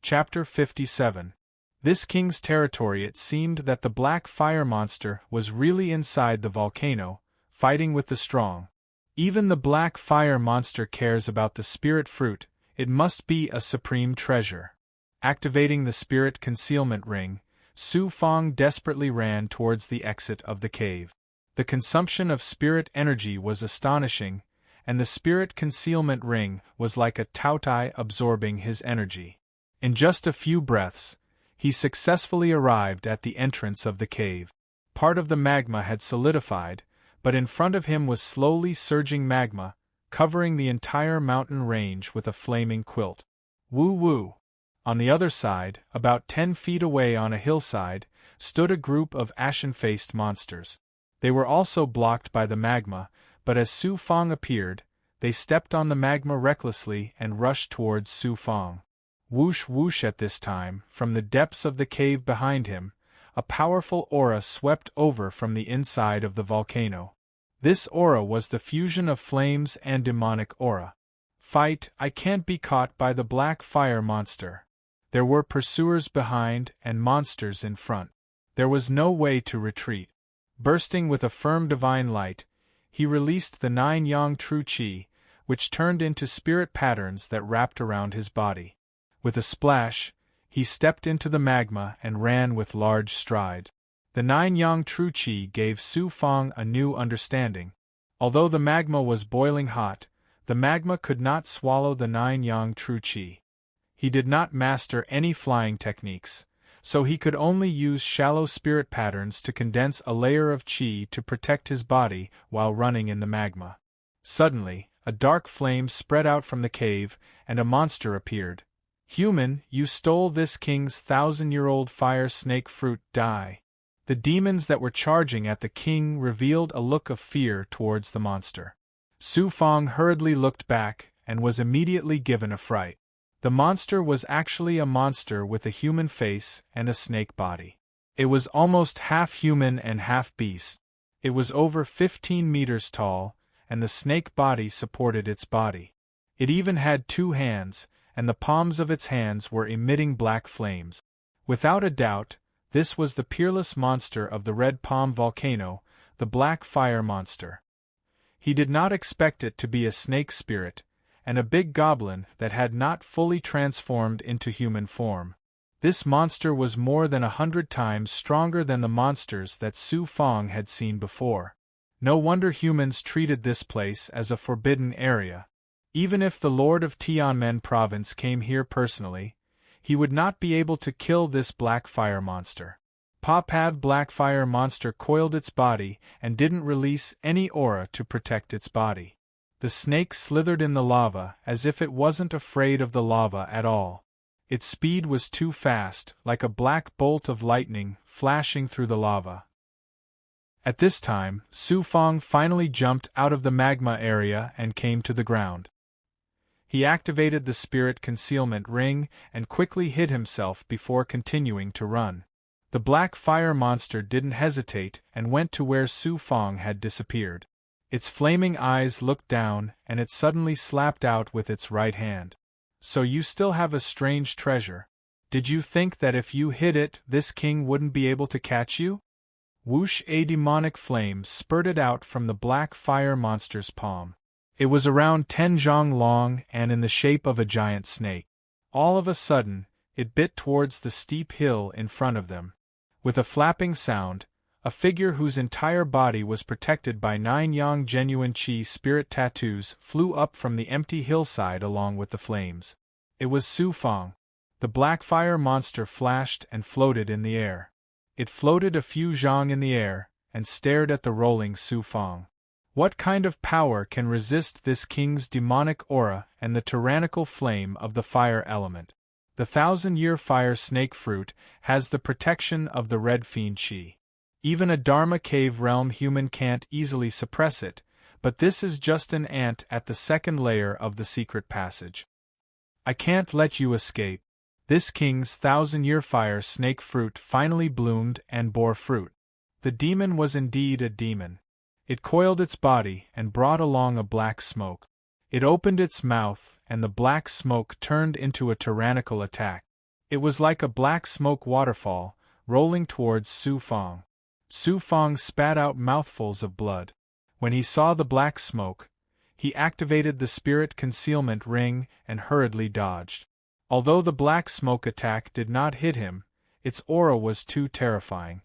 Chapter 57. This king's territory. It seemed that the black fire monster was really inside the volcano, fighting with the strong. Even the black fire monster cares about the spirit fruit. It must be a supreme treasure. Activating the spirit concealment ring, Su Fong desperately ran towards the exit of the cave. The consumption of spirit energy was astonishing, and the spirit concealment ring was like a tautai absorbing his energy. In just a few breaths, he successfully arrived at the entrance of the cave. Part of the magma had solidified, but in front of him was slowly surging magma, covering the entire mountain range with a flaming quilt. Woo-woo! On the other side, about 10 feet away on a hillside, stood a group of ashen-faced monsters. They were also blocked by the magma, but as Su Fong appeared, they stepped on the magma recklessly and rushed towards Su Fong. Whoosh whoosh! At this time, from the depths of the cave behind him, a powerful aura swept over from the inside of the volcano. This aura was the fusion of flames and demonic aura. Fight! I can't be caught by the black fire monster. There were pursuers behind and monsters in front. There was no way to retreat. Bursting with a firm divine light, he released the 9 yang true qi, which turned into spirit patterns that wrapped around his body. With a splash, he stepped into the magma and ran with large strides. The 9 yang true qi gave Su Fong a new understanding. Although the magma was boiling hot, the magma could not swallow the 9 yang true qi. He did not master any flying techniques, so he could only use shallow spirit patterns to condense a layer of qi to protect his body while running in the magma. Suddenly, a dark flame spread out from the cave, and a monster appeared. Human, you stole this king's 1,000-year-old fire snake fruit. Die. The demons that were charging at the king revealed a look of fear towards the monster. Su Fong hurriedly looked back and was immediately given a fright. The monster was actually a monster with a human face and a snake body. It was almost half human and half beast. It was over 15 meters tall, and the snake body supported its body. It even had 2 hands, and the palms of its hands were emitting black flames. Without a doubt, this was the peerless monster of the Red Palm volcano, the black fire monster. He did not expect it to be a snake spirit, and a big goblin that had not fully transformed into human form. This monster was more than 100 times stronger than the monsters that Su Fong had seen before. No wonder humans treated this place as a forbidden area. Even if the Lord of Tianmen province came here personally, he would not be able to kill this black fire monster. Papav black fire monster coiled its body and didn't release any aura to protect its body. The snake slithered in the lava as if it wasn't afraid of the lava at all. Its speed was too fast, like a black bolt of lightning flashing through the lava. At this time, Su Fong finally jumped out of the magma area and came to the ground. He activated the spirit concealment ring and quickly hid himself before continuing to run. The black fire monster didn't hesitate and went to where Su Fong had disappeared. Its flaming eyes looked down and it suddenly slapped out with its right hand. So you still have a strange treasure. Did you think that if you hid it, this king wouldn't be able to catch you? Whoosh! A demonic flame spurted out from the black fire monster's palm. It was around 10 zhang long and in the shape of a giant snake. All of a sudden, it bit towards the steep hill in front of them. With a flapping sound, a figure whose entire body was protected by 9 yang genuine qi spirit tattoos flew up from the empty hillside along with the flames. It was Su Fong. The black fire monster flashed and floated in the air. It floated a few zhang in the air and stared at the rolling Su Fong. What kind of power can resist this king's demonic aura and the tyrannical flame of the fire element? The 1,000-year fire snake fruit has the protection of the red fiend qi. Even a Dharma cave realm human can't easily suppress it, but this is just an ant at the second layer of the secret passage. I can't let you escape. This king's 1,000-year fire snake fruit finally bloomed and bore fruit. The demon was indeed a demon. It coiled its body and brought along a black smoke. It opened its mouth, and the black smoke turned into a tyrannical attack. It was like a black smoke waterfall, rolling towards Su Fong. Su Fong spat out mouthfuls of blood. When he saw the black smoke, he activated the spirit concealment ring and hurriedly dodged. Although the black smoke attack did not hit him, its aura was too terrifying.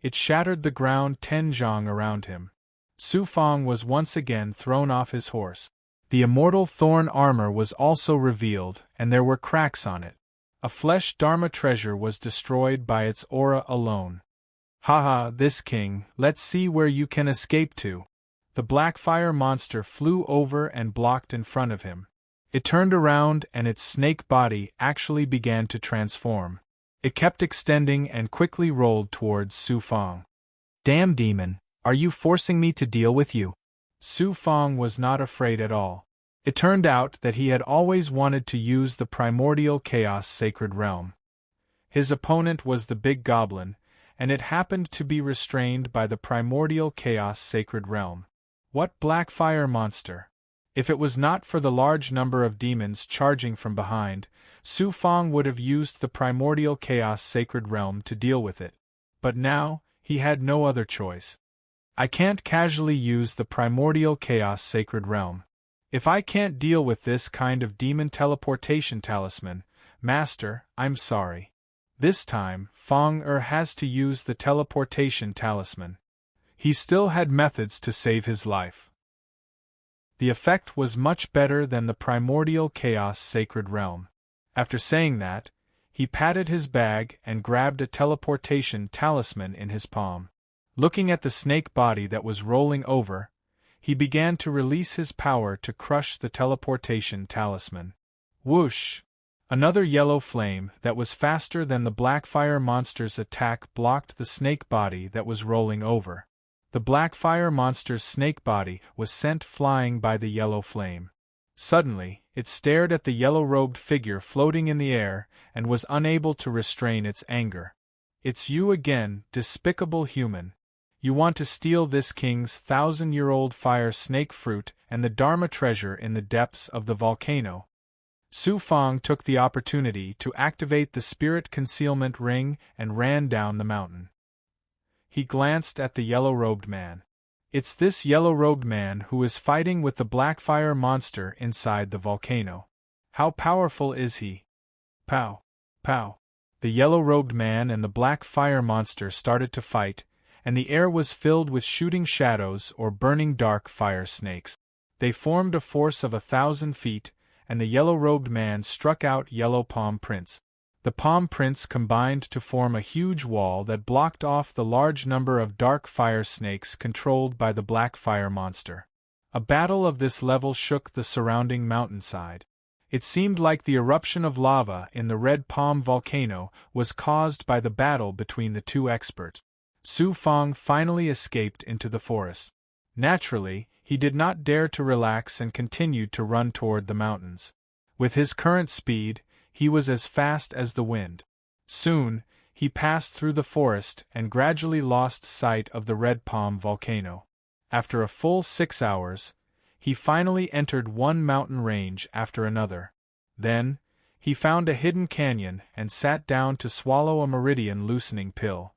It shattered the ground 10 zhang around him. Su Fong was once again thrown off his horse. The immortal thorn armor was also revealed, and there were cracks on it. A flesh Dharma treasure was destroyed by its aura alone. Haha, this king, let's see where you can escape to. The black fire monster flew over and blocked in front of him. It turned around and its snake body actually began to transform. It kept extending and quickly rolled towards Su Fong. Damn demon, are you forcing me to deal with you? Su Fong was not afraid at all. It turned out that he had always wanted to use the primordial chaos sacred realm. His opponent was the big goblin, and it happened to be restrained by the primordial chaos sacred realm. What black fire monster! If it was not for the large number of demons charging from behind, Su Fong would have used the primordial chaos sacred realm to deal with it. But now, he had no other choice. I can't casually use the primordial chaos sacred realm. If I can't deal with this kind of demon teleportation talisman, Master, I'm sorry. This time, Fong has to use the teleportation talisman. He still had methods to save his life. The effect was much better than the primordial chaos sacred realm. After saying that, he patted his bag and grabbed a teleportation talisman in his palm. Looking at the snake body that was rolling over, he began to release his power to crush the teleportation talisman. Whoosh! Another yellow flame that was faster than the black fire monster's attack blocked the snake body that was rolling over. The black fire monster's snake body was sent flying by the yellow flame. Suddenly, it stared at the yellow-robed figure floating in the air and was unable to restrain its anger. It's you again, despicable human. You want to steal this king's 1,000-year-old fire snake fruit and the Dharma treasure in the depths of the volcano. Su Fong took the opportunity to activate the spirit concealment ring and ran down the mountain. He glanced at the yellow-robed man. It's this yellow-robed man who is fighting with the black fire monster inside the volcano. How powerful is he? Pow! Pow! The yellow-robed man and the black fire monster started to fight, and the air was filled with shooting shadows or burning dark fire snakes. They formed a force of 1,000 feet, and the yellow-robed man struck out yellow palm prints. The palm prints combined to form a huge wall that blocked off the large number of dark fire snakes controlled by the black fire monster. A battle of this level shook the surrounding mountainside. It seemed like the eruption of lava in the Red Palm volcano was caused by the battle between the two experts. Su Fong finally escaped into the forest. Naturally, he did not dare to relax and continued to run toward the mountains. With his current speed, he was as fast as the wind. Soon, he passed through the forest and gradually lost sight of the Red Palm volcano. After a full 6 hours, he finally entered one mountain range after another. Then, he found a hidden canyon and sat down to swallow a meridian-loosening pill.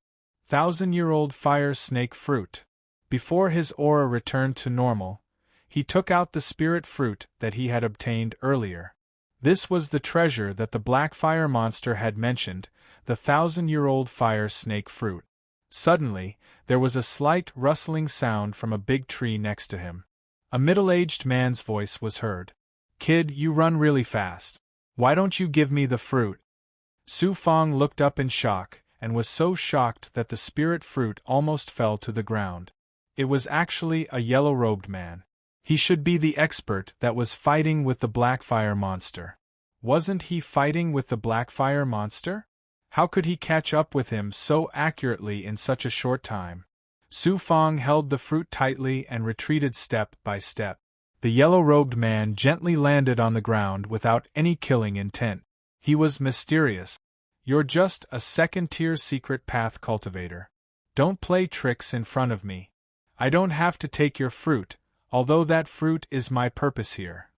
1,000-year-old fire snake fruit. Before his aura returned to normal, he took out the spirit fruit that he had obtained earlier. This was the treasure that the black fire monster had mentioned, the 1,000-year-old fire snake fruit. Suddenly, there was a slight rustling sound from a big tree next to him. A middle-aged man's voice was heard. "Kid, you run really fast. Why don't you give me the fruit?" Su Fong looked up in shock, and was so shocked that the spirit fruit almost fell to the ground. It was actually a yellow-robed man. He should be the expert that was fighting with the black fire monster. Wasn't he fighting with the black fire monster? How could he catch up with him so accurately in such a short time? Su Fong held the fruit tightly and retreated step by step. The yellow-robed man gently landed on the ground without any killing intent. He was mysterious. "You're just a second-tier secret path cultivator. Don't play tricks in front of me. I don't have to take your fruit, although that fruit is my purpose here."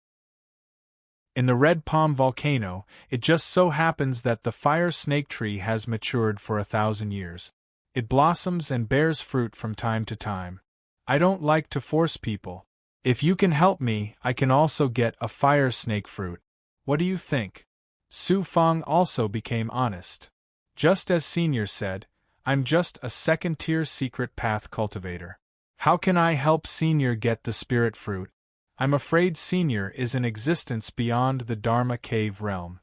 In the Red Palm volcano, it just so happens that the fire snake tree has matured for 1,000 years. It blossoms and bears fruit from time to time. I don't like to force people. If you can help me, I can also get a fire snake fruit. What do you think? Su Fang also became honest. Just as Senior said, I'm just a second-tier secret path cultivator. How can I help Senior get the spirit fruit? I'm afraid Senior is in existence beyond the Dharma cave realm.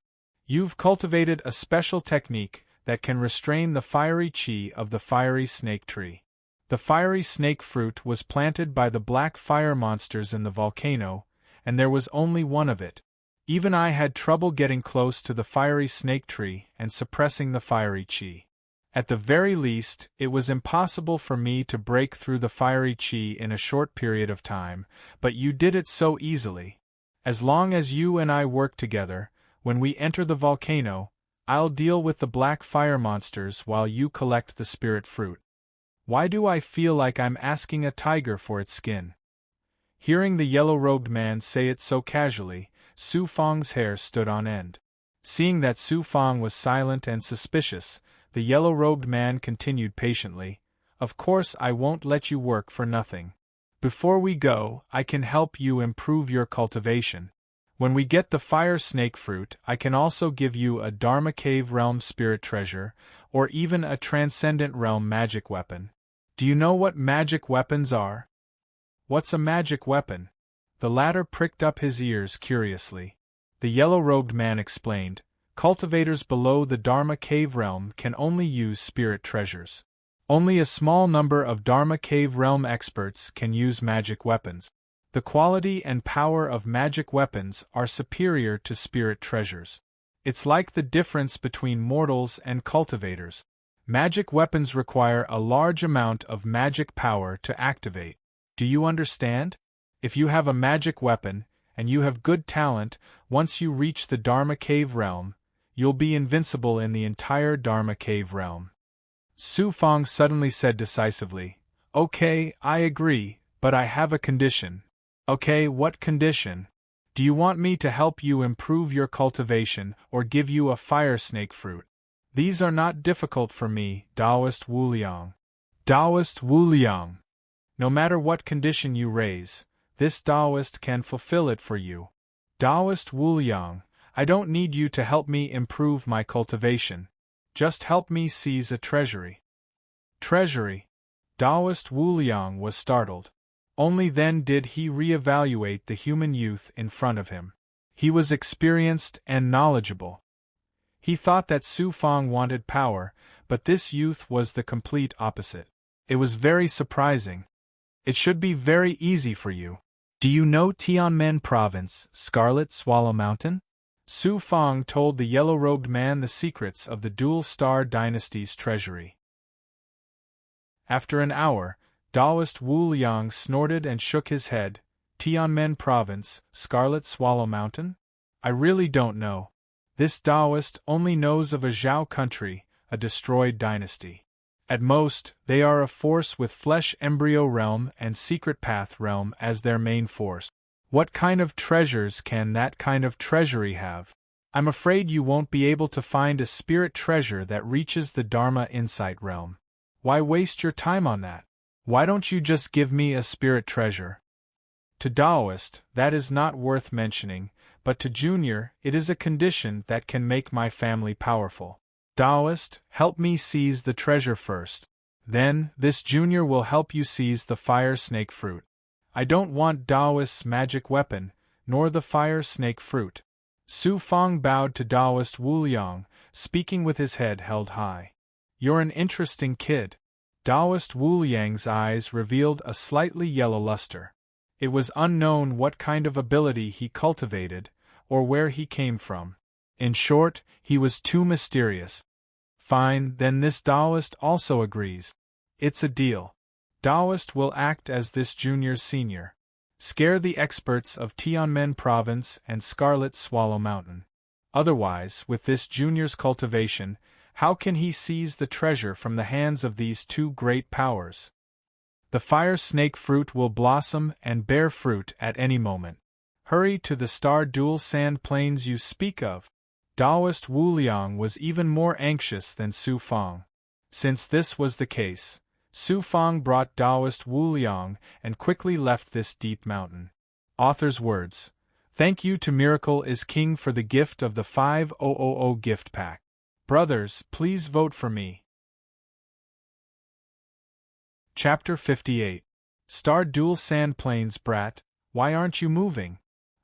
You've cultivated a special technique that can restrain the fiery chi of the fiery snake tree. The fiery snake fruit was planted by the black fire monsters in the volcano, and there was only one of it. Even I had trouble getting close to the fiery snake tree and suppressing the fiery chi. At the very least, it was impossible for me to break through the fiery chi in a short period of time, but you did it so easily. As long as you and I work together, when we enter the volcano, I'll deal with the black fire monsters while you collect the spirit fruit. Why do I feel like I'm asking a tiger for its skin? Hearing the yellow-robed man say it so casually, Su Fang's hair stood on end. Seeing that Su Fang was silent and suspicious, the yellow-robed man continued patiently, "Of course I won't let you work for nothing. Before we go, I can help you improve your cultivation. When we get the fire snake fruit, I can also give you a Dharma cave realm spirit treasure, or even a transcendent realm magic weapon. Do you know what magic weapons are?" "What's a magic weapon?" The latter pricked up his ears curiously. The yellow-robed man explained, "Cultivators below the Dharma cave realm can only use spirit treasures. Only a small number of Dharma cave realm experts can use magic weapons. The quality and power of magic weapons are superior to spirit treasures. It's like the difference between mortals and cultivators. Magic weapons require a large amount of magic power to activate. Do you understand? If you have a magic weapon, and you have good talent, once you reach the Dharma cave realm, you'll be invincible in the entire Dharma cave realm." Su Fang suddenly said decisively, "Okay, I agree, but I have a condition." "Okay, what condition? Do you want me to help you improve your cultivation or give you a fire snake fruit?" "These are not difficult for me, Taoist Wu Liang." "Taoist Wu Liang. No matter what condition you raise, this Taoist can fulfill it for you. Taoist Wu Liang, I don't need you to help me improve my cultivation. Just help me seize a treasury." "Treasury?" Taoist Wu Liang was startled. Only then did he re-evaluate the human youth in front of him. He was experienced and knowledgeable. He thought that Su Fang wanted power, but this youth was the complete opposite. It was very surprising. "It should be very easy for you. Do you know Tianmen Province, Scarlet Swallow Mountain?" Su Fang told the yellow-robed man the secrets of the Dual Star Dynasty's treasury. After an hour, Taoist Wu Liang snorted and shook his head. "Tianmen Province, Scarlet Swallow Mountain? I really don't know. This Taoist only knows of a Zhao country, a destroyed dynasty. At most, they are a force with Flesh Embryo Realm and Secret Path Realm as their main force. What kind of treasures can that kind of treasury have? I'm afraid you won't be able to find a spirit treasure that reaches the Dharma Insight Realm. Why waste your time on that? Why don't you just give me a spirit treasure?" To Taoist, that is not worth mentioning, but to Junior, it is a condition that can make my family powerful. "Taoist, help me seize the treasure first. Then, this Junior will help you seize the fire snake fruit. I don't want Taoist's magic weapon, nor the fire snake fruit." Su Fang bowed to Taoist Wu Liang, speaking with his head held high. "You're an interesting kid." Taoist Wu Liang's eyes revealed a slightly yellow luster. It was unknown what kind of ability he cultivated, or where he came from. In short, he was too mysterious. "Fine, then this Taoist also agrees. It's a deal. Taoist will act as this Junior's senior. Scare the experts of Tianmen Province and Scarlet Swallow Mountain. Otherwise, with this Junior's cultivation, how can he seize the treasure from the hands of these two great powers? The fire snake fruit will blossom and bear fruit at any moment. Hurry to the star dual sand plains you speak of. Taoist Wu Liang was even more anxious than Su Fang. Since this was the case, Su Fang brought Taoist Wu Liang and quickly left this deep mountain. Author's words. Thank you to Miracle is King for the gift of the 5000 gift pack. Brothers, please vote for me. Chapter 58. Star Dual Sand Plains. Brat, why aren't you moving?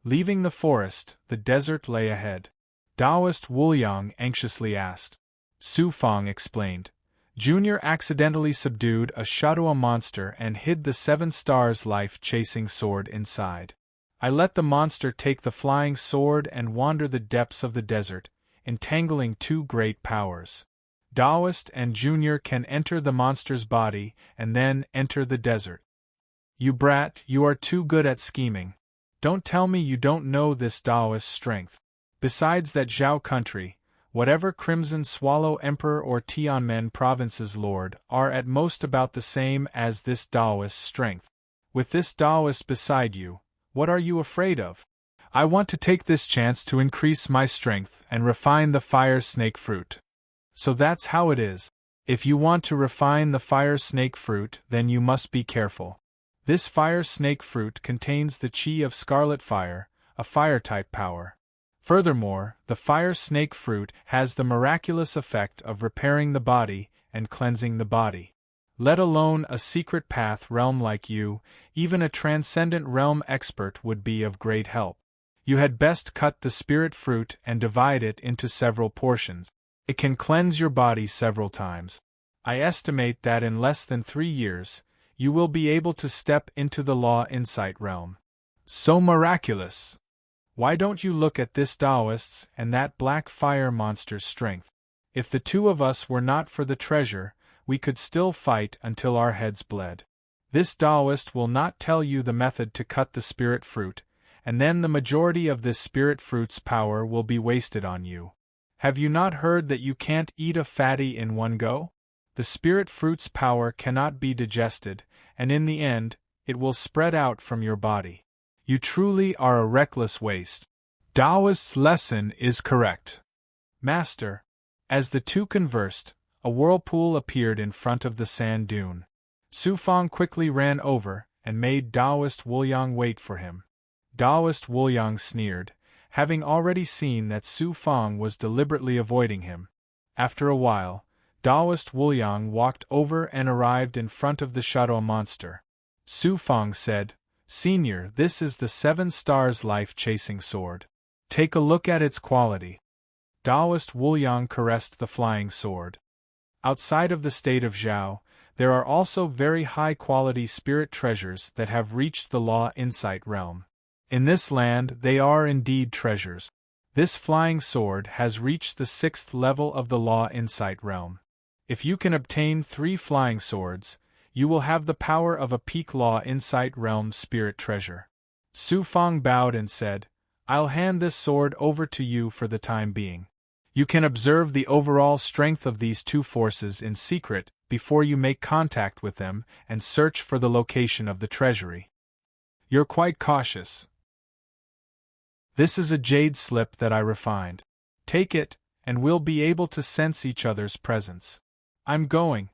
Leaving the forest, the desert lay ahead. Taoist Wu Liang anxiously asked. Su Fang explained. Junior accidentally subdued a Shadua monster and hid the 7 stars life-chasing sword inside. I let the monster take the flying sword and wander the depths of the desert, entangling 2 great powers. Taoist and Junior can enter the monster's body and then enter the desert. You brat, you are too good at scheming. Don't tell me you don't know this Taoist strength. Besides that Zhao country, whatever Crimson Swallow Emperor or Tianmen Province's Lord are at most about the same as this Taoist strength. With this Taoist beside you, what are you afraid of? I want to take this chance to increase my strength and refine the fire snake fruit. So that's how it is. If you want to refine the fire snake fruit, then you must be careful. This fire snake fruit contains the chi of scarlet fire, a fire-type power. Furthermore, the fire snake fruit has the miraculous effect of repairing the body and cleansing the body. Let alone a secret path realm like you, even a transcendent realm expert would be of great help. You had best cut the spirit fruit and divide it into several portions. It can cleanse your body several times. I estimate that in less than 3 years, you will be able to step into the law insight realm. So miraculous! Why don't you look at this Taoist's and that black fire monster's strength? If the 2 of us were not for the treasure, we could still fight until our heads bled. This Taoist will not tell you the method to cut the spirit fruit, and then the majority of this spirit fruit's power will be wasted on you. Have you not heard that you can't eat a fatty in one go? The spirit fruit's power cannot be digested, and in the end, it will spread out from your body. You truly are a reckless waste. Taoist's lesson is correct. Master. As the 2 conversed, a whirlpool appeared in front of the sand dune. Su Fang quickly ran over and made Taoist Wu Liang wait for him. Taoist Wu Liang sneered, having already seen that Su Fang was deliberately avoiding him. After a while, Taoist Wu Liang walked over and arrived in front of the shadow monster. Su Fang said, Senior, this is the 7 stars life-chasing sword. Take a look at its quality. Taoist Wu Liang caressed the flying sword. Outside of the state of Zhao, there are also very high-quality spirit treasures that have reached the law insight realm. In this land they are indeed treasures. This flying sword has reached the 6th level of the law insight realm. If you can obtain 3 flying swords, you will have the power of a peak law insight realm spirit treasure. Su Fang bowed and said, I'll hand this sword over to you for the time being. You can observe the overall strength of these 2 forces in secret before you make contact with them and search for the location of the treasury. You're quite cautious. This is a jade slip that I refined. Take it, and we'll be able to sense each other's presence. I'm going.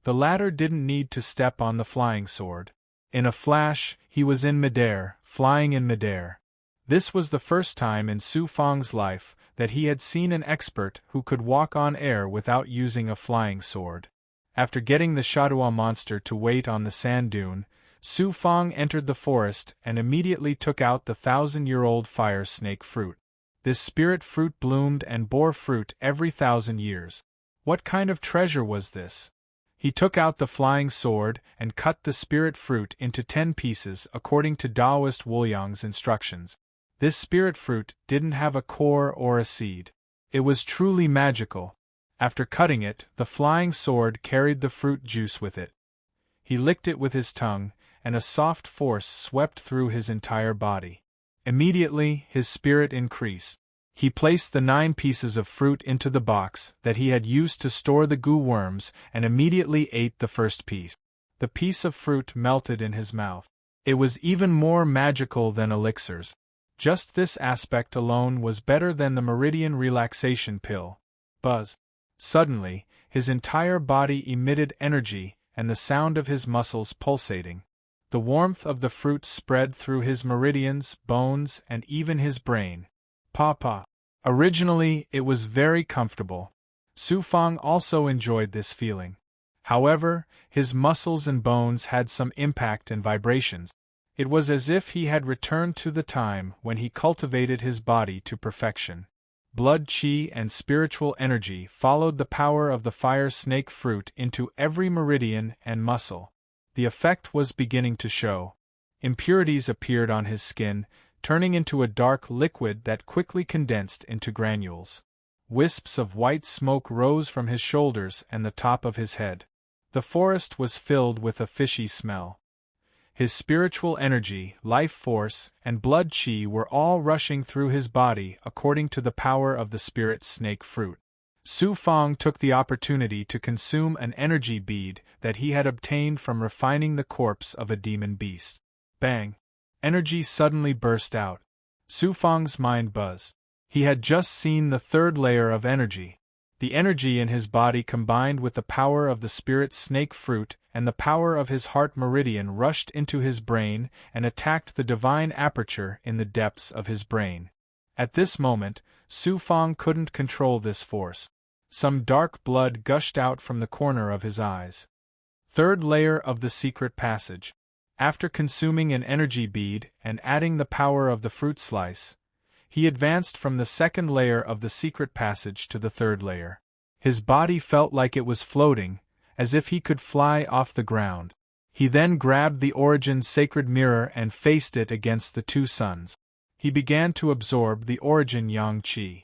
The latter didn't need to step on the flying sword. In a flash, he was in midair, flying in midair. This was the first time in Su Fang's life that he had seen an expert who could walk on air without using a flying sword. After getting the Shadua monster to wait on the sand dune, Su Fang entered the forest and immediately took out the 1000-year-old fire snake fruit. This spirit fruit bloomed and bore fruit every 1000 years. What kind of treasure was this? He took out the flying sword and cut the spirit fruit into 10 pieces according to Taoist Wu Liang's instructions. This spirit fruit didn't have a core or a seed. It was truly magical. After cutting it, the flying sword carried the fruit juice with it. He licked it with his tongue, and a soft force swept through his entire body. Immediately, his spirit increased. He placed the 9 pieces of fruit into the box that he had used to store the goo worms and immediately ate the first piece. The piece of fruit melted in his mouth. It was even more magical than elixirs. Just this aspect alone was better than the meridian relaxation pill. Buzz. Suddenly, his entire body emitted energy and the sound of his muscles pulsating. The warmth of the fruit spread through his meridians, bones, and even his brain. Papa. Originally, it was very comfortable. Su Fang also enjoyed this feeling. However, his muscles and bones had some impact and vibrations. It was as if he had returned to the time when he cultivated his body to perfection. Blood qi and spiritual energy followed the power of the fire snake fruit into every meridian and muscle. The effect was beginning to show. Impurities appeared on his skin, turning into a dark liquid that quickly condensed into granules. Wisps of white smoke rose from his shoulders and the top of his head. The forest was filled with a fishy smell. His spiritual energy, life force, and blood qi were all rushing through his body according to the power of the spirit snake fruit. Su Fang took the opportunity to consume an energy bead that he had obtained from refining the corpse of a demon beast. Bang! Energy suddenly burst out. Su Fang's mind buzzed. He had just seen the third layer of energy. The energy in his body combined with the power of the spirit snake fruit and the power of his heart meridian rushed into his brain and attacked the divine aperture in the depths of his brain. At this moment, Su Fang couldn't control this force. Some dark blood gushed out from the corner of his eyes. Third layer of the secret passage. After consuming an energy bead and adding the power of the fruit slice, he advanced from the second layer of the secret passage to the third layer. His body felt like it was floating, as if he could fly off the ground. He then grabbed the Origin's sacred mirror and faced it against the two suns. He began to absorb the Origin yang qi.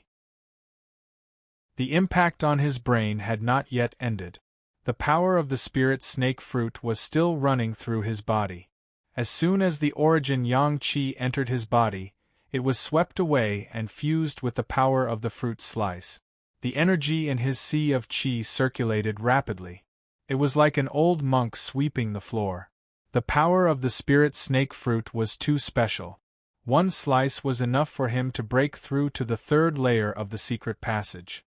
The impact on his brain had not yet ended. The power of the spirit snake fruit was still running through his body. As soon as the Origin yang qi entered his body, it was swept away and fused with the power of the fruit slice. The energy in his sea of qi circulated rapidly. It was like an old monk sweeping the floor. The power of the spirit snake fruit was too special. One slice was enough for him to break through to the third layer of the secret passage.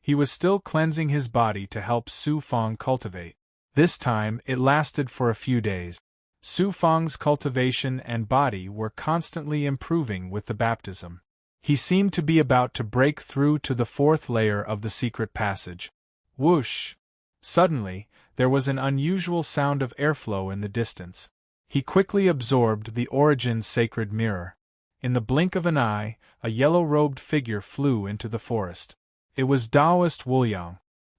He was still cleansing his body to help Su Fang cultivate. This time, it lasted for a few days. Su Fang's cultivation and body were constantly improving with the baptism. He seemed to be about to break through to the fourth layer of the secret passage. Whoosh! Suddenly, there was an unusual sound of airflow in the distance. He quickly absorbed the Origin's sacred mirror. In the blink of an eye, a yellow-robed figure flew into the forest. It was Taoist Wuliang.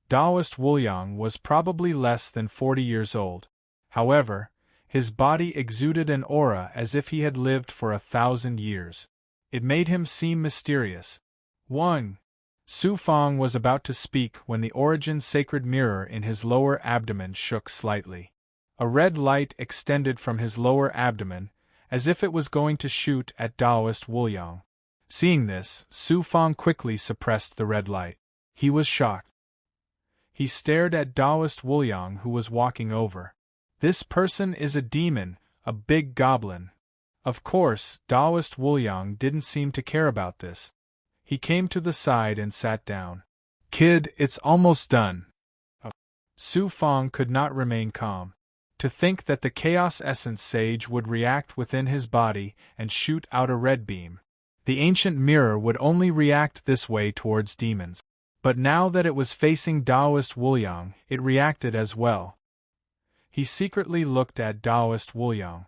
Taoist Wuliang was probably less than 40 years old. However, his body exuded an aura as if he had lived for 1,000 years. It made him seem mysterious. Su Fang was about to speak when the Origin's sacred mirror in his lower abdomen shook slightly. A red light extended from his lower abdomen, as if it was going to shoot at Taoist Wuliang. Seeing this, Su Fang quickly suppressed the red light. He was shocked. He stared at Taoist Wuliang, who was walking over. This person is a demon, a big goblin. Of course, Taoist Wuliang didn't seem to care about this. He came to the side and sat down. Kid, it's almost done. Su Fang could not remain calm. To think that the Chaos Essence Sage would react within his body and shoot out a red beam. The ancient mirror would only react this way towards demons. But now that it was facing Taoist Wuliang, it reacted as well. He secretly looked at Taoist Wuliang.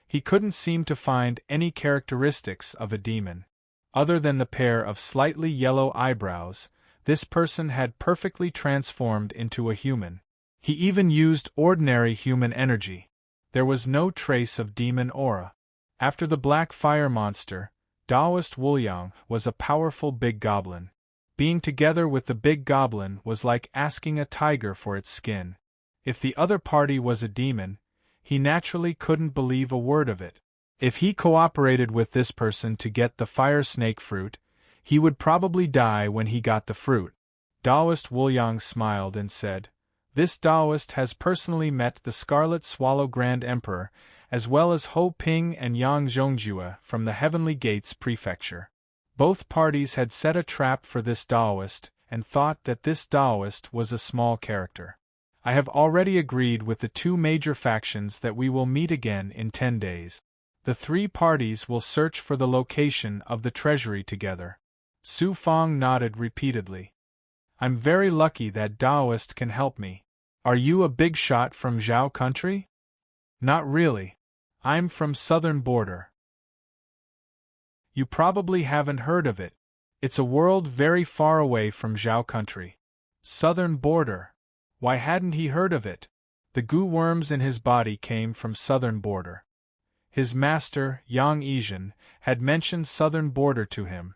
He couldn't seem to find any characteristics of a demon. Other than the pair of slightly yellow eyebrows, this person had perfectly transformed into a human. He even used ordinary human energy. There was no trace of demon aura. After the black fire monster, Taoist Wuliang was a powerful big goblin. Being together with the big goblin was like asking a tiger for its skin. If the other party was a demon, he naturally couldn't believe a word of it. If he cooperated with this person to get the fire snake fruit, he would probably die when he got the fruit. Taoist Wuliang smiled and said, "This Taoist has personally met the Scarlet Swallow Grand Emperor as well as Ho Ping and Yang Zhongjue from the Heavenly Gates Prefecture. Both parties had set a trap for this Daoist, and thought that this Daoist was a small character. I have already agreed with the two major factions that we will meet again in 10 days. The three parties will search for the location of the treasury together. Su Fang nodded repeatedly. I'm very lucky that Daoist can help me. Are you a big shot from Zhao country? Not really. I'm from southern border. You probably haven't heard of it. It's a world very far away from Zhao country. Southern border. Why hadn't he heard of it? The goo worms in his body came from southern border. His master, Yang Yizhen, had mentioned southern border to him.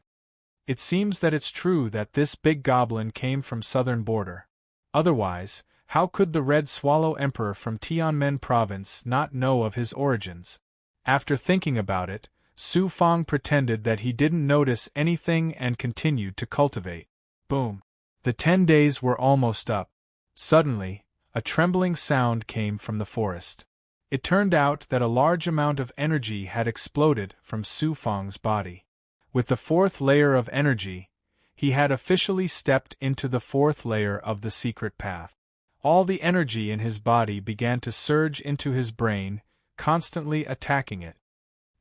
It seems that it's true that this big goblin came from southern border. Otherwise, how could the Red Swallow Emperor from Tianmen province not know of his origins? After thinking about it, Su Fang pretended that he didn't notice anything and continued to cultivate. Boom! The 10 days were almost up. Suddenly, a trembling sound came from the forest. It turned out that a large amount of energy had exploded from Su Fang's body. With the 4th layer of energy, he had officially stepped into the 4th layer of the secret path. All the energy in his body began to surge into his brain, constantly attacking it.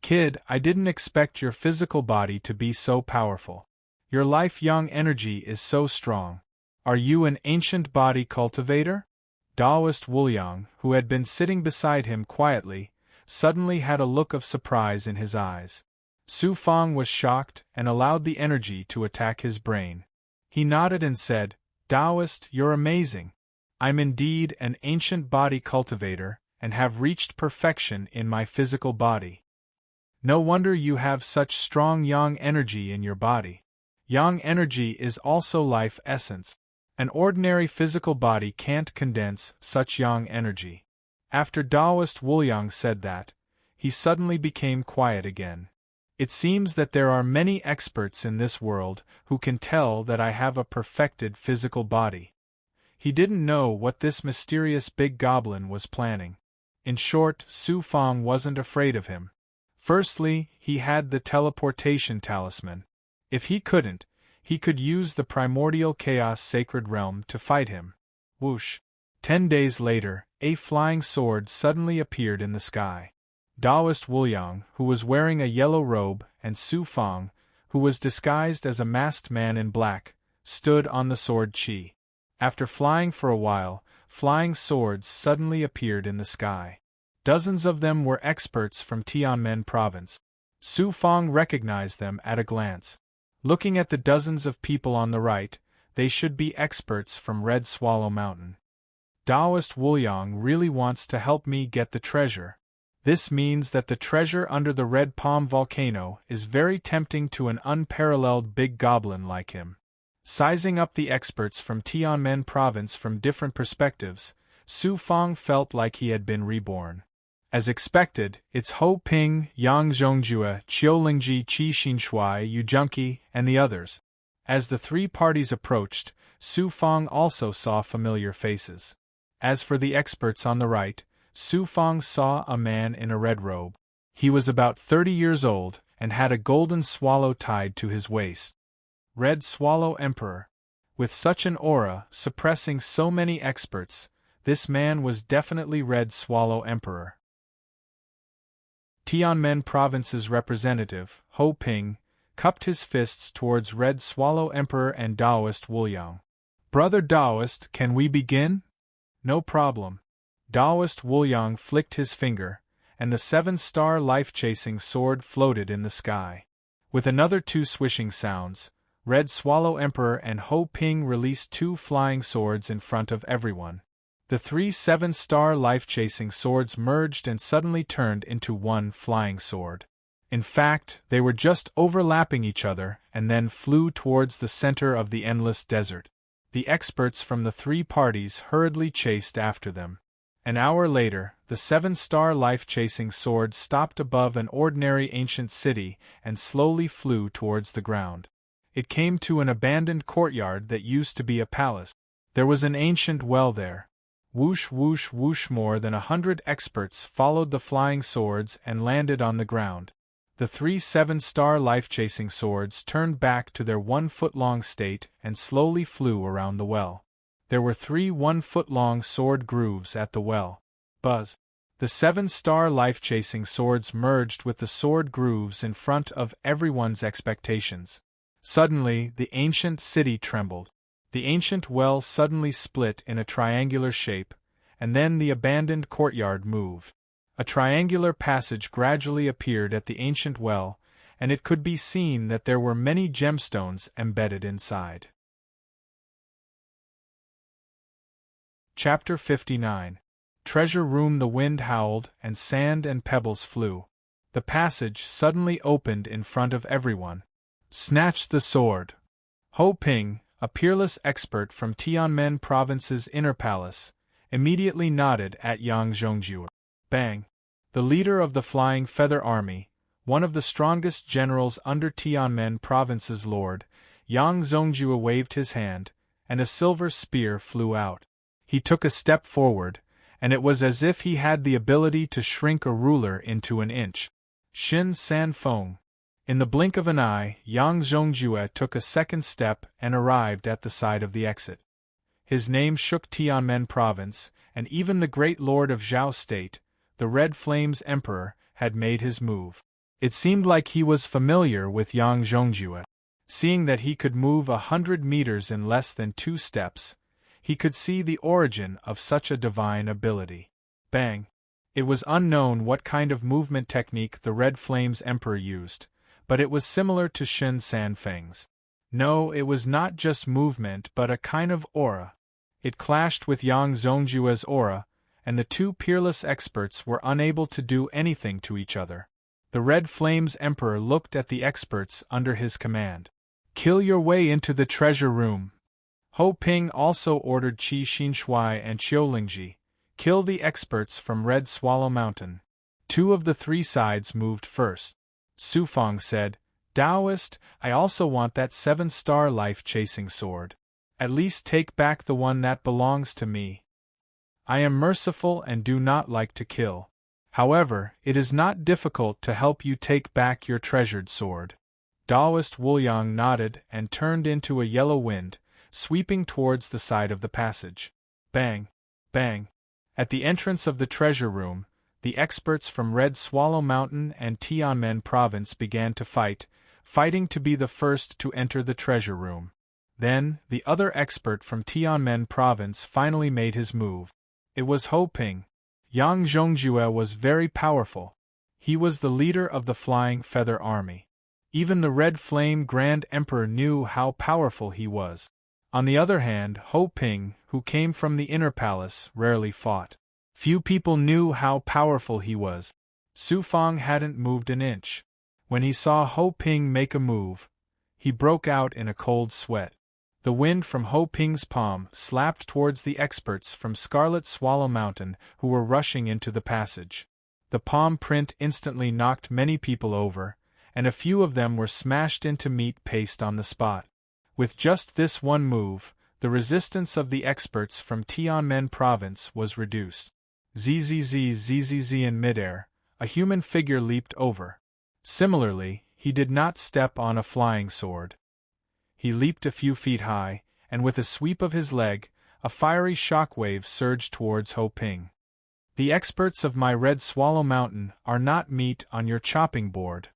Kid, I didn't expect your physical body to be so powerful. Your life-young energy is so strong. Are you an ancient body cultivator? Daoist Wuliang, who had been sitting beside him quietly, suddenly had a look of surprise in his eyes. Su Fang was shocked and allowed the energy to attack his brain. He nodded and said, Daoist, you're amazing. I'm indeed an ancient body cultivator, and have reached perfection in my physical body. No wonder you have such strong yang energy in your body. Yang energy is also life essence. An ordinary physical body can't condense such yang energy. After Daoist Wuliang said that, he suddenly became quiet again. It seems that there are many experts in this world who can tell that I have a perfected physical body. He didn't know what this mysterious big goblin was planning. In short, Su Fang wasn't afraid of him. Firstly, he had the teleportation talisman. If he couldn't, he could use the primordial chaos sacred realm to fight him. Whoosh! 10 days later, a flying sword suddenly appeared in the sky. Daoist Wuliang, who was wearing a yellow robe, and Su Fang, who was disguised as a masked man in black, stood on the sword Qi. After flying for a while, flying swords suddenly appeared in the sky. Dozens of them were experts from Tianmen province. Su Fang recognized them at a glance. Looking at the dozens of people on the right, they should be experts from Red Swallow Mountain. Daoist Wuliang really wants to help me get the treasure. This means that the treasure under the Red Palm volcano is very tempting to an unparalleled big goblin like him. Sizing up the experts from Tianmen province from different perspectives, Su Fang felt like he had been reborn. As expected, it's Ho Ping, Yang Zhongjue, Qiulingji, Qi Xinshui, Yu Junqi, and the others. As the three parties approached, Su Fang also saw familiar faces. As for the experts on the right, Su Fang saw a man in a red robe. He was about 30 years old, and had a golden swallow tied to his waist. Red Swallow Emperor. With such an aura, suppressing so many experts, this man was definitely Red Swallow Emperor. Tianmen Province's representative, Ho Ping, cupped his fists towards Red Swallow Emperor and Daoist Wuliang. Brother Daoist, can we begin? No problem. Daoist Wuliang flicked his finger, and the 7-star life-chasing sword floated in the sky. With another 2 swishing sounds, Red Swallow Emperor and Ho Ping released 2 flying swords in front of everyone. The 3 7-star life-chasing swords merged and suddenly turned into 1 flying sword. In fact, they were just overlapping each other and then flew towards the center of the endless desert. The experts from the 3 parties hurriedly chased after them. An hour later, the 7-star life-chasing sword stopped above an ordinary ancient city and slowly flew towards the ground. It came to an abandoned courtyard that used to be a palace. There was an ancient well there. Whoosh whoosh whoosh, more than 100 experts followed the flying swords and landed on the ground. The 3 7-star life-chasing swords turned back to their 1-foot-long state and slowly flew around the well. There were 3 1-foot-long sword grooves at the well. Buzz! The 7-star life-chasing swords merged with the sword grooves in front of everyone's expectations. Suddenly, the ancient city trembled. The ancient well suddenly split in a triangular shape, and then the abandoned courtyard moved. A triangular passage gradually appeared at the ancient well, and it could be seen that there were many gemstones embedded inside. Chapter 59. Treasure Room. The wind howled, and sand and pebbles flew. The passage suddenly opened in front of everyone. Snatched the sword. Ho Ping, a peerless expert from Tianmen Province's inner palace, immediately nodded at Yang Zhongjue. Bang! The leader of the Flying Feather Army, one of the strongest generals under Tianmen Province's lord, Yang Zhongjue waved his hand, and a silver spear flew out. He took a step forward, and it was as if he had the ability to shrink a ruler into an inch. Xin San Feng. In the blink of an eye, Yang Zhongjue took a second step and arrived at the side of the exit. His name shook Tianmen Province, and even the great lord of Zhao State, the Red Flames Emperor, had made his move. It seemed like he was familiar with Yang Zhongjue. Seeing that he could move 100 meters in less than 2 steps, he could see the origin of such a divine ability. Bang! It was unknown what kind of movement technique the Red Flames Emperor used, but it was similar to Xin San Feng's. No, it was not just movement but a kind of aura. It clashed with Yang Zhongjue's aura, and the 2 peerless experts were unable to do anything to each other. The Red Flames Emperor looked at the experts under his command. Kill your way into the treasure room. Ho Ping also ordered Qi Xinshui and Qiu Lingji, kill the experts from Red Swallow Mountain. 2 of the 3 sides moved first. Su Feng said, Taoist, I also want that 7-star life-chasing sword. At least take back the one that belongs to me. I am merciful and do not like to kill. However, it is not difficult to help you take back your treasured sword. Taoist Wuliang nodded and turned into a yellow wind, sweeping towards the side of the passage. Bang! Bang! At the entrance of the treasure room, the experts from Red Swallow Mountain and Tianmen Province began to fighting to be the first to enter the treasure room. Then, the other expert from Tianmen Province finally made his move. It was Ho Ping. Yang Zhongjue was very powerful. He was the leader of the Flying Feather Army. Even the Red Flame Grand Emperor knew how powerful he was. On the other hand, Ho Ping, who came from the inner palace, rarely fought. Few people knew how powerful he was. Su Feng hadn't moved an inch. When he saw Ho Ping make a move, he broke out in a cold sweat. The wind from Ho Ping's palm slapped towards the experts from Scarlet Swallow Mountain who were rushing into the passage. The palm print instantly knocked many people over, and a few of them were smashed into meat paste on the spot. With just this one move, the resistance of the experts from Tianmen Province was reduced. Zzz in midair, a human figure leaped over. Similarly, he did not step on a flying sword. He leaped a few feet high, and with a sweep of his leg, a fiery shockwave surged towards Ho Ping. The experts of my Red Swallow Mountain are not meat on your chopping board.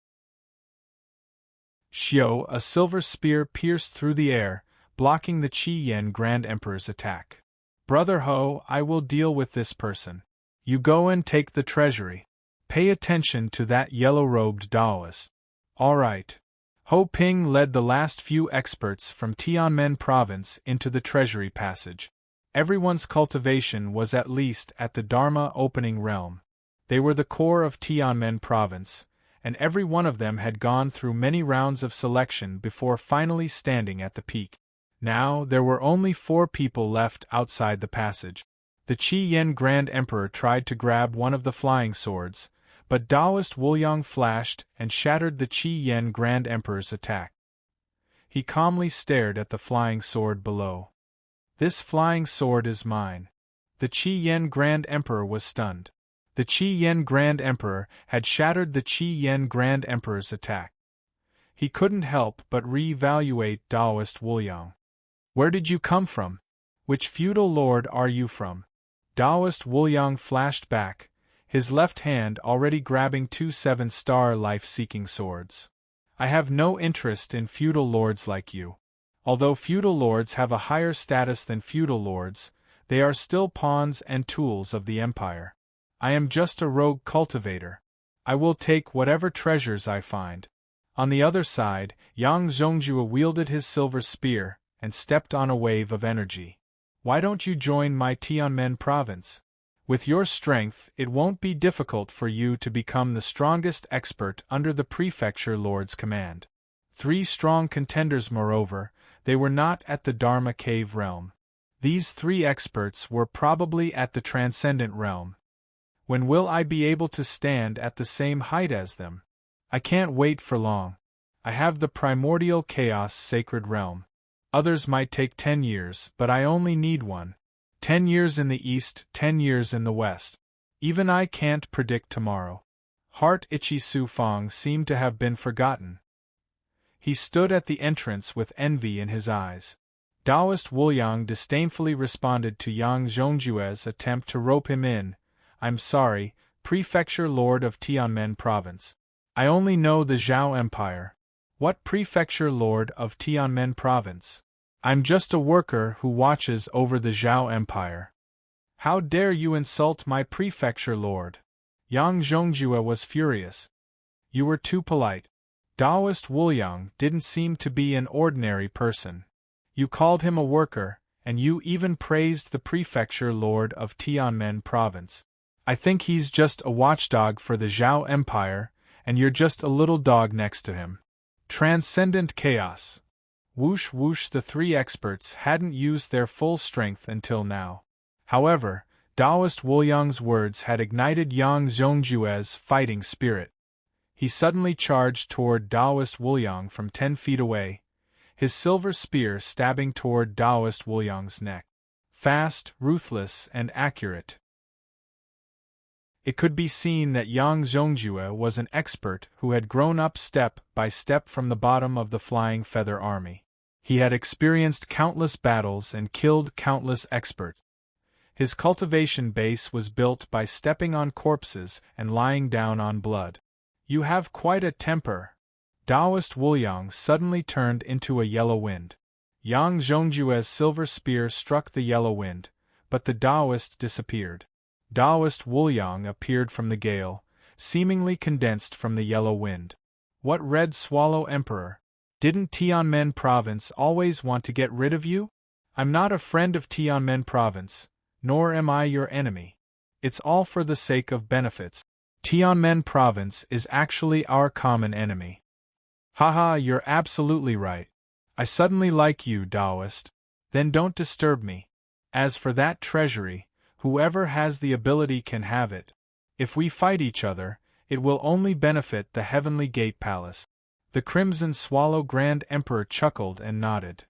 Xiao, a silver spear pierced through the air, blocking the Qi Yen Grand Emperor's attack. Brother Ho, I will deal with this person. You go and take the treasury. Pay attention to that yellow-robed Taoist. All right. Ho Ping led the last few experts from Tianmen Province into the treasury passage. Everyone's cultivation was at least at the Dharma opening realm. They were the core of Tianmen Province, and every one of them had gone through many rounds of selection before finally standing at the peak. Now there were only 4 people left outside the passage. The Qi Yen Grand Emperor tried to grab one of the flying swords, but Taoist Wuliang flashed and shattered the Qi Yen Grand Emperor's attack. He calmly stared at the flying sword below. This flying sword is mine. The Qi Yen Grand Emperor was stunned. The Qi Yen Grand Emperor had shattered the Qi Yen Grand Emperor's attack. He couldn't help but re-evaluate Taoist Wuliang. Where did you come from? Which feudal lord are you from? Taoist Wuliang flashed back, his left hand already grabbing two 7-star life-seeking swords. I have no interest in feudal lords like you. Although feudal lords have a higher status than feudal lords, they are still pawns and tools of the empire. I am just a rogue cultivator. I will take whatever treasures I find. On the other side, Yang Zhongjue wielded his silver spear and stepped on a wave of energy. Why don't you join my Tianmen province? With your strength, it won't be difficult for you to become the strongest expert under the prefecture lord's command. 3 strong contenders. Moreover, they were not at the Dharma Cave realm. These 3 experts were probably at the Transcendent realm. When will I be able to stand at the same height as them? I can't wait for long. I have the primordial chaos sacred realm. Others might take 10 years, but I only need 1. 10 years in the east, 10 years in the west. Even I can't predict tomorrow. Heart Itchy Su Fong seemed to have been forgotten. He stood at the entrance with envy in his eyes. Taoist Wuliang disdainfully responded to Yang Zhongjue's attempt to rope him in. I'm sorry, Prefecture Lord of Tianmen Province. I only know the Zhao Empire. What Prefecture Lord of Tianmen Province? I'm just a worker who watches over the Zhao Empire. How dare you insult my Prefecture Lord? Yang Zhongjue was furious. You were too polite. Taoist Wuliang didn't seem to be an ordinary person. You called him a worker, and you even praised the Prefecture Lord of Tianmen Province. I think he's just a watchdog for the Zhao Empire, and you're just a little dog next to him. Transcendent chaos. Whoosh whoosh. The 3 experts hadn't used their full strength until now. However, Taoist Wuliang's words had ignited Yang Zhongjue's fighting spirit. He suddenly charged toward Taoist Wuliang from 10 feet away, his silver spear stabbing toward Taoist Wuliang's neck. Fast, ruthless, and accurate. It could be seen that Yang Zhongjue was an expert who had grown up step by step from the bottom of the Flying Feather Army. He had experienced countless battles and killed countless experts. His cultivation base was built by stepping on corpses and lying down on blood. You have quite a temper. Taoist Wuliang suddenly turned into a yellow wind. Yang Zhongjue's silver spear struck the yellow wind, but the Taoist disappeared. Taoist Wuliang appeared from the gale, seemingly condensed from the yellow wind. What Red Swallow Emperor? Didn't Tianmen Province always want to get rid of you? I'm not a friend of Tianmen Province, nor am I your enemy. It's all for the sake of benefits. Tianmen Province is actually our common enemy. Haha, you're absolutely right. I suddenly like you, Taoist. Then don't disturb me. As for that treasury, whoever has the ability can have it. If we fight each other, it will only benefit the Heavenly Gate Palace. The Crimson Swallow Grand Emperor chuckled and nodded.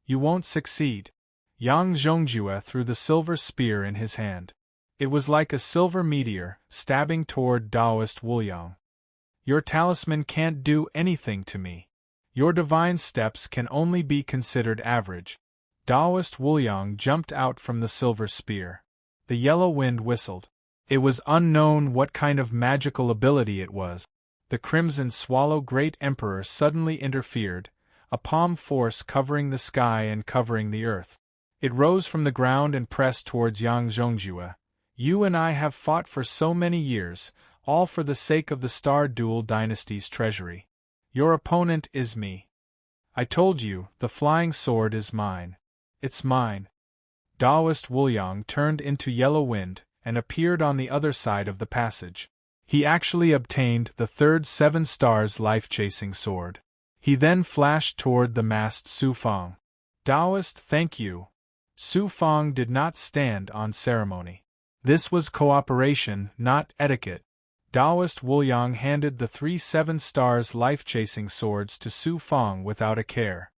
You won't succeed. Yang Zhongjue threw the silver spear in his hand. It was like a silver meteor, stabbing toward Taoist Wuliang. Your talisman can't do anything to me. Your divine steps can only be considered average. Taoist Wuliang jumped out from the silver spear. The yellow wind whistled. It was unknown what kind of magical ability it was. The Crimson Swallow Great Emperor suddenly interfered, a palm force covering the sky and covering the earth. It rose from the ground and pressed towards Yang Zhongjue. You and I have fought for so many years, all for the sake of the Star Dual Dynasty's treasury. Your opponent is me. I told you, the flying sword is mine. It's mine. Taoist Wuliang turned into yellow wind and appeared on the other side of the passage. He actually obtained the 3rd 7 stars life-chasing sword. He then flashed toward the masked Su Fong. Taoist, thank you. Su Fong did not stand on ceremony. This was cooperation, not etiquette. Taoist Wuliang handed the 3 7 stars life-chasing swords to Su Fong without a care.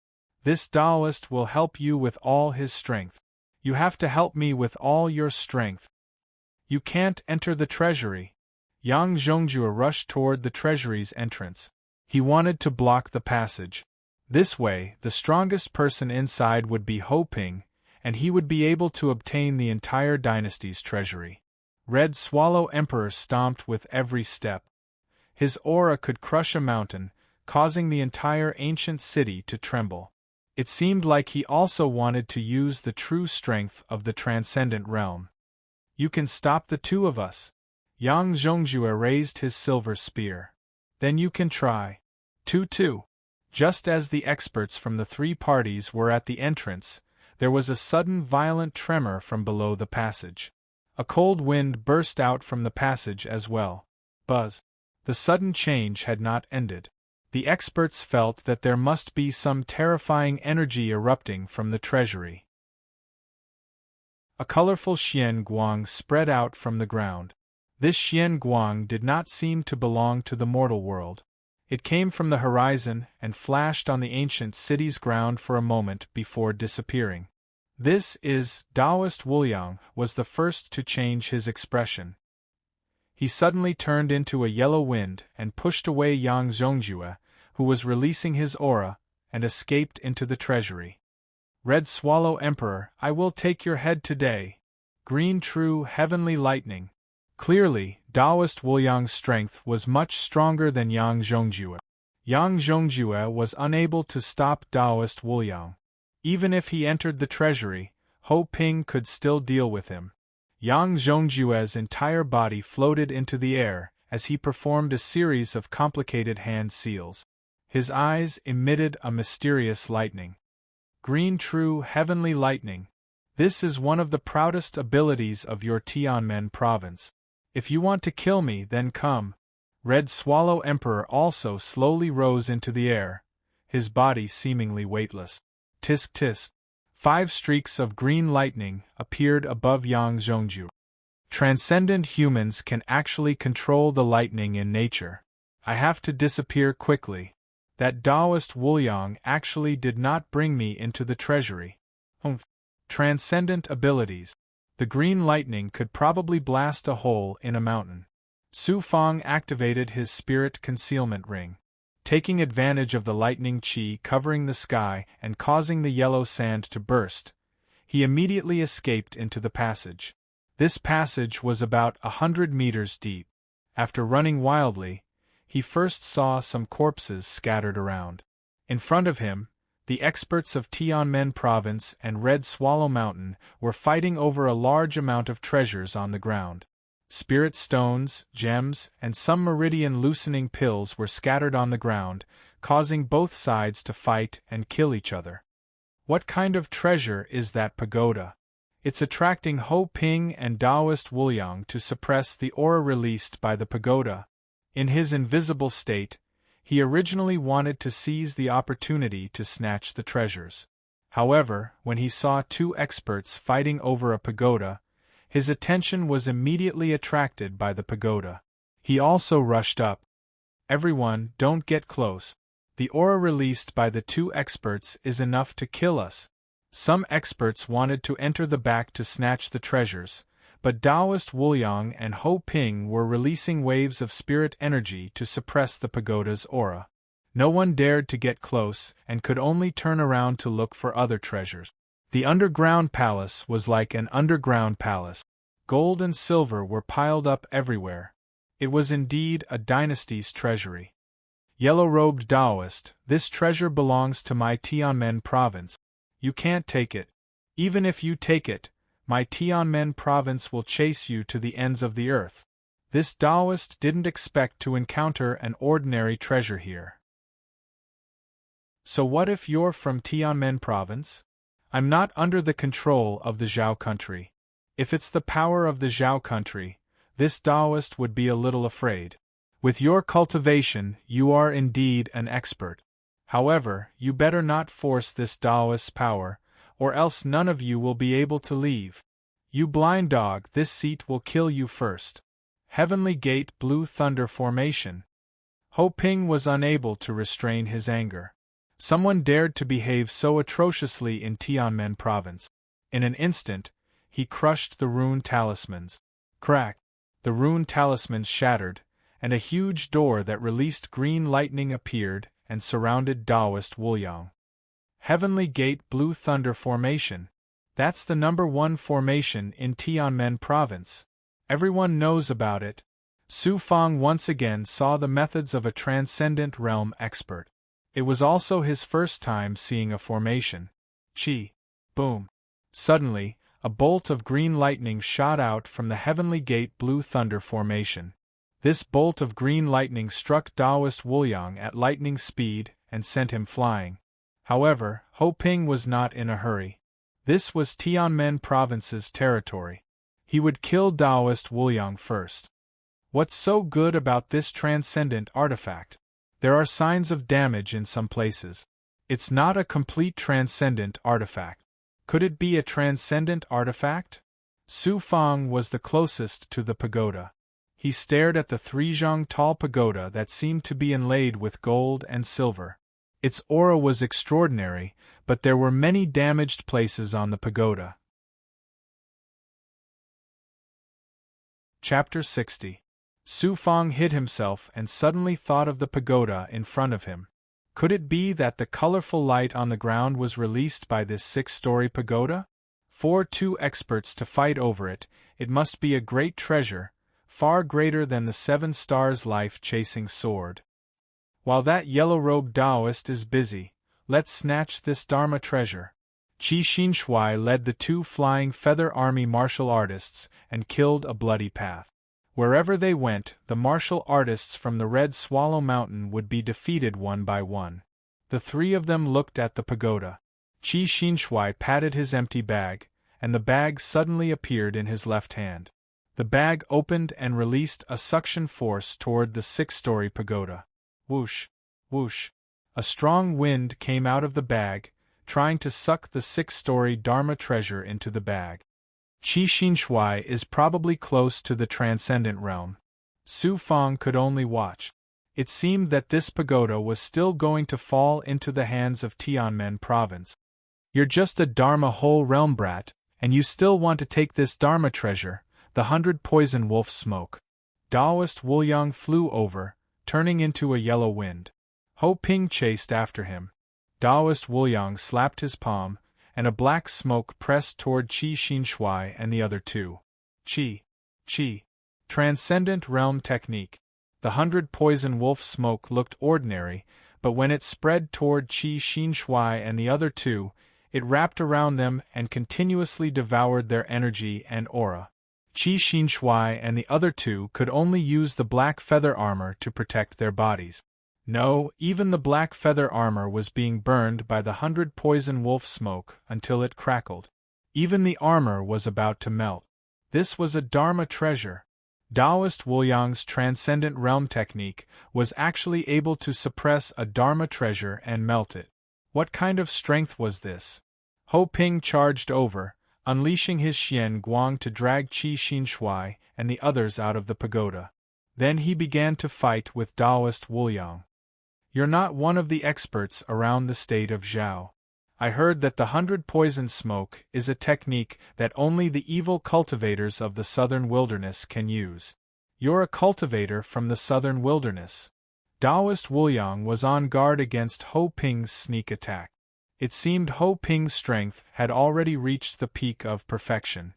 This Taoist will help you with all his strength. You have to help me with all your strength. You can't enter the treasury. Yang Zhongjue rushed toward the treasury's entrance. He wanted to block the passage. This way, the strongest person inside would be Ho Ping, and he would be able to obtain the entire dynasty's treasury. Red Swallow Emperor stomped with every step. His aura could crush a mountain, causing the entire ancient city to tremble. It seemed like he also wanted to use the true strength of the transcendent realm. You can stop the two of us. Yang Zhongjue raised his silver spear. Then you can try. 2-2. Just as the experts from the three parties were at the entrance, there was a sudden violent tremor from below the passage. A cold wind burst out from the passage as well. Buzz. The sudden change had not ended. The experts felt that there must be some terrifying energy erupting from the treasury. A colorful Xian Guang spread out from the ground. This Xian Guang did not seem to belong to the mortal world. It came from the horizon and flashed on the ancient city's ground for a moment before disappearing. This is Taoist Wuliang was the first to change his expression. He suddenly turned into a yellow wind and pushed away Yang Zhongjue, who was releasing his aura, and escaped into the treasury. Red Swallow Emperor, I will take your head today. Green True Heavenly Lightning. Clearly, Taoist Wuliang's strength was much stronger than Yang Zhongjue. Yang Zhongjue was unable to stop Taoist Wuliang. Even if he entered the treasury, Ho Ping could still deal with him. Yang Zhongjue's entire body floated into the air as he performed a series of complicated hand seals. His eyes emitted a mysterious lightning. Green True Heavenly Lightning. This is one of the proudest abilities of your Tianmen province. If you want to kill me, then come. Red Swallow Emperor also slowly rose into the air, his body seemingly weightless. Tisk tisk. 5 streaks of green lightning appeared above Yang Zhongjue. Transcendent humans can actually control the lightning in nature. I have to disappear quickly. That Taoist Wuliang actually did not bring me into the treasury. Transcendent abilities. The green lightning could probably blast a hole in a mountain. Su Fang activated his spirit concealment ring. Taking advantage of the lightning chi covering the sky and causing the yellow sand to burst, he immediately escaped into the passage. This passage was about 100 meters deep. After running wildly, he first saw some corpses scattered around. In front of him, the experts of Tianmen Province and Red Swallow Mountain were fighting over a large amount of treasures on the ground. Spirit stones, gems, and some meridian-loosening pills were scattered on the ground, causing both sides to fight and kill each other. What kind of treasure is that pagoda? It's attracting Ho Ping and Taoist Wuliang to suppress the aura released by the pagoda. In his invisible state, he originally wanted to seize the opportunity to snatch the treasures. However, when he saw 2 experts fighting over a pagoda, his attention was immediately attracted by the pagoda. He also rushed up. Everyone, don't get close. The aura released by the 2 experts is enough to kill us. Some experts wanted to enter the back to snatch the treasures, but Taoist Wuliang and Ho Ping were releasing waves of spirit energy to suppress the pagoda's aura. No one dared to get close and could only turn around to look for other treasures. The underground palace was like an underground palace. Gold and silver were piled up everywhere. It was indeed a dynasty's treasury. Yellow-robed Taoist, this treasure belongs to my Tianmen province. You can't take it. Even if you take it, my Tianmen province will chase you to the ends of the earth. This Taoist didn't expect to encounter an ordinary treasure here. So what if you're from Tianmen province? I'm not under the control of the Zhao country. If it's the power of the Zhao country, this Taoist would be a little afraid. With your cultivation, you are indeed an expert. However, you better not force this Taoist's power, or else none of you will be able to leave. You blind dog, this seat will kill you first. Heavenly Gate Blue Thunder Formation. Ho Ping was unable to restrain his anger. Someone dared to behave so atrociously in Tianmen province. In an instant, he crushed the rune talismans. Crack! The rune talismans shattered, and a huge door that released green lightning appeared and surrounded Taoist Woolyang. Heavenly Gate Blue Thunder Formation. That's the #1 formation in Tianmen Province. Everyone knows about it. Su Fang once again saw the methods of a transcendent realm expert. It was also his first time seeing a formation. Chi. Boom. Suddenly, a bolt of green lightning shot out from the Heavenly Gate Blue Thunder Formation. This bolt of green lightning struck Taoist Woolyang at lightning speed and sent him flying. However, Ho Ping was not in a hurry. This was Tianmen Province's territory. He would kill Taoist Woolyang first. What's so good about this transcendent artifact? There are signs of damage in some places. It's not a complete transcendent artifact. Could it be a transcendent artifact? Su Fang was the closest to the pagoda. He stared at the 3-zhang tall pagoda that seemed to be inlaid with gold and silver. Its aura was extraordinary, but there were many damaged places on the pagoda. Chapter 60. Su Fang hid himself and suddenly thought of the pagoda in front of him. Could it be that the colorful light on the ground was released by this 6-story pagoda? For 2 experts to fight over it, it must be a great treasure, far greater than the 7 stars life-chasing sword. While that yellow-robed Taoist is busy, let's snatch this Dharma treasure. Qi Xinshui led the 2 flying feather army martial artists and killed a bloody path. Wherever they went, the martial artists from the Red Swallow Mountain would be defeated one by one. The 3 of them looked at the pagoda. Qi Xinshui patted his empty bag, and the bag suddenly appeared in his left hand. The bag opened and released a suction force toward the 6-story pagoda. Whoosh! Whoosh! A strong wind came out of the bag, trying to suck the 6-story Dharma treasure into the bag. Qi Xinshui is probably close to the transcendent realm. Su Fang could only watch. It seemed that this pagoda was still going to fall into the hands of Tianmen Province. You're just a Dharma whole realm brat, and you still want to take this Dharma treasure, the 100 poison wolf smoke. Taoist Woolyang flew over, turning into a yellow wind. Ho Ping chased after him. Taoist Woolyang slapped his palm, and a black smoke pressed toward Qi Xinshui and the other 2. Qi. Transcendent realm technique. The 100 poison wolf smoke looked ordinary, but when it spread toward Qi Xinshui and the other 2, it wrapped around them and continuously devoured their energy and aura. Qi Xinshui and the other 2 could only use the black feather armor to protect their bodies. No, even the black feather armor was being burned by the 100 poison wolf smoke until it crackled. Even the armor was about to melt. This was a Dharma treasure. Taoist Woolyang's transcendent realm technique was actually able to suppress a Dharma treasure and melt it. What kind of strength was this? Ho Ping charged over, unleashing his Xian Guang to drag Qi Xinshui and the others out of the pagoda. Then he began to fight with Taoist Woolyang. You're not one of the experts around the state of Zhao. I heard that the 100 poison smoke is a technique that only the evil cultivators of the southern wilderness can use. You're a cultivator from the southern wilderness. Taoist Woolyang was on guard against Ho Ping's sneak attack. It seemed Ho Ping's strength had already reached the peak of perfection.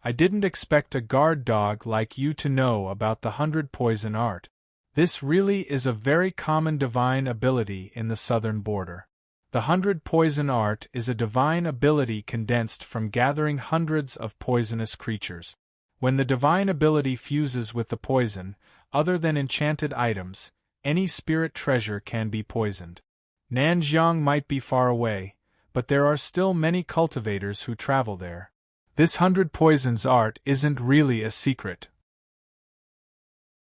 I didn't expect a guard dog like you to know about the 100 poison art. This really is a very common divine ability in the southern border. The 100 poison art is a divine ability condensed from gathering hundreds of poisonous creatures. When the divine ability fuses with the poison, other than enchanted items, any spirit treasure can be poisoned. Nanjiang might be far away, but there are still many cultivators who travel there. This 100 poisons art isn't really a secret.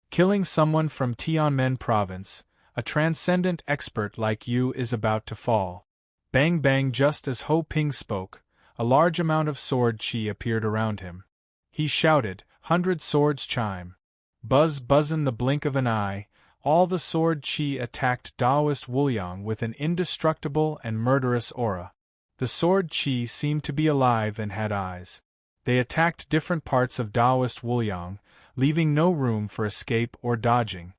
Killing someone from Tianmen Province, a transcendent expert like you is about to fall. Bang bang! Just as Ho Ping spoke, a large amount of sword chi appeared around him. He shouted, 100 swords chime. Buzz buzz in the blink of an eye, all the sword chi attacked Taoist Woolyang with an indestructible and murderous aura. The sword Qi seemed to be alive and had eyes. They attacked different parts of Taoist Wuliang, leaving no room for escape or dodging.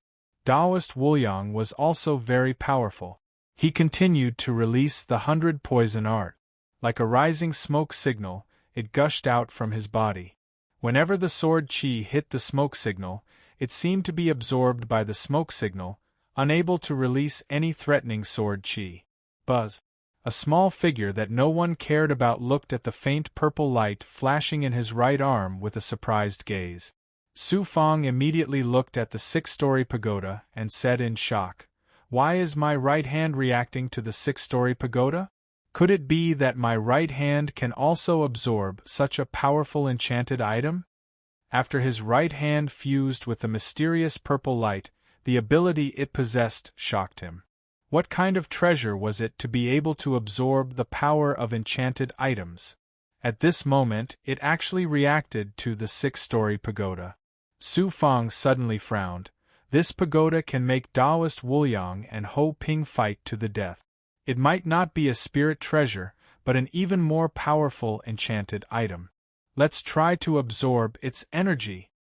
Taoist Wuliang was also very powerful. He continued to release the 100 poison art. Like a rising smoke signal, it gushed out from his body. Whenever the sword Qi hit the smoke signal, it seemed to be absorbed by the smoke signal, unable to release any threatening sword Qi. Buzz. A small figure that no one cared about looked at the faint purple light flashing in his right arm with a surprised gaze. Su Fang immediately looked at the 6-story pagoda and said in shock, "Why is my right hand reacting to the 6-story pagoda? Could it be that my right hand can also absorb such a powerful enchanted item?" After his right hand fused with the mysterious purple light, the ability it possessed shocked him. What kind of treasure was it to be able to absorb the power of enchanted items? At this moment, it actually reacted to the 6-story pagoda. Su Fang suddenly frowned. This pagoda can make Taoist Wuliang and Ho Ping fight to the death. It might not be a spirit treasure, but an even more powerful enchanted item. Let's try to absorb its energy.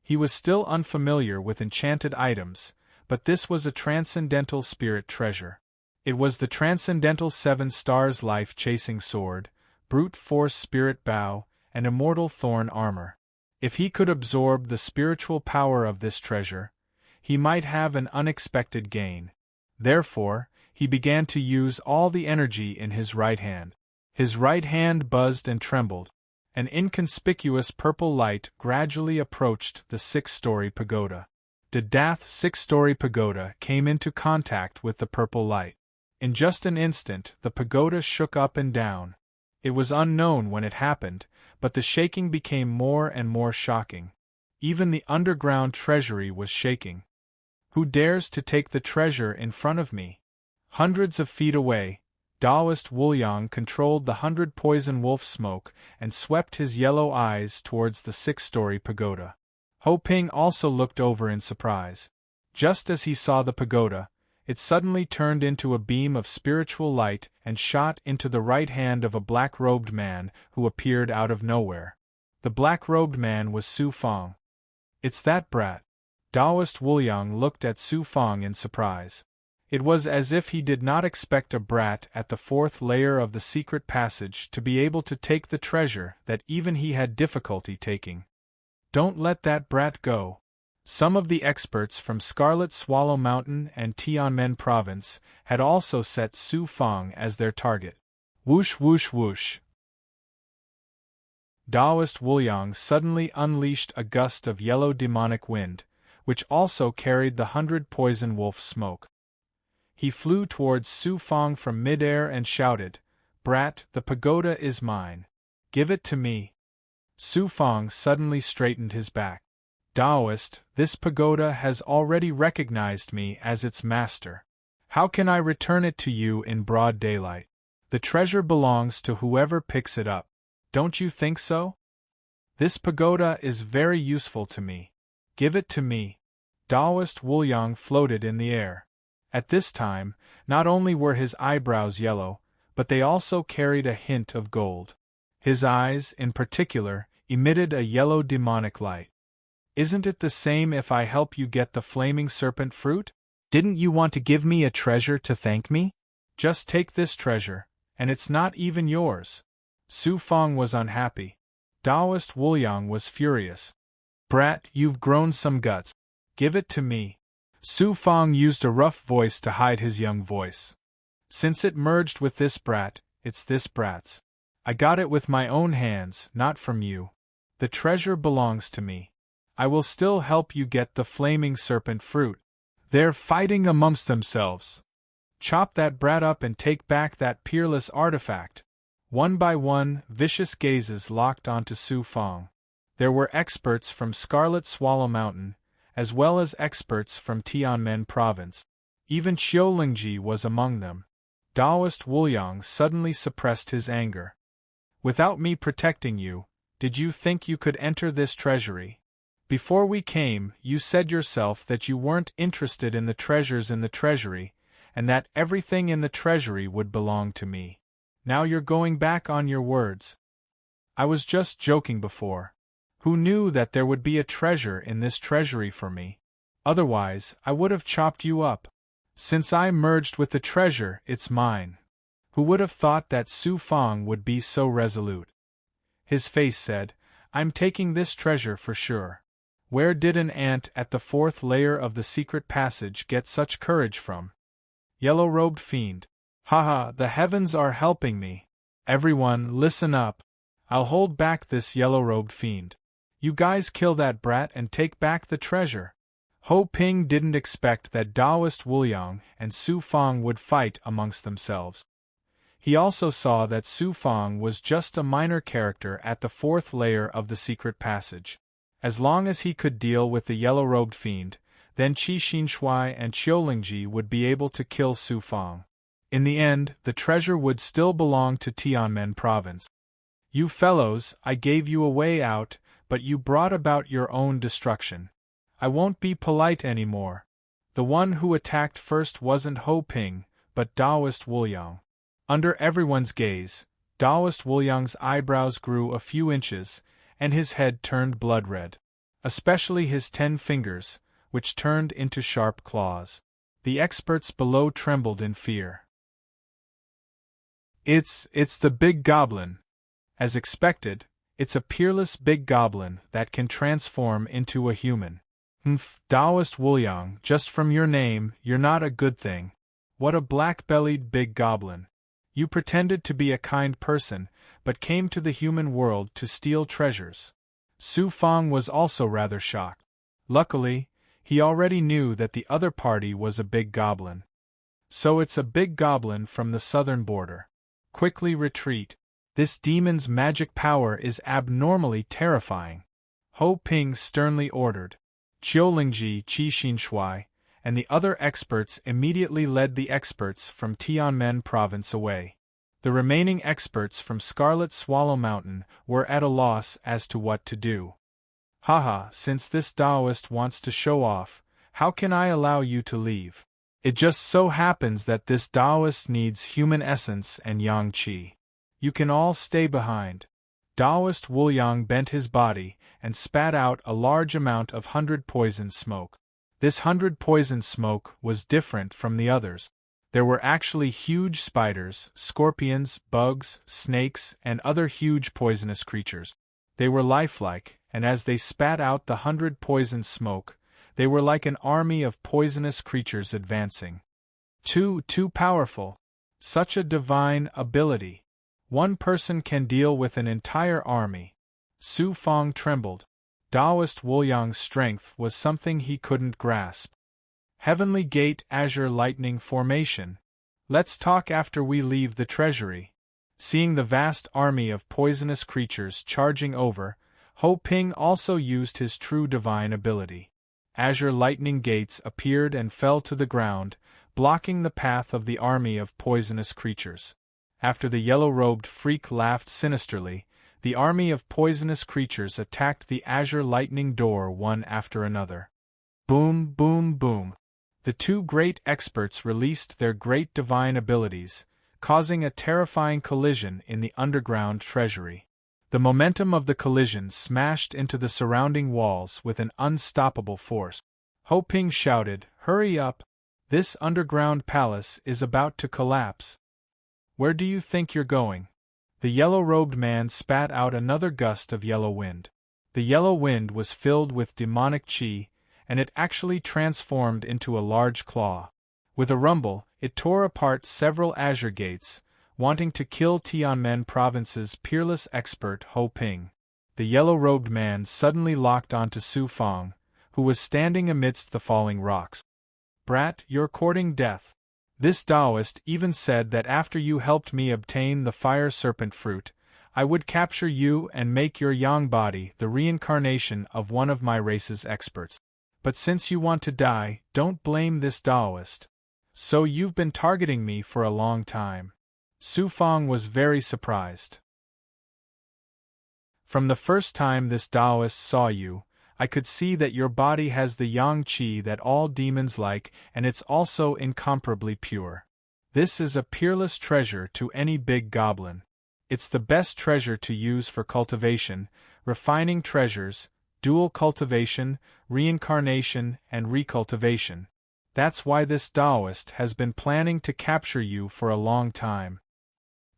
He was still unfamiliar with enchanted items, but this was a transcendental spirit treasure. It was the transcendental 7 stars life-chasing sword, brute force spirit bow, and immortal thorn armor. If he could absorb the spiritual power of this treasure, he might have an unexpected gain. Therefore, he began to use all the energy in his right hand. His right hand buzzed and trembled. An inconspicuous purple light gradually approached the 6-story pagoda. The Dath 6-story pagoda came into contact with the purple light. In just an instant, the pagoda shook up and down. It was unknown when it happened, but the shaking became more and more shocking. Even the underground treasury was shaking. Who dares to take the treasure in front of me? Hundreds of feet away, Taoist Wuliang controlled the 100 poison wolf smoke and swept his yellow eyes towards the 6-story pagoda. Ho Ping also looked over in surprise. Just as he saw the pagoda, it suddenly turned into a beam of spiritual light and shot into the right hand of a black-robed man who appeared out of nowhere. The black-robed man was Su Fang. "It's that brat." Taoist Wuliang looked at Su Fang in surprise. It was as if he did not expect a brat at the 4th layer of the secret passage to be able to take the treasure that even he had difficulty taking. "Don't let that brat go." Some of the experts from Scarlet Swallow Mountain and Tianmen Province had also set Su Fang as their target. Whoosh whoosh whoosh. Taoist Wuliang suddenly unleashed a gust of yellow demonic wind, which also carried the 100 poison wolf smoke. He flew towards Su Fang from midair and shouted, "Brat, the pagoda is mine. Give it to me." Su Fang suddenly straightened his back. "Taoist, this pagoda has already recognized me as its master. How can I return it to you in broad daylight? The treasure belongs to whoever picks it up. Don't you think so? This pagoda is very useful to me. Give it to me." Taoist Wuliang floated in the air. At this time, not only were his eyebrows yellow, but they also carried a hint of gold. His eyes, in particular, emitted a yellow demonic light. "Isn't it the same if I help you get the flaming serpent fruit? Didn't you want to give me a treasure to thank me? Just take this treasure, and it's not even yours." Su Fang was unhappy. Taoist Wuliang was furious. "Brat, you've grown some guts. Give it to me." Su Fang used a rough voice to hide his young voice. "Since it merged with this brat, it's this brat's. I got it with my own hands, not from you. The treasure belongs to me. I will still help you get the flaming serpent fruit. They're fighting amongst themselves. Chop that brat up and take back that peerless artifact." One by one, vicious gazes locked onto Su Fang. There were experts from Scarlet Swallow Mountain, as well as experts from Tianmen Province. Even Qiulingji was among them. Taoist Wuliang suddenly suppressed his anger. "Without me protecting you, did you think you could enter this treasury? Before we came, you said yourself that you weren't interested in the treasures in the treasury, and that everything in the treasury would belong to me. Now you're going back on your words. I was just joking before. Who knew that there would be a treasure in this treasury for me? Otherwise, I would have chopped you up. Since I merged with the treasure, it's mine. Who would have thought that Su Fong would be so resolute? His face said, I'm taking this treasure for sure. Where did an ant at the 4th layer of the secret passage get such courage from? Yellow-robed fiend. Haha, the heavens are helping me. Everyone, listen up. I'll hold back this yellow-robed fiend. You guys kill that brat and take back the treasure. Ho Ping didn't expect that Taoist Wuliang and Su Fong would fight amongst themselves. He also saw that Su Fong was just a minor character at the 4th layer of the secret passage. As long as he could deal with the yellow-robed fiend, then Qi Xinshui and Qiulingji would be able to kill Su Fong. In the end, the treasure would still belong to Tianmen province. You fellows, I gave you a way out, but you brought about your own destruction. I won't be polite anymore. The one who attacked first wasn't Ho Ping, but Taoist Wuliang. Under everyone's gaze, Taoist Wuliang's eyebrows grew a few inches, and his head turned blood-red. Especially his 10 fingers, which turned into sharp claws. The experts below trembled in fear. It's the big goblin. As expected, it's a peerless big goblin that can transform into a human. Taoist Wuliang, just from your name, you're not a good thing. What a black-bellied big goblin. You pretended to be a kind person, but came to the human world to steal treasures. Su Fong was also rather shocked. Luckily, he already knew that the other party was a big goblin. So it's a big goblin from the southern border. Quickly retreat. This demon's magic power is abnormally terrifying. Ho Ping sternly ordered. Qiulingji, Qi Xinshui, and the other experts immediately led the experts from Tianmen province away. The remaining experts from Scarlet Swallow Mountain were at a loss as to what to do. Haha, since this Taoist wants to show off, how can I allow you to leave? It just so happens that this Taoist needs human essence and yang qi. You can all stay behind. Taoist Wuliang bent his body and spat out a large amount of 100 poison smoke. This 100 poison smoke was different from the others. There were actually huge spiders, scorpions, bugs, snakes, and other huge poisonous creatures. They were lifelike, and as they spat out the 100 poison smoke, they were like an army of poisonous creatures advancing. Too powerful. Such a divine ability. One person can deal with an entire army. Su Fong trembled. Taoist Wuliang's strength was something he couldn't grasp. Heavenly Gate Azure Lightning Formation. Let's talk after we leave the treasury. Seeing the vast army of poisonous creatures charging over, Ho Ping also used his true divine ability. Azure lightning gates appeared and fell to the ground, blocking the path of the army of poisonous creatures. After the yellow-robed freak laughed sinisterly, the army of poisonous creatures attacked the azure lightning door one after another. Boom, boom, boom. The two great experts released their great divine abilities, causing a terrifying collision in the underground treasury. The momentum of the collision smashed into the surrounding walls with an unstoppable force. Ho Ping shouted, "Hurry up! This underground palace is about to collapse." "Where do you think you're going?" The yellow-robed man spat out another gust of yellow wind. The yellow wind was filled with demonic qi, and it actually transformed into a large claw. With a rumble, it tore apart several azure gates, wanting to kill Tianmen province's peerless expert Ho Ping. The yellow-robed man suddenly locked onto Su Fong, who was standing amidst the falling rocks. "Brat, you're courting death. This Taoist even said that after you helped me obtain the fire serpent fruit, I would capture you and make your yang body the reincarnation of one of my race's experts. But since you want to die, don't blame this Taoist. So you've been targeting me for a long time." Su Fong was very surprised. "From the first time this Taoist saw you, I could see that your body has the yang qi that all demons like, and it's also incomparably pure. This is a peerless treasure to any big goblin. It's the best treasure to use for cultivation, refining treasures, dual cultivation, reincarnation, and recultivation. That's why this Taoist has been planning to capture you for a long time.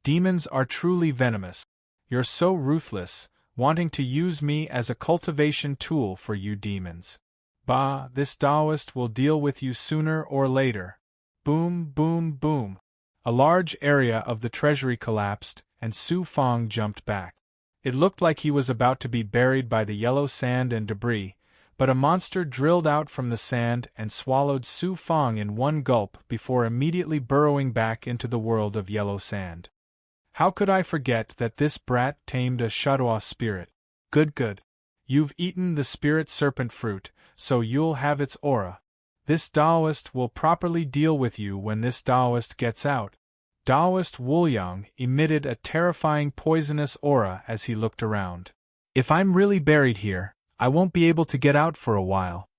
Demons are truly venomous. You're so ruthless, wanting to use me as a cultivation tool for you demons. Bah, this Taoist will deal with you sooner or later. Boom, boom, boom. A large area of the treasury collapsed, and Su Fong jumped back. It looked like he was about to be buried by the yellow sand and debris, but a monster drilled out from the sand and swallowed Su Fong in one gulp before immediately burrowing back into the world of yellow sand. How could I forget that this brat tamed a Shadwa spirit? Good, good. You've eaten the spirit serpent fruit, so you'll have its aura. This Taoist will properly deal with you when this Taoist gets out. Taoist Woolyang emitted a terrifying poisonous aura as he looked around. If I'm really buried here, I won't be able to get out for a while.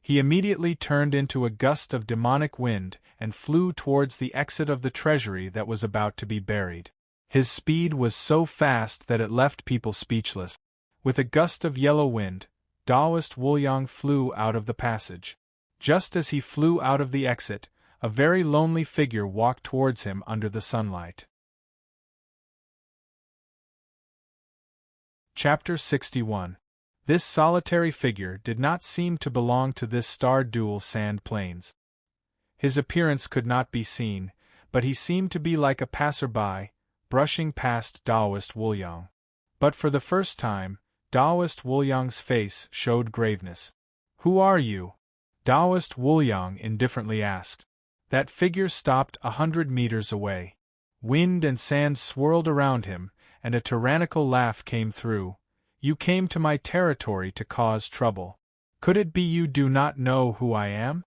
He immediately turned into a gust of demonic wind and flew towards the exit of the treasury that was about to be buried. His speed was so fast that it left people speechless. With a gust of yellow wind, Taoist Woolyang flew out of the passage. Just as he flew out of the exit, a very lonely figure walked towards him under the sunlight. Chapter 61. This solitary figure did not seem to belong to this star-dual sand plains. His appearance could not be seen, but he seemed to be like a passerby, brushing past Taoist Woolyang. But for the first time, Taoist Woolyang's face showed graveness. "Who are you?" Taoist Woolyang indifferently asked. That figure stopped 100 meters away. Wind and sand swirled around him, and a tyrannical laugh came through. "You came to my territory to cause trouble. Could it be you do not know who I am?"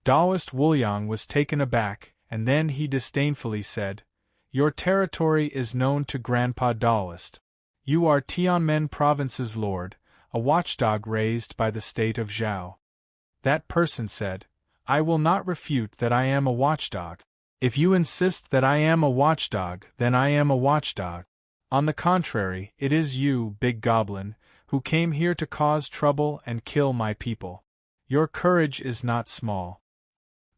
Taoist Woolyang was taken aback, and then he disdainfully said, "Your territory is known to Grandpa Taoist. You are Tianmen Province's lord, a watchdog raised by the state of Zhao." That person said, "I will not refute that I am a watchdog. If you insist that I am a watchdog, then I am a watchdog. On the contrary, it is you, big goblin, who came here to cause trouble and kill my people. Your courage is not small.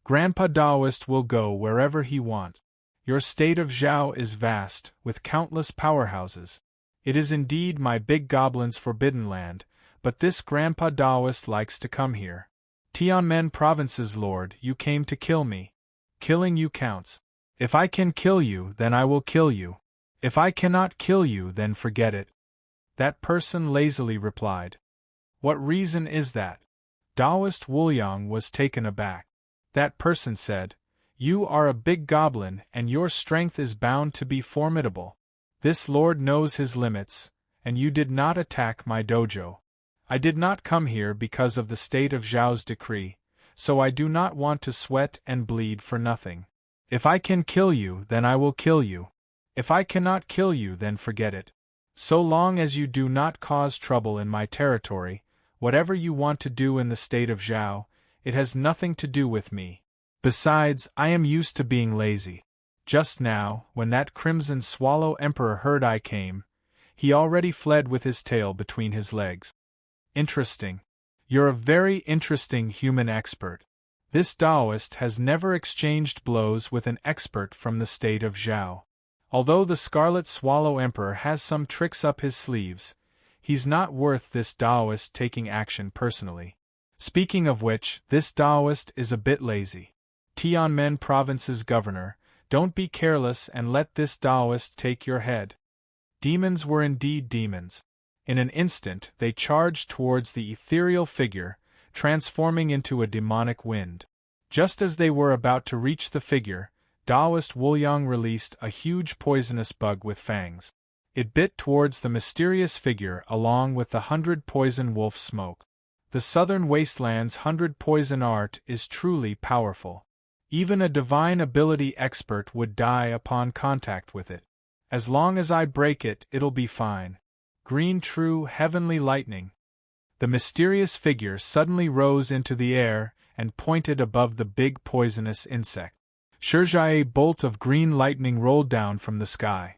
Grandpa Taoist will go wherever he wants. Your state of Zhao is vast, with countless powerhouses. It is indeed my big goblin's forbidden land, but this Grandpa Taoist likes to come here. Tianmen Province's lord, you came to kill me. Killing you counts. If I can kill you, then I will kill you. If I cannot kill you, then forget it." That person lazily replied. "What reason is that?" Taoist Woolyang was taken aback. That person said, "You are a big goblin and your strength is bound to be formidable. This lord knows his limits, and you did not attack my dojo. I did not come here because of the state of Zhao's decree, so I do not want to sweat and bleed for nothing. If I can kill you, then I will kill you. If I cannot kill you, then forget it. So long as you do not cause trouble in my territory, whatever you want to do in the state of Zhao, it has nothing to do with me. Besides, I am used to being lazy. Just now, when that Crimson Swallow Emperor heard I came, he already fled with his tail between his legs." Interesting. You're a very interesting human expert. This Taoist has never exchanged blows with an expert from the state of Zhao. Although the Scarlet Swallow Emperor has some tricks up his sleeves, he's not worth this Taoist taking action personally. Speaking of which, this Taoist is a bit lazy. Tianmen Province's governor, don't be careless and let this Taoist take your head." Demons were indeed demons. In an instant they charged towards the ethereal figure, transforming into a demonic wind. Just as they were about to reach the figure, Taoist Woolyang released a huge poisonous bug with fangs. It bit towards the mysterious figure along with the 100 poison wolf smoke. The southern wasteland's 100 poison art is truly powerful. Even a divine ability expert would die upon contact with it. As long as I break it, it'll be fine. Green true heavenly lightning. The mysterious figure suddenly rose into the air and pointed above the big poisonous insect. A bolt of green lightning rolled down from the sky.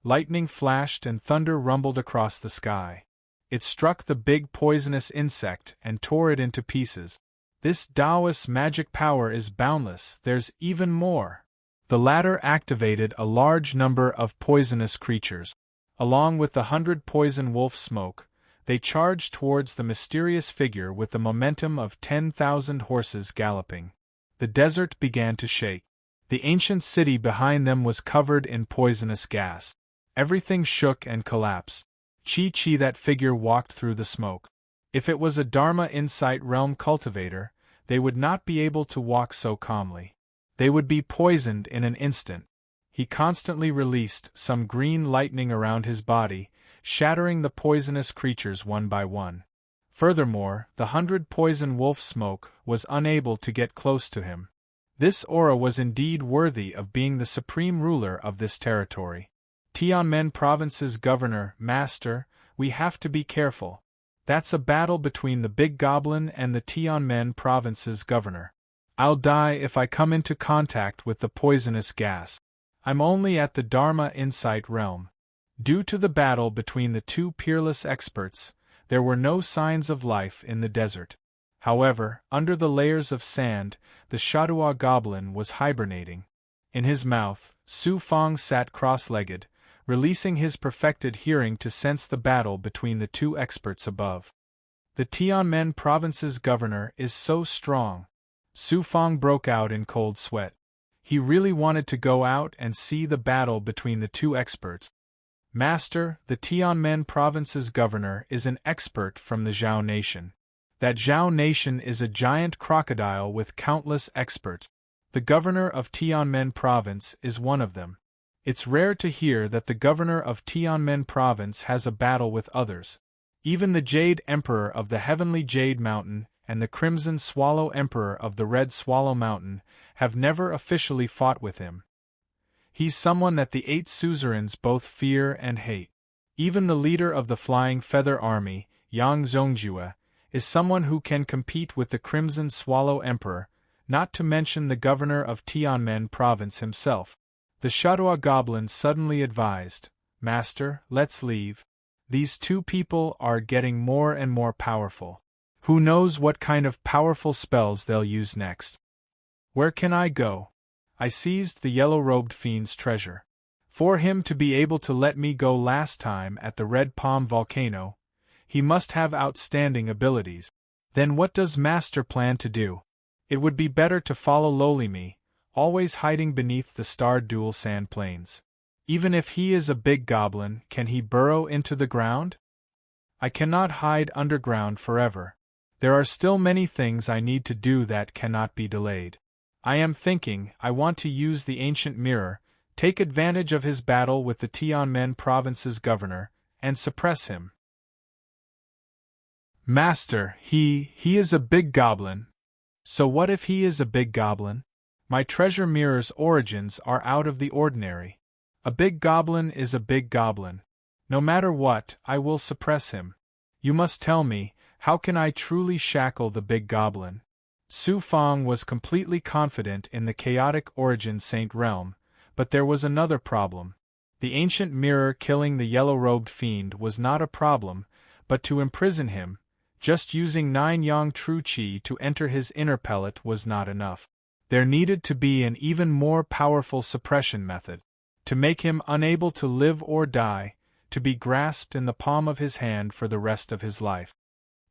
Lightning flashed and thunder rumbled across the sky. It struck the big poisonous insect and tore it into pieces. This Taoist magic power is boundless, there's even more. The latter activated a large number of poisonous creatures. Along with the 100 poison wolf smoke, they charged towards the mysterious figure with the momentum of 10,000 horses galloping. The desert began to shake. The ancient city behind them was covered in poisonous gas. Everything shook and collapsed. Chi, that figure walked through the smoke. If it was a Dharma Insight Realm cultivator, they would not be able to walk so calmly. They would be poisoned in an instant. He constantly released some green lightning around his body, shattering the poisonous creatures one by one. Furthermore, the 100 poison wolf smoke was unable to get close to him. This aura was indeed worthy of being the supreme ruler of this territory. Tianmen Province's governor, Master, we have to be careful. That's a battle between the Big Goblin and the Tianmen Province's governor. I'll die if I come into contact with the poisonous gas. I'm only at the Dharma Insight Realm. Due to the battle between the two peerless experts, there were no signs of life in the desert. However, under the layers of sand, the Shadua Goblin was hibernating. In his mouth, Su Fang sat cross-legged, releasing his perfected hearing to sense the battle between the two experts above. The Tianmen Province's governor is so strong. Su Fang broke out in cold sweat. He really wanted to go out and see the battle between the two experts. Master, the Tianmen Province's governor is an expert from the Zhao Nation. That Zhao Nation is a giant crocodile with countless experts. The governor of Tianmen Province is one of them. It's rare to hear that the governor of Tianmen Province has a battle with others. Even the Jade Emperor of the Heavenly Jade Mountain and the Crimson Swallow Emperor of the Red Swallow Mountain have never officially fought with him. He's someone that the 8 suzerains both fear and hate. Even the leader of the Flying Feather Army, Yang Zongjue, is someone who can compete with the Crimson Swallow Emperor, not to mention the governor of Tianmen Province himself. The Shadua Goblin suddenly advised, Master, let's leave. These two people are getting more and more powerful. Who knows what kind of powerful spells they'll use next? Where can I go? I seized the yellow-robed fiend's treasure. For him to be able to let me go last time at the Red Palm volcano, he must have outstanding abilities. Then what does Master plan to do? It would be better to follow lowly me, always hiding beneath the starred dual sand plains. Even if he is a big goblin, can he burrow into the ground? I cannot hide underground forever. There are still many things I need to do that cannot be delayed. I am thinking I want to use the ancient mirror, take advantage of his battle with the Tianmen Province's governor, and suppress him. Master, he is a big goblin. So what if he is a big goblin? My treasure mirror's origins are out of the ordinary. A big goblin is a big goblin. No matter what, I will suppress him. You must tell me, how can I truly shackle the big goblin? Su Fang was completely confident in the chaotic origin Saint Realm, but there was another problem. The ancient mirror killing the yellow-robed fiend was not a problem, but to imprison him, just using 9 Yang True Qi to enter his inner pellet was not enough. There needed to be an even more powerful suppression method. To make him unable to live or die, to be grasped in the palm of his hand for the rest of his life.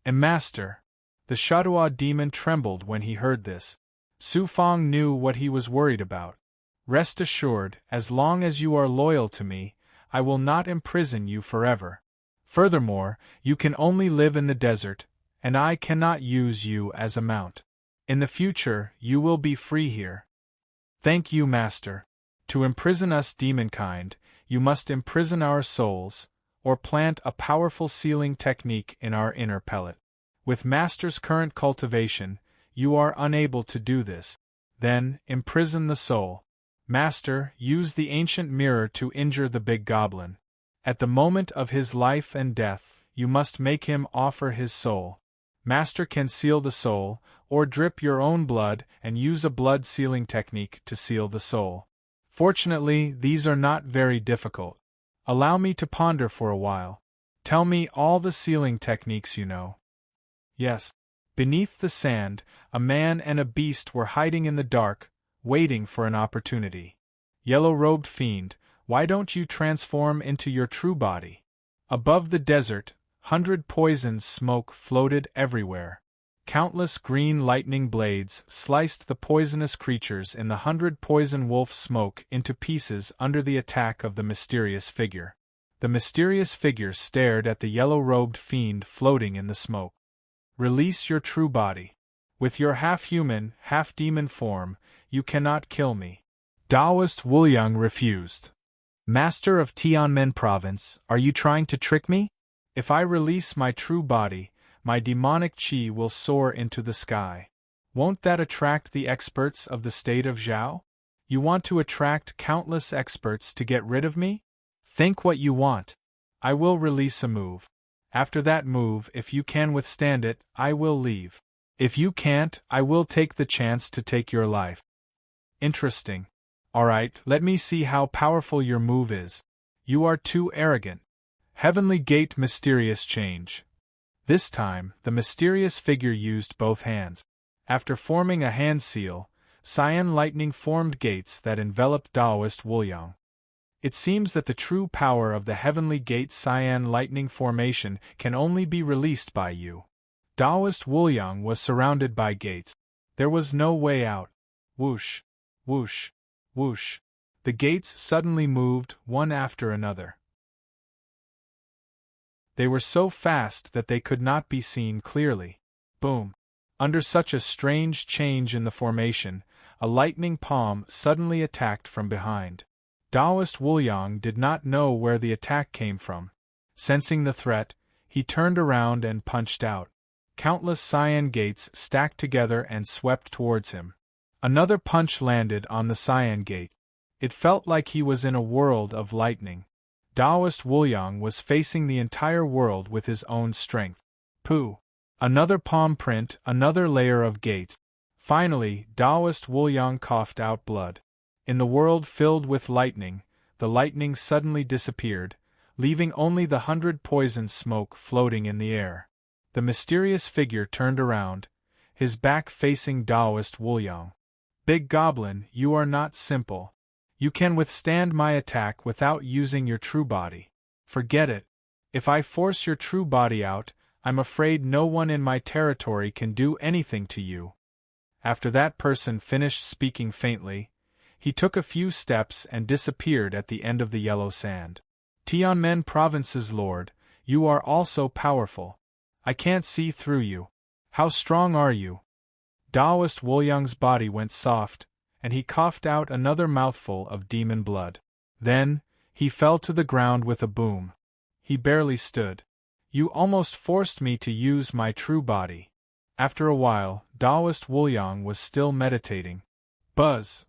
And Master, the Shadua demon trembled when he heard this. Su Fang knew what he was worried about. Rest assured, as long as you are loyal to me, I will not imprison you forever. Furthermore, you can only live in the desert, and I cannot use you as a mount. In the future, you will be free here. Thank you, Master. To imprison us demonkind, you must imprison our souls, or plant a powerful sealing technique in our inner pellet. With Master's current cultivation, you are unable to do this. Then, imprison the soul. Master, use the ancient mirror to injure the big goblin. At the moment of his life and death, you must make him offer his soul. Master can seal the soul, or drip your own blood and use a blood sealing technique to seal the soul. Fortunately, these are not very difficult. Allow me to ponder for a while. Tell me all the sealing techniques you know. Yes. Beneath the sand, a man and a beast were hiding in the dark, waiting for an opportunity. Yellow-robed fiend, why don't you transform into your true body? Above the desert, 100 poisons smoke floated everywhere. Countless green lightning blades sliced the poisonous creatures in the 100 poison wolf smoke into pieces under the attack of the mysterious figure. The mysterious figure stared at the yellow-robed fiend floating in the smoke. Release your true body. With your half-human, half-demon form, you cannot kill me. Taoist Wuliang refused. Master of Tianmen Province, are you trying to trick me? If I release my true body, my demonic qi will soar into the sky. Won't that attract the experts of the state of Zhao? You want to attract countless experts to get rid of me? Think what you want. I will release a move. After that move, if you can withstand it, I will leave. If you can't, I will take the chance to take your life. Interesting. Alright, let me see how powerful your move is. You are too arrogant. Heavenly Gate Mysterious Change. This time, the mysterious figure used both hands. After forming a hand seal, cyan lightning formed gates that enveloped Taoist Wuliang. It seems that the true power of the Heavenly Gate cyan lightning formation can only be released by you. Taoist Wuliang was surrounded by gates. There was no way out. Whoosh, whoosh, whoosh. The gates suddenly moved, one after another. They were so fast that they could not be seen clearly. Boom! Under such a strange change in the formation, a lightning palm suddenly attacked from behind. Taoist Wuliang did not know where the attack came from. Sensing the threat, he turned around and punched out. Countless cyan gates stacked together and swept towards him. Another punch landed on the cyan gate. It felt like he was in a world of lightning. Taoist Wuliang was facing the entire world with his own strength. Pooh! Another palm print, another layer of gates. Finally, Taoist Wuliang coughed out blood. In the world filled with lightning, the lightning suddenly disappeared, leaving only the 100 poison smoke floating in the air. The mysterious figure turned around, his back facing Taoist Wuliang. Big Goblin, you are not simple. You can withstand my attack without using your true body. Forget it. If I force your true body out, I'm afraid no one in my territory can do anything to you. After that person finished speaking faintly, he took a few steps and disappeared at the end of the yellow sand. Tianmen Province's lord, you are also powerful. I can't see through you. How strong are you? Taoist Wuliang's body went soft, and he coughed out another mouthful of demon blood. Then, he fell to the ground with a boom. He barely stood. You almost forced me to use my true body. After a while, Taoist Wuliang was still meditating. Buzz!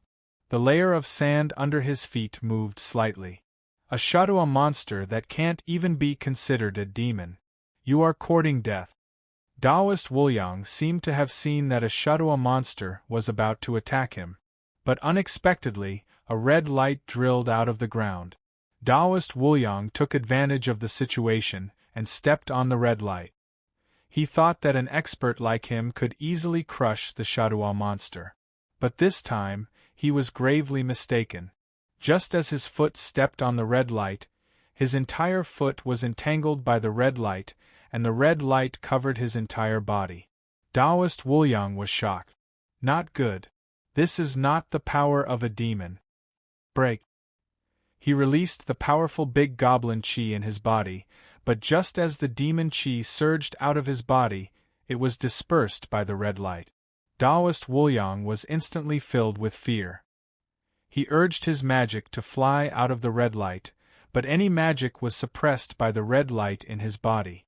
The layer of sand under his feet moved slightly. A shadow monster that can't even be considered a demon. You are courting death. Taoist Wuliang seemed to have seen that a shadow monster was about to attack him. But unexpectedly, a red light drilled out of the ground. Taoist Wuliang took advantage of the situation and stepped on the red light. He thought that an expert like him could easily crush the shadow monster. But this time, he was gravely mistaken. Just as his foot stepped on the red light, his entire foot was entangled by the red light, and the red light covered his entire body. Taoist Wuliang was shocked. Not good. This is not the power of a demon. Break. He released the powerful big goblin qi in his body, but just as the demon qi surged out of his body, it was dispersed by the red light. Taoist Wuliang was instantly filled with fear. He urged his magic to fly out of the red light, but any magic was suppressed by the red light in his body.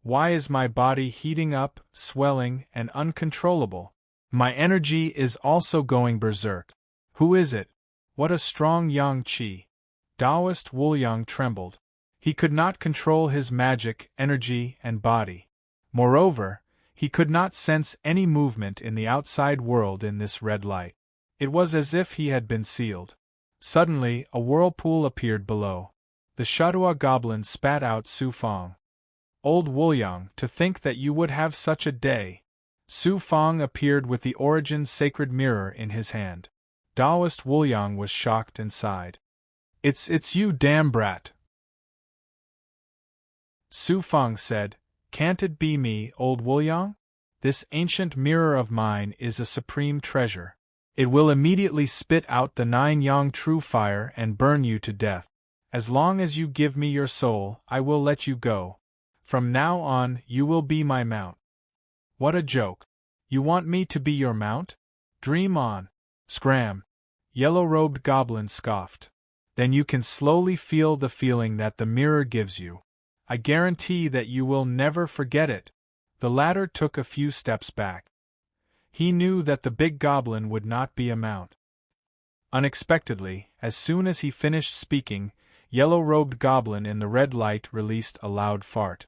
Why is my body heating up, swelling, and uncontrollable? My energy is also going berserk. Who is it? What a strong yang qi. Taoist Wuliang trembled. He could not control his magic, energy, and body. Moreover, He could not sense any movement in the outside world in this red light. It was as if he had been sealed. Suddenly, a whirlpool appeared below. The Shadua goblin spat out Su Fong. "Old Woolyang, to think that you would have such a day!" Su Fong appeared with the Origin's sacred mirror in his hand. Taoist Woolyang was shocked and sighed. It's you, damn brat!" Su Fong said, "Can't it be me, old Woolyang? This ancient mirror of mine is a supreme treasure. It will immediately spit out the 9 yang true fire and burn you to death. As long as you give me your soul, I will let you go. From now on, you will be my mount." "What a joke! You want me to be your mount? Dream on!" "Scram!" Yellow-robed goblin scoffed. "Then you can slowly feel the feeling that the mirror gives you. I guarantee that you will never forget it." The latter took a few steps back. He knew that the big goblin would not be a mount. Unexpectedly, as soon as he finished speaking, Yellow-robed goblin in the red light released a loud fart.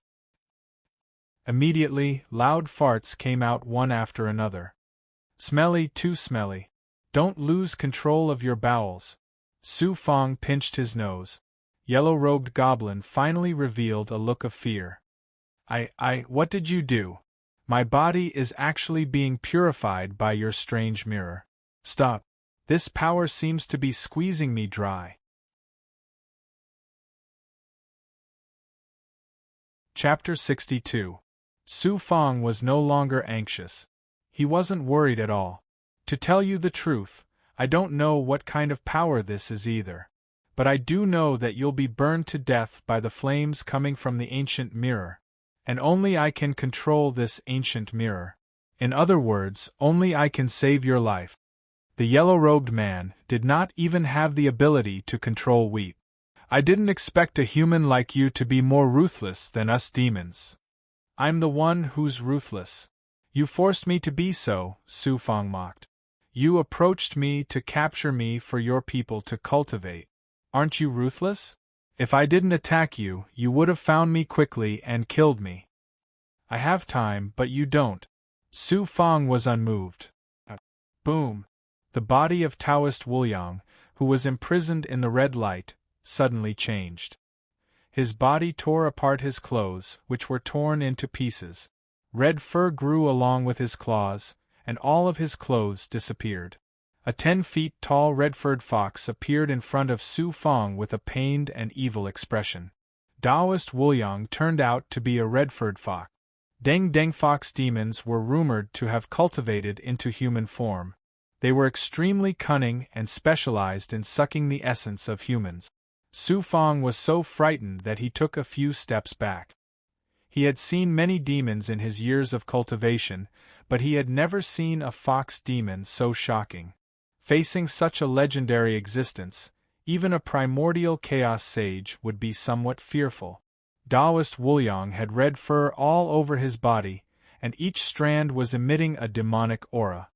Immediately, loud farts came out one after another. "Smelly, too smelly. Don't lose control of your bowels." Su Fong pinched his nose. Yellow-robed goblin finally revealed a look of fear. What did you do? My body is actually being purified by your strange mirror. Stop. This power seems to be squeezing me dry." Chapter 62. Su Fong was no longer anxious. He wasn't worried at all. "To tell you the truth, I don't know what kind of power this is either. But I do know that you'll be burned to death by the flames coming from the ancient mirror. And only I can control this ancient mirror. In other words, only I can save your life." The yellow-robed man did not even have the ability to control weep. "I didn't expect a human like you to be more ruthless than us demons." "I'm the one who's ruthless. You forced me to be so," Su Fong mocked. "You approached me to capture me for your people to cultivate. Aren't you ruthless? If I didn't attack you, you would have found me quickly and killed me." "I have time, but you don't." Su Fong was unmoved. Boom! The body of Taoist Woolyang, who was imprisoned in the red light, suddenly changed. His body tore apart his clothes, which were torn into pieces. Red fur grew along with his claws, and all of his clothes disappeared. A 10-feet-tall red-furred fox appeared in front of Su Fong with a pained and evil expression. Taoist Woolyang turned out to be a red-furred fox. Deng fox demons were rumored to have cultivated into human form. They were extremely cunning and specialized in sucking the essence of humans. Su Fong was so frightened that he took a few steps back. He had seen many demons in his years of cultivation, but he had never seen a fox demon so shocking. Facing such a legendary existence, even a primordial chaos sage would be somewhat fearful. Taoist Woolyang had red fur all over his body, and each strand was emitting a demonic aura.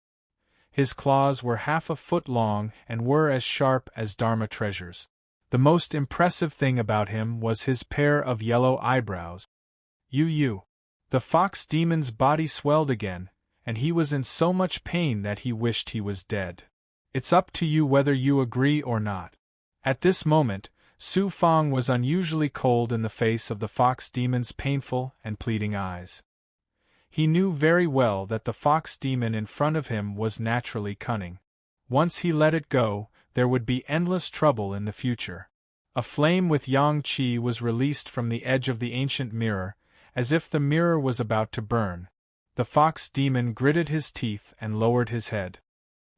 His claws were half a foot long and were as sharp as Dharma treasures. The most impressive thing about him was his pair of yellow eyebrows. You. The fox demon's body swelled again, and he was in so much pain that he wished he was dead. "It's up to you whether you agree or not." At this moment, Su Fong was unusually cold in the face of the fox demon's painful and pleading eyes. He knew very well that the fox demon in front of him was naturally cunning. Once he let it go, there would be endless trouble in the future. A flame with yang qi was released from the edge of the ancient mirror, as if the mirror was about to burn. The fox demon gritted his teeth and lowered his head.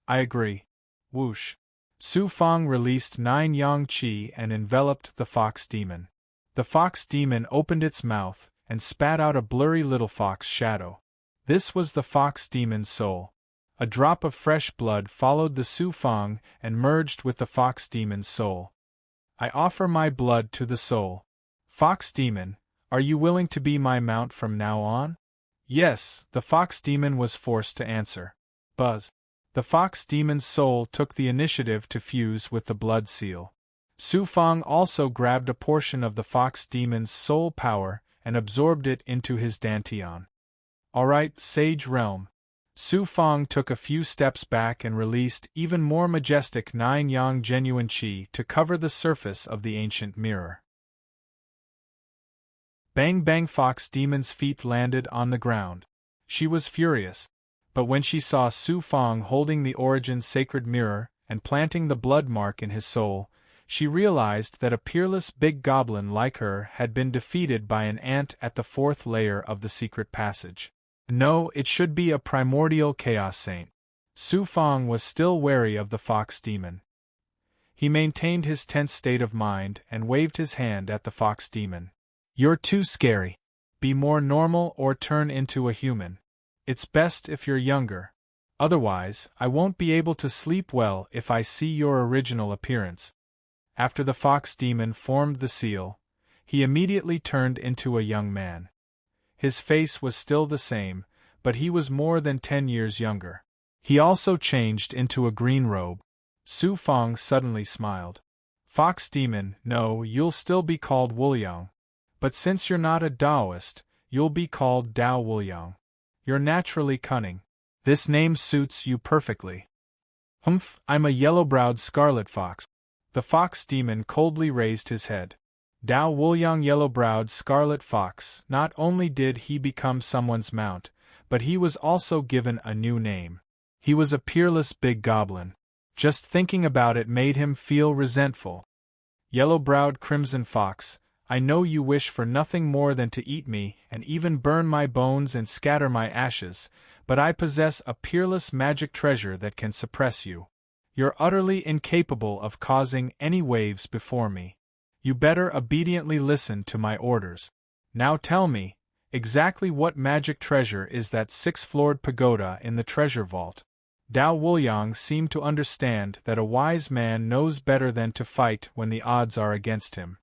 "I agree." Whoosh! Su Fong released 9 yang qi and enveloped the fox demon. The fox demon opened its mouth and spat out a blurry little fox shadow. This was the fox demon's soul. A drop of fresh blood followed the Su Fong and merged with the fox demon's soul. "I offer my blood to the soul. Fox demon, are you willing to be my mount from now on?" "Yes," the fox demon was forced to answer. Buzz. The fox demon's soul took the initiative to fuse with the blood seal. Su Fong also grabbed a portion of the fox demon's soul power and absorbed it into his dantian. All right, Sage Realm. Su Fang took a few steps back and released even more majestic 9-yang genuine qi to cover the surface of the ancient mirror. Bang bang, Fox Demon's feet landed on the ground. She was furious, but when she saw Su Fang holding the Origin's sacred mirror and planting the blood mark in his soul, she realized that a peerless big goblin like her had been defeated by an ant at the 4th layer of the secret passage. No, it should be a primordial chaos saint. Su Fang was still wary of the fox demon. He maintained his tense state of mind and waved his hand at the fox demon. You're too scary. Be more normal or turn into a human. It's best if you're younger. Otherwise, I won't be able to sleep well if I see your original appearance. After the fox demon formed the seal, he immediately turned into a young man. His face was still the same, but he was more than 10 years younger. He also changed into a green robe. Su Fang suddenly smiled. Fox demon, no, you'll still be called Wuliang. But since you're not a Taoist, you'll be called Dao Wuliang. You're naturally cunning. This name suits you perfectly. Humph, I'm a yellow-browed scarlet fox. The fox demon coldly raised his head. Dao Wuliang, yellow-browed scarlet fox. Not only did he become someone's mount, but he was also given a new name. He was a peerless big goblin. Just thinking about it made him feel resentful. Yellow-browed crimson fox, I know you wish for nothing more than to eat me and even burn my bones and scatter my ashes, but I possess a peerless magic treasure that can suppress you. You're utterly incapable of causing any waves before me. You better obediently listen to my orders. Now tell me, exactly what magic treasure is that 6th-floored pagoda in the treasure vault? Dao Wuliang seemed to understand that a wise man knows better than to fight when the odds are against him.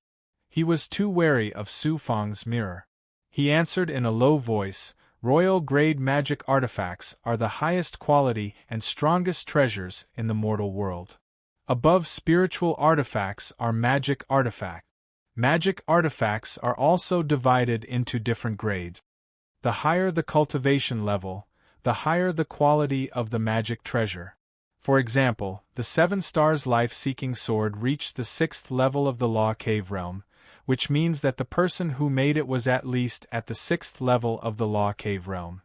He was too wary of Su Fang's mirror. He answered in a low voice, Royal-grade magic artifacts are the highest quality and strongest treasures in the mortal world. Above spiritual artifacts are magic artifacts. Magic artifacts are also divided into different grades. The higher the cultivation level, the higher the quality of the magic treasure. For example, the 7 Stars Life-Seeking Sword reached the 6th level of the Law Cave realm, which means that the person who made it was at least at the 6th level of the Law Cave realm.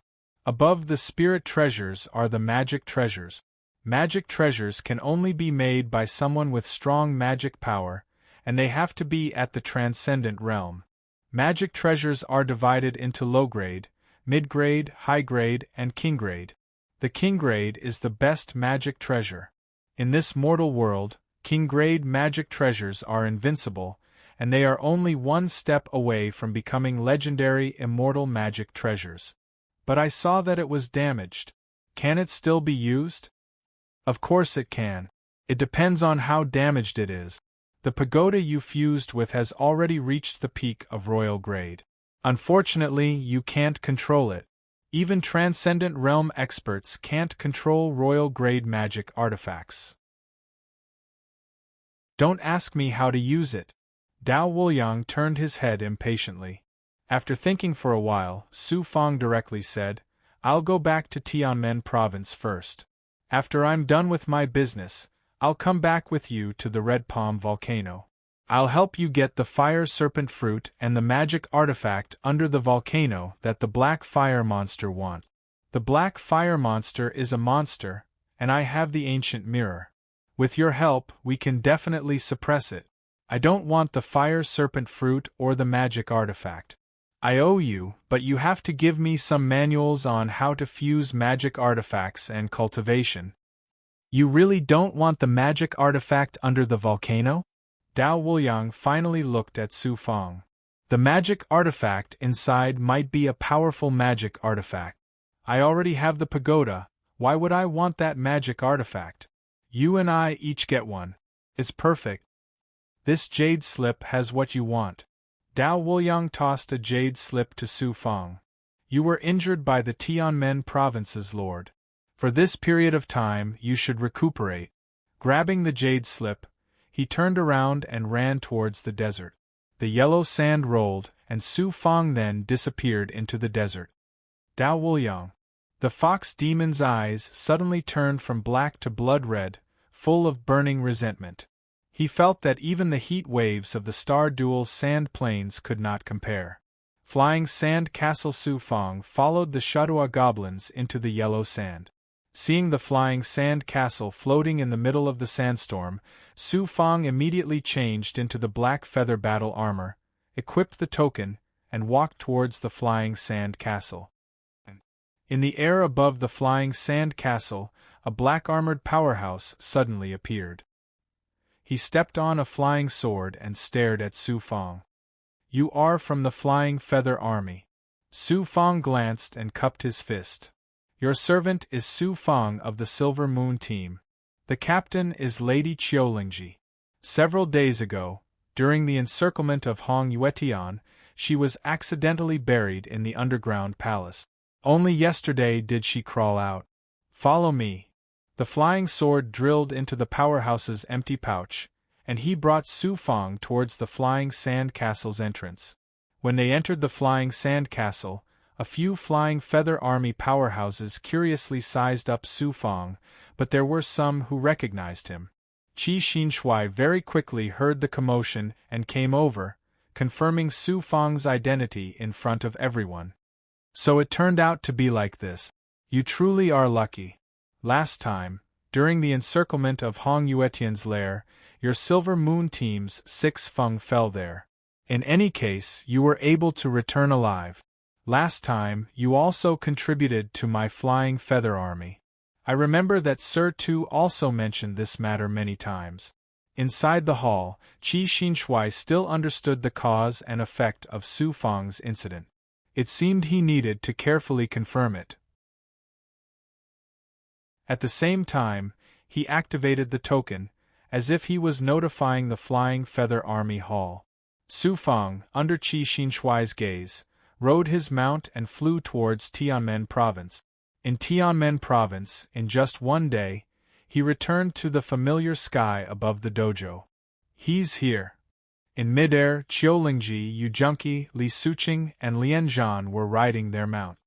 Above the spirit treasures are the magic treasures. Magic treasures can only be made by someone with strong magic power, and they have to be at the transcendent realm. Magic treasures are divided into low-grade, mid-grade, high-grade, and king-grade. The king-grade is the best magic treasure. In this mortal world, king-grade magic treasures are invincible, and they are only one step away from becoming legendary immortal magic treasures. But I saw that it was damaged. Can it still be used? Of course it can. It depends on how damaged it is. The pagoda you fused with has already reached the peak of royal grade. Unfortunately, you can't control it. Even transcendent realm experts can't control royal grade magic artifacts. Don't ask me how to use it. Dao Wuliang turned his head impatiently. After thinking for a while, Su Fang directly said, I'll go back to Tianmen province first. After I'm done with my business, I'll come back with you to the Red Palm volcano. I'll help you get the fire serpent fruit and the magic artifact under the volcano that the black fire monster wants. The black fire monster is a monster, and I have the ancient mirror. With your help, we can definitely suppress it. I don't want the fire serpent fruit or the magic artifact. I owe you, but you have to give me some manuals on how to fuse magic artifacts and cultivation. You really don't want the magic artifact under the volcano? Dao Wuliang finally looked at Su Fang. The magic artifact inside might be a powerful magic artifact. I already have the pagoda, why would I want that magic artifact? You and I each get one. It's perfect. This jade slip has what you want. Dao Wuliang tossed a jade slip to Su Fang. You were injured by the Tianmen province's lord. For this period of time, you should recuperate. Grabbing the jade slip, he turned around and ran towards the desert. The yellow sand rolled, and Su Fang then disappeared into the desert. Dao Wuliang. The fox demon's eyes suddenly turned from black to blood red, full of burning resentment. He felt that even the heat waves of the Star Duel's sand plains could not compare. Flying Sand Castle. Su Fang followed the Shadua goblins into the yellow sand. Seeing the flying sand castle floating in the middle of the sandstorm, Su Fang immediately changed into the black feather battle armor, equipped the token, and walked towards the flying sand castle. In the air above the flying sand castle, a black-armored powerhouse suddenly appeared. He stepped on a flying sword and stared at Su Fang. "You are from the Flying Feather Army." Su Fang glanced and cupped his fist. "Your servant is Su Fang of the Silver Moon team. The captain is Lady Qiulingji. Several days ago, during the encirclement of Hong Yuetian, she was accidentally buried in the underground palace. Only yesterday did she crawl out. Follow me." The flying sword drilled into the powerhouse's empty pouch, and he brought Su Fang towards the flying sand castle's entrance. When they entered the flying sand castle, a few flying feather army powerhouses curiously sized up Su Fang, but there were some who recognized him. Qi Xinshui very quickly heard the commotion and came over, confirming Su Fang's identity in front of everyone. "So it turned out to be like this. You truly are lucky. Last time, during the encirclement of Hong Yuetian's lair, your Silver Moon team's 6 Feng fell there. In any case, you were able to return alive. Last time, you also contributed to my Flying Feather Army. I remember that Sir Tu also mentioned this matter many times." Inside the hall, Qi Xinshui still understood the cause and effect of Su Fang's incident. It seemed he needed to carefully confirm it. At the same time, he activated the token, as if he was notifying the Flying Feather Army Hall. Su Fang, under Qi Xinshui's gaze, rode his mount and flew towards Tianmen Province. In Tianmen Province, in just one day, he returned to the familiar sky above the dojo. "He's here." In midair, Qiulingji, Yu Junqi, Li Suqing, and Lian Zhan were riding their mount.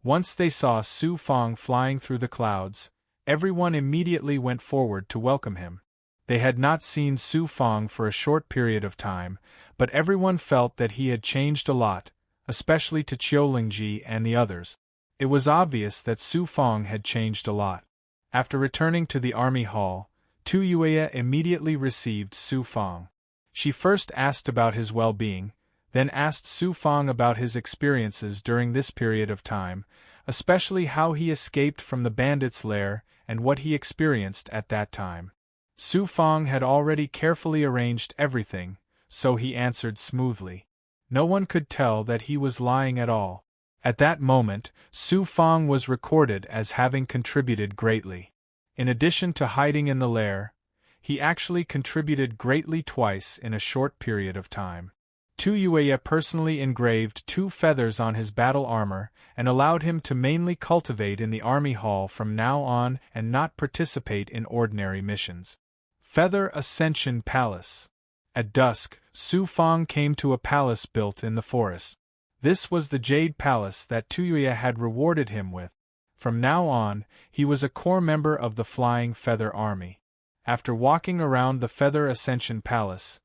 Once they saw Su Fang flying through the clouds, everyone immediately went forward to welcome him. They had not seen Su Fang for a short period of time, but everyone felt that he had changed a lot, especially to Qiulingji and the others. It was obvious that Su Fang had changed a lot. After returning to the army hall, Tu Yueya immediately received Su Fang. She first asked about his well-being, then asked Su Fang about his experiences during this period of time, especially how he escaped from the bandits' lair and what he experienced at that time. Su Fang had already carefully arranged everything, so he answered smoothly. No one could tell that he was lying at all. At that moment, Su Fang was recorded as having contributed greatly. In addition to hiding in the lair, he actually contributed greatly twice in a short period of time. Tu Yueya personally engraved 2 feathers on his battle armor and allowed him to mainly cultivate in the army hall from now on and not participate in ordinary missions. Feather Ascension Palace. At dusk, Su Fang came to a palace built in the forest. This was the Jade Palace that Tu Yueya had rewarded him with. From now on, he was a core member of the Flying Feather Army. After walking around the Feather Ascension Palace,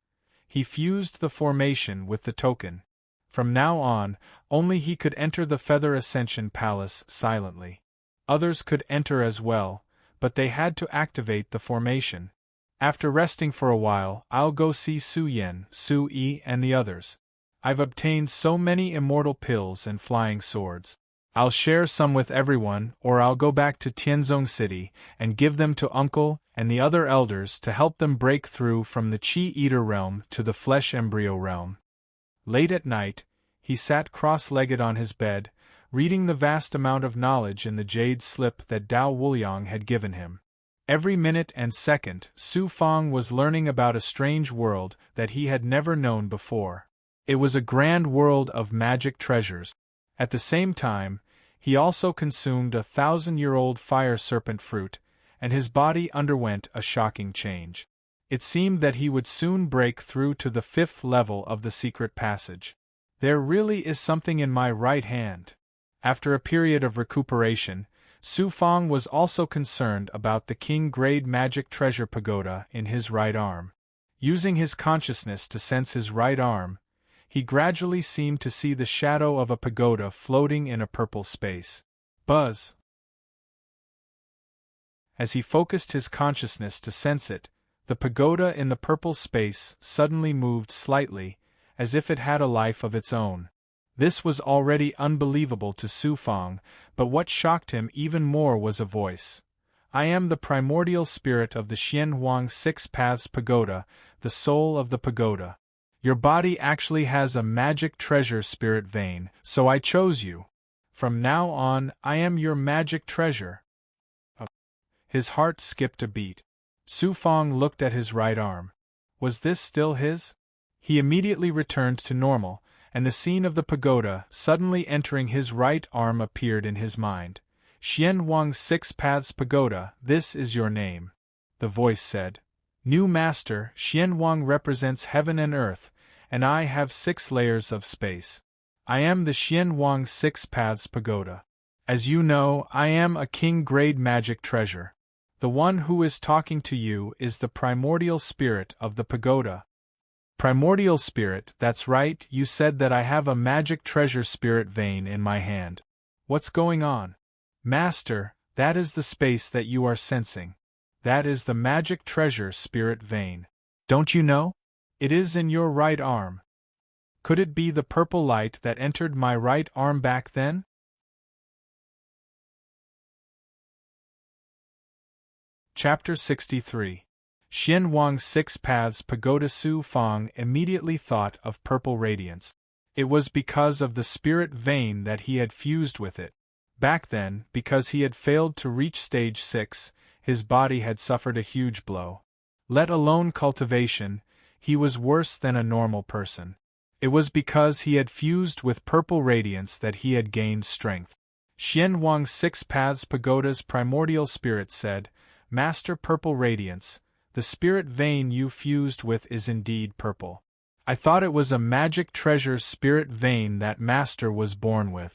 he fused the formation with the token. From now on, only he could enter the Feather Ascension Palace silently. Others could enter as well, but they had to activate the formation. After resting for a while, I'll go see Su Yen, Su Yi, and the others. I've obtained so many immortal pills and flying swords. I'll share some with everyone, or I'll go back to Tianzong City and give them to Uncle and the other elders to help them break through from the Chi-Eater realm to the Flesh Embryo realm. Late at night, he sat cross-legged on his bed, reading the vast amount of knowledge in the jade slip that Dao Wuliang had given him. Every minute and second, Su Fang was learning about a strange world that he had never known before. It was a grand world of magic treasures. At the same time, he also consumed a 1,000-year-old fire serpent fruit, and his body underwent a shocking change. It seemed that he would soon break through to the 5th level of the secret passage. There really is something in my right hand. After a period of recuperation, Su Fang was also concerned about the king-grade magic treasure pagoda in his right arm. Using his consciousness to sense his right arm, he gradually seemed to see the shadow of a pagoda floating in a purple space. Buzz! As he focused his consciousness to sense it, the pagoda in the purple space suddenly moved slightly, as if it had a life of its own. This was already unbelievable to Su Fang, but what shocked him even more was a voice. I am the primordial spirit of the Xianhuang Six Paths Pagoda, the soul of the pagoda. Your body actually has a magic treasure spirit vein, so I chose you. From now on, I am your magic treasure. His heart skipped a beat. Su Fang looked at his right arm. Was this still his? He immediately returned to normal, and the scene of the pagoda suddenly entering his right arm appeared in his mind. Xianhuang Six Paths Pagoda, this is your name. The voice said. New master, Xianhuang represents heaven and earth, and I have 6 layers of space. I am the Xianhuang Six Paths Pagoda. As you know, I am a king-grade magic treasure. The one who is talking to you is the primordial spirit of the pagoda. Primordial spirit, that's right, you said that I have a magic treasure spirit vein in my hand. What's going on? Master, that is the space that you are sensing. That is the magic treasure spirit vein. Don't you know? It is in your right arm. Could it be the purple light that entered my right arm back then? Chapter 63. Xianhuang Six Paths Pagoda. Su Fang immediately thought of purple radiance. It was because of the spirit vein that he had fused with it. Back then, because he had failed to reach stage 6, his body had suffered a huge blow. Let alone cultivation, he was worse than a normal person. It was because he had fused with purple radiance that he had gained strength. Xianhuang Six Paths Pagoda's primordial spirit said, Master Purple Radiance, the spirit vein you fused with is indeed purple. I thought it was a magic treasure spirit vein that Master was born with.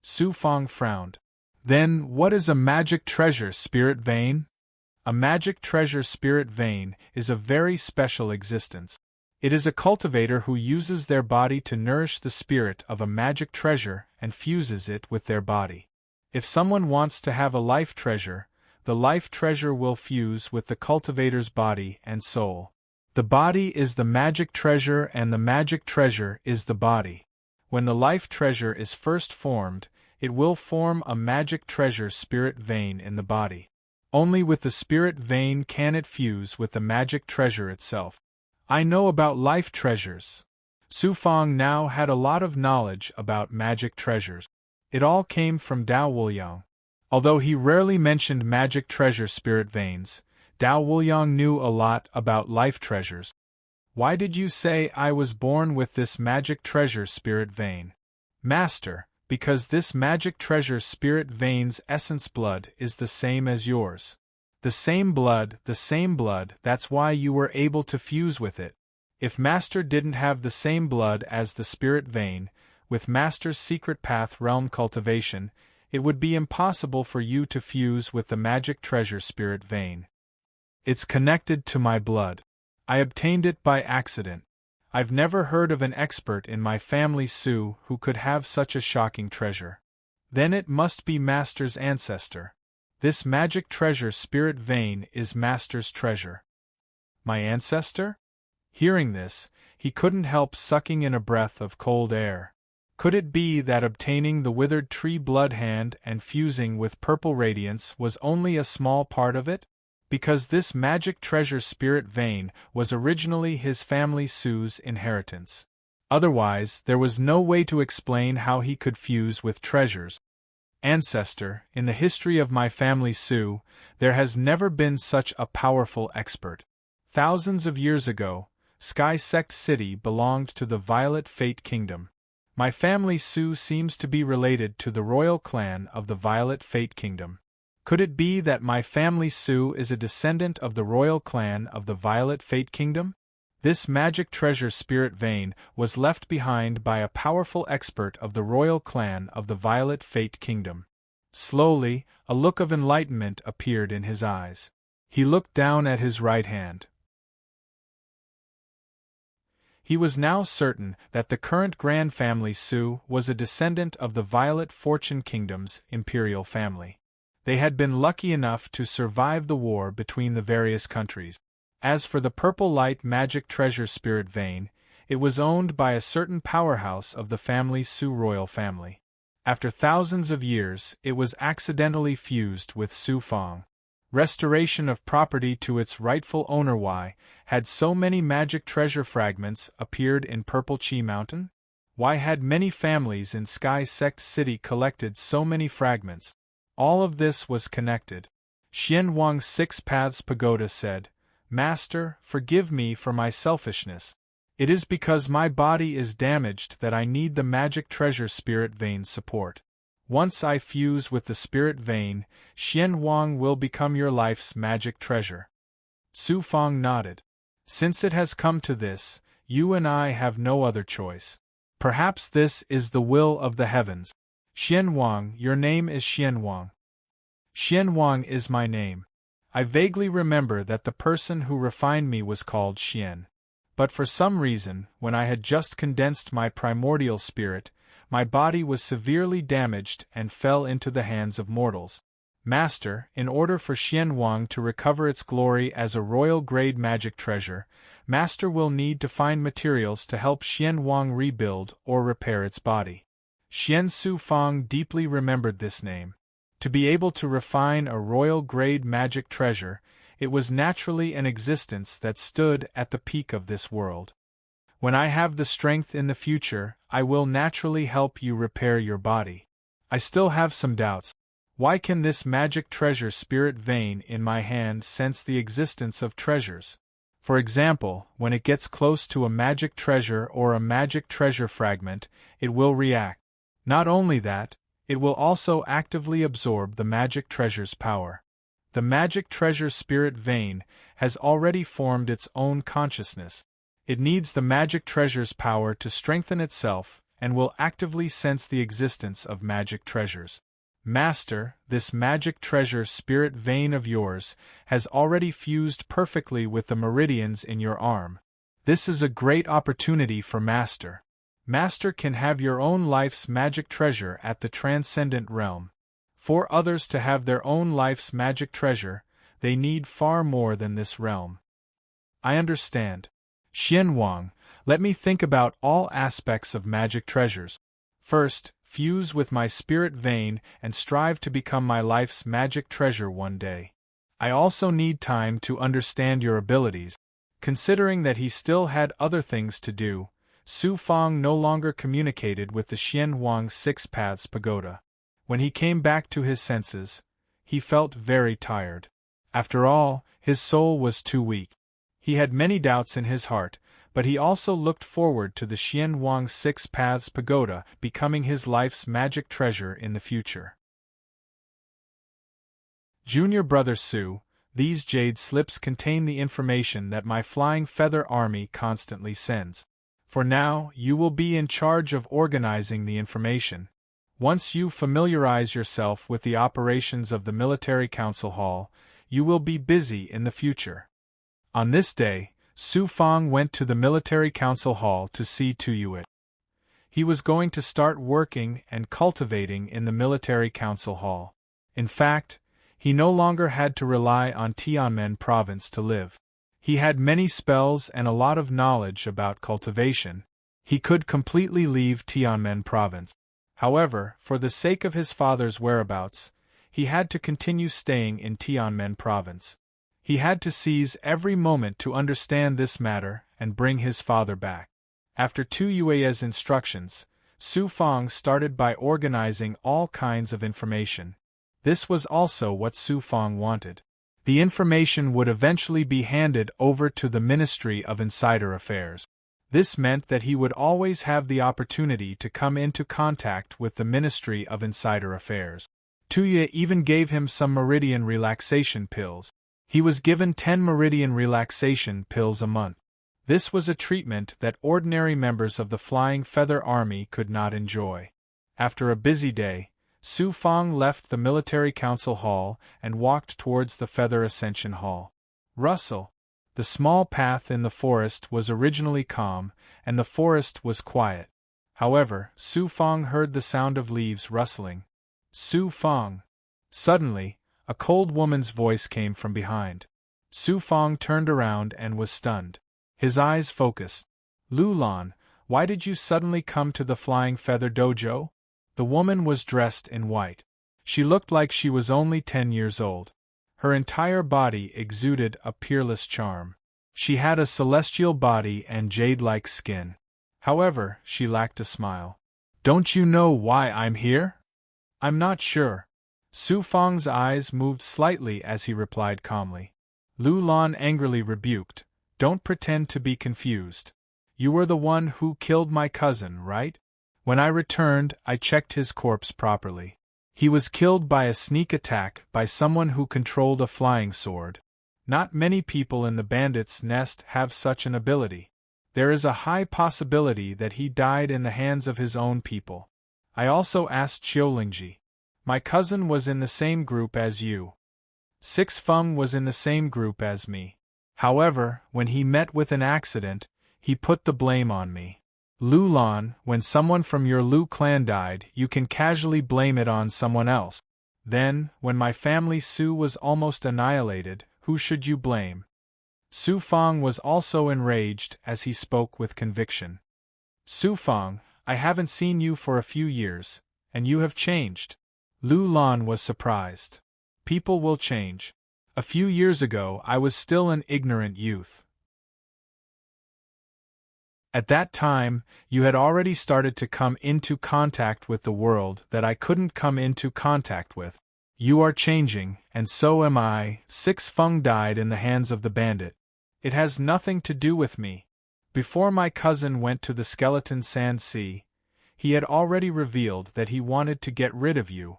Su Fang frowned. Then, what is a magic treasure spirit vein? A magic treasure spirit vein is a very special existence. It is a cultivator who uses their body to nourish the spirit of a magic treasure and fuses it with their body. If someone wants to have a life treasure, the life treasure will fuse with the cultivator's body and soul. The body is the magic treasure and the magic treasure is the body. When the life treasure is first formed, it will form a magic treasure spirit vein in the body. Only with the spirit vein can it fuse with the magic treasure itself. I know about life treasures. Su Fang now had a lot of knowledge about magic treasures. It all came from Dao Wuliang. Although he rarely mentioned magic treasure spirit veins, Dao Wuliang knew a lot about life treasures. Why did you say I was born with this magic treasure spirit vein? Master, because this magic treasure spirit vein's essence blood is the same as yours. The same blood, that's why you were able to fuse with it. If Master didn't have the same blood as the spirit vein, with Master's secret path realm cultivation, it would be impossible for you to fuse with the magic treasure spirit vein. It's connected to my blood. I obtained it by accident. I've never heard of an expert in my family Su who could have such a shocking treasure. Then it must be Master's ancestor. This magic treasure spirit vein is Master's treasure. My ancestor? Hearing this, he couldn't help sucking in a breath of cold air. Could it be that obtaining the withered tree blood hand and fusing with purple radiance was only a small part of it? Because this magic treasure spirit vein was originally his family Su's inheritance. Otherwise, there was no way to explain how he could fuse with treasures. Ancestor, in the history of my family Su, there has never been such a powerful expert. Thousands of years ago, Sky Sect City belonged to the Violet Fate Kingdom. My family Su seems to be related to the royal clan of the Violet Fate Kingdom. Could it be that my family Su is a descendant of the royal clan of the Violet Fate Kingdom? This magic treasure spirit vein was left behind by a powerful expert of the royal clan of the Violet Fate Kingdom. Slowly, a look of enlightenment appeared in his eyes. He looked down at his right hand. He was now certain that the current Grand Family Su was a descendant of the Violet Fortune Kingdom's imperial family. They had been lucky enough to survive the war between the various countries. As for the purple light magic treasure spirit vein, it was owned by a certain powerhouse of the family Su royal family. After thousands of years, it was accidentally fused with Su Fong. Restoration of property to its rightful owner. Why had so many magic treasure fragments appeared in Purple Chi Mountain? Why had many families in Sky Sect City collected so many fragments? All of this was connected. Xian Wang's Six Paths Pagoda said, "Master, forgive me for my selfishness. It is because my body is damaged that I need the magic treasure spirit vein's support. Once I fuse with the spirit vein, Xian Wang will become your life's magic treasure." Su Fong nodded. "Since it has come to this, you and I have no other choice. Perhaps this is the will of the heavens. Xian Wang, your name is Xian Wang." "Xian Wang is my name. I vaguely remember that the person who refined me was called Xian. But for some reason, when I had just condensed my primordial spirit, my body was severely damaged and fell into the hands of mortals. Master, in order for Xian Wang to recover its glory as a royal-grade magic treasure, Master will need to find materials to help Xian Wang rebuild or repair its body." Xian Su Fong deeply remembered this name. To be able to refine a royal-grade magic treasure, it was naturally an existence that stood at the peak of this world. "When I have the strength in the future, I will naturally help you repair your body. I still have some doubts. Why can this magic treasure spirit vein in my hand sense the existence of treasures? For example, when it gets close to a magic treasure or a magic treasure fragment, it will react. Not only that, it will also actively absorb the magic treasure's power. The magic treasure spirit vein has already formed its own consciousness. It needs the magic treasure's power to strengthen itself and will actively sense the existence of magic treasures. Master, this magic treasure spirit vein of yours has already fused perfectly with the meridians in your arm. This is a great opportunity for Master. Master can have your own life's magic treasure at the transcendent realm. For others to have their own life's magic treasure, they need far more than this realm." "I understand. Xian Wang, let me think about all aspects of magic treasures. First, fuse with my spirit vein and strive to become my life's magic treasure one day. I also need time to understand your abilities." Considering that he still had other things to do, Su Fong no longer communicated with the Xian Wang Six Paths Pagoda. When he came back to his senses, he felt very tired. After all, his soul was too weak. He had many doubts in his heart, but he also looked forward to the Xian Wang Six Paths Pagoda becoming his life's magic treasure in the future. Junior Brother Su, these jade slips contain the information that my Flying Feather Army constantly sends. For now, you will be in charge of organizing the information. Once you familiarize yourself with the operations of the Military Council Hall, you will be busy in the future. On this day, Su Fong went to the Military Council Hall to see to it. He was going to start working and cultivating in the Military Council Hall. In fact, he no longer had to rely on Tianmen Province to live. He had many spells and a lot of knowledge about cultivation. He could completely leave Tianmen Province. However, for the sake of his father's whereabouts, he had to continue staying in Tianmen Province. He had to seize every moment to understand this matter and bring his father back. After Tu Yue's instructions, Su Fong started by organizing all kinds of information. This was also what Su Fong wanted. The information would eventually be handed over to the Ministry of Insider Affairs. This meant that he would always have the opportunity to come into contact with the Ministry of Insider Affairs. Tuya even gave him some meridian relaxation pills. He was given 10 meridian relaxation pills a month. This was a treatment that ordinary members of the Flying Feather Army could not enjoy. After a busy day, Su Fang left the Military Council Hall and walked towards the Feather Ascension Hall. Rustle. The small path in the forest was originally calm, and the forest was quiet. However, Su Fang heard the sound of leaves rustling. Su Fang. Suddenly, a cold woman's voice came from behind. Su Fang turned around and was stunned. His eyes focused. Lu Lan, why did you suddenly come to the Flying Feather Dojo? The woman was dressed in white. She looked like she was only 10 years old. Her entire body exuded a peerless charm. She had a celestial body and jade-like skin. However, she lacked a smile. Don't you know why I'm here? I'm not sure. Su Fang's eyes moved slightly as he replied calmly. Lu Lan angrily rebuked, Don't pretend to be confused. You were the one who killed my cousin, right? When I returned, I checked his corpse properly. He was killed by a sneak attack by someone who controlled a flying sword. Not many people in the bandits' nest have such an ability. There is a high possibility that he died in the hands of his own people. I also asked Qiulingji. My cousin was in the same group as you. Six Feng was in the same group as me. However, when he met with an accident, he put the blame on me. Lu Lan, when someone from your Lu clan died, you can casually blame it on someone else. Then, when my family Su was almost annihilated, who should you blame? Su Fang was also enraged as he spoke with conviction. Su Fang, I haven't seen you for a few years, and you have changed. Lu Lan was surprised. People will change. A few years ago I was still an ignorant youth. At that time, you had already started to come into contact with the world that I couldn't come into contact with. You are changing, and so am I. Six Feng died in the hands of the bandit. It has nothing to do with me. Before my cousin went to the Skeleton Sand Sea, he had already revealed that he wanted to get rid of you.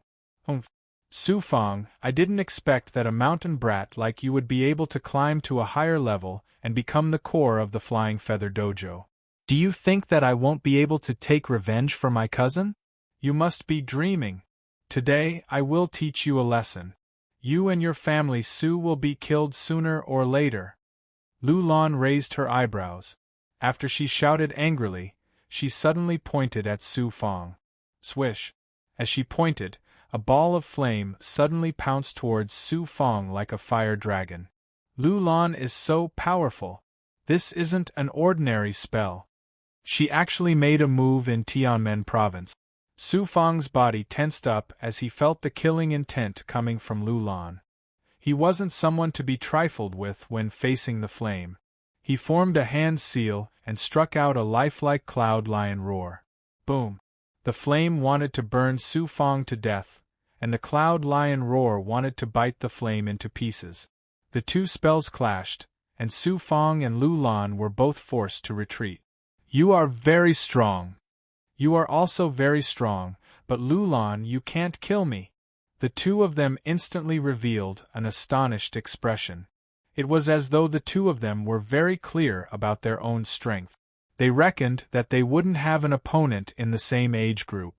Su Fang, I didn't expect that a mountain brat like you would be able to climb to a higher level and become the core of the Flying Feather Dojo. Do you think that I won't be able to take revenge for my cousin? You must be dreaming. Today, I will teach you a lesson. You and your family Su will be killed sooner or later. Lu Lan raised her eyebrows. After she shouted angrily, she suddenly pointed at Su Fang. Swish! As she pointed, a ball of flame suddenly pounced towards Su Fang like a fire dragon. Lu Lan is so powerful. This isn't an ordinary spell. She actually made a move in Tianmen province. Su Fang's body tensed up as he felt the killing intent coming from Lu Lan. He wasn't someone to be trifled with when facing the flame. He formed a hand seal and struck out a lifelike cloud lion roar. Boom! The flame wanted to burn Su Fang to death, and the cloud lion roar wanted to bite the flame into pieces. The two spells clashed, and Su Fang and Lu Lan were both forced to retreat. You are very strong. You are also very strong, but Lu Lan, you can't kill me. The two of them instantly revealed an astonished expression. It was as though the two of them were very clear about their own strength. They reckoned that they wouldn't have an opponent in the same age group.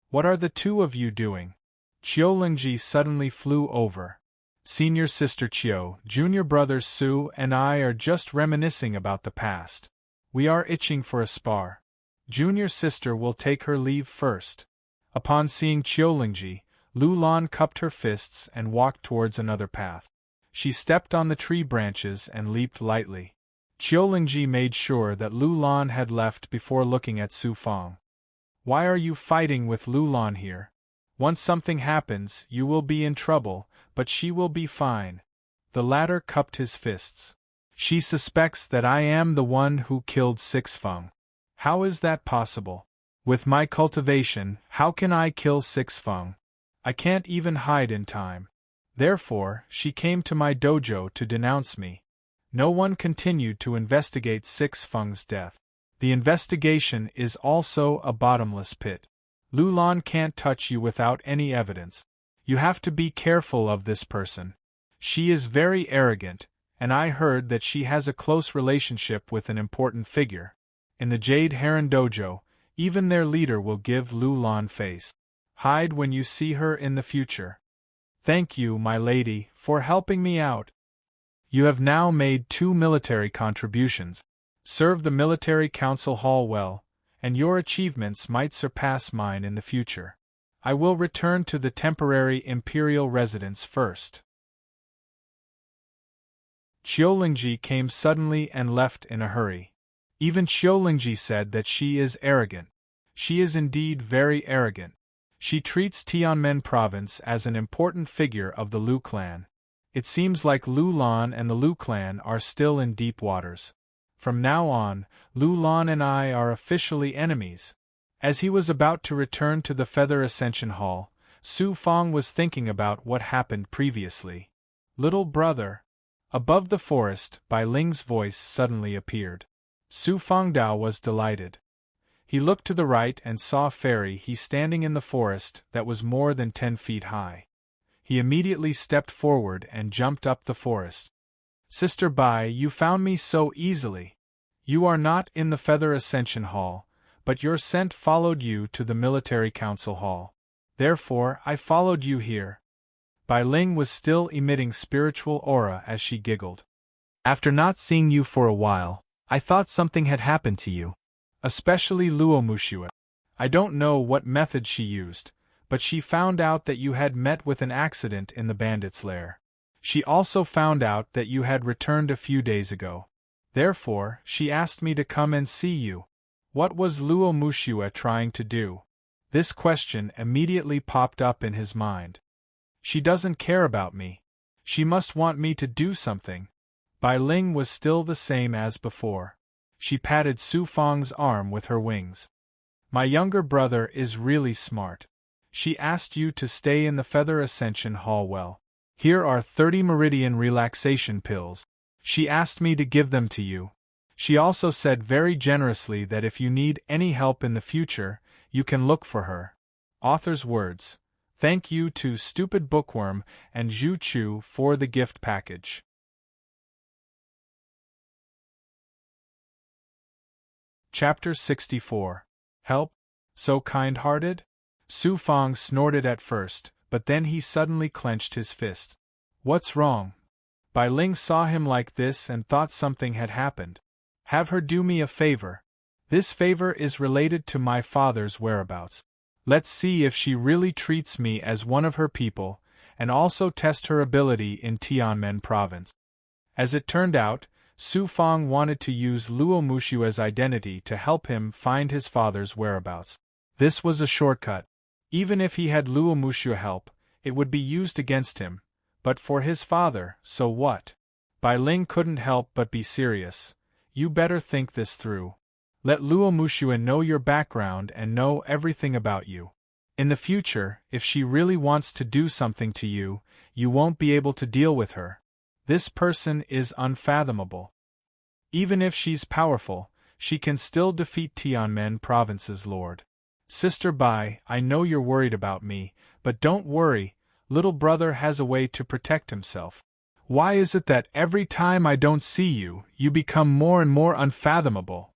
What are the two of you doing? Qiulingji suddenly flew over. Senior sister Qiu, junior brother Su and I are just reminiscing about the past. We are itching for a spar. Junior sister will take her leave first. Upon seeing Qiulingji, Lu Lan cupped her fists and walked towards another path. She stepped on the tree branches and leaped lightly. Qiulingji made sure that Lu Lan had left before looking at Su Fang. Why are you fighting with Lu Lan here? Once something happens, you will be in trouble, but she will be fine. The latter cupped his fists. She suspects that I am the one who killed Six Feng. How is that possible? With my cultivation, how can I kill Six Feng? I can't even hide in time. Therefore, she came to my dojo to denounce me. No one continued to investigate Six Feng's death. The investigation is also a bottomless pit. Lu Lan can't touch you without any evidence. You have to be careful of this person. She is very arrogant, and I heard that she has a close relationship with an important figure. In the Jade Heron Dojo, even their leader will give Lu Lan face. Hide when you see her in the future. Thank you, my lady, for helping me out. You have now made 2 military contributions. Serve the military council hall well, and your achievements might surpass mine in the future. I will return to the temporary imperial residence first. Qiulingji came suddenly and left in a hurry. Even Qiulingji said that she is arrogant. She is indeed very arrogant. She treats Tianmen province as an important figure of the Lu clan. It seems like Lu Lan and the Lu clan are still in deep waters. From now on, Lu Lan and I are officially enemies. As he was about to return to the Feather Ascension Hall, Su Fang was thinking about what happened previously. Little brother. Above the forest, Bai Ling's voice suddenly appeared. Su Fangdao was delighted. He looked to the right and saw Fairy He standing in the forest that was more than 10 feet high. He immediately stepped forward and jumped up the forest. Sister Bai, you found me so easily. You are not in the Feather Ascension Hall, but your scent followed you to the Military Council Hall. Therefore, I followed you here. Bai Ling was still emitting spiritual aura as she giggled. After not seeing you for a while, I thought something had happened to you. Especially Luo Mushua. I don't know what method she used, but she found out that you had met with an accident in the bandits' lair. She also found out that you had returned a few days ago. Therefore, she asked me to come and see you. What was Luo Mushua trying to do? This question immediately popped up in his mind. She doesn't care about me. She must want me to do something. Bai Ling was still the same as before. She patted Su Fang's arm with her wings. My younger brother is really smart. She asked you to stay in the Feather Ascension Hall well. Here are 30 meridian relaxation pills. She asked me to give them to you. She also said very generously that if you need any help in the future, you can look for her. Author's words. Thank you to Stupid Bookworm and Zhu Chu for the gift package. Chapter 64. Help? So kind-hearted? Su Fang snorted at first, but then he suddenly clenched his fist. What's wrong? Bai Ling saw him like this and thought something had happened. Have her do me a favor. This favor is related to my father's whereabouts. Let's see if she really treats me as one of her people, and also test her ability in Tianmen province. As it turned out, Su Fang wanted to use Luo Mushua's identity to help him find his father's whereabouts. This was a shortcut. Even if he had Luo Mushua help, it would be used against him. But for his father, so what? Bai Ling couldn't help but be serious. You better think this through. Let Luo Mushua know your background and know everything about you. In the future, if she really wants to do something to you, you won't be able to deal with her. This person is unfathomable. Even if she's powerful, she can still defeat Tianmen province's lord. Sister Bai, I know you're worried about me, but don't worry, little brother has a way to protect himself. Why is it that every time I don't see you, you become more and more unfathomable?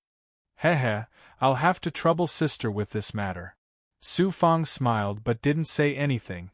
Hehe, I'll have to trouble sister with this matter. Su Fang smiled but didn't say anything.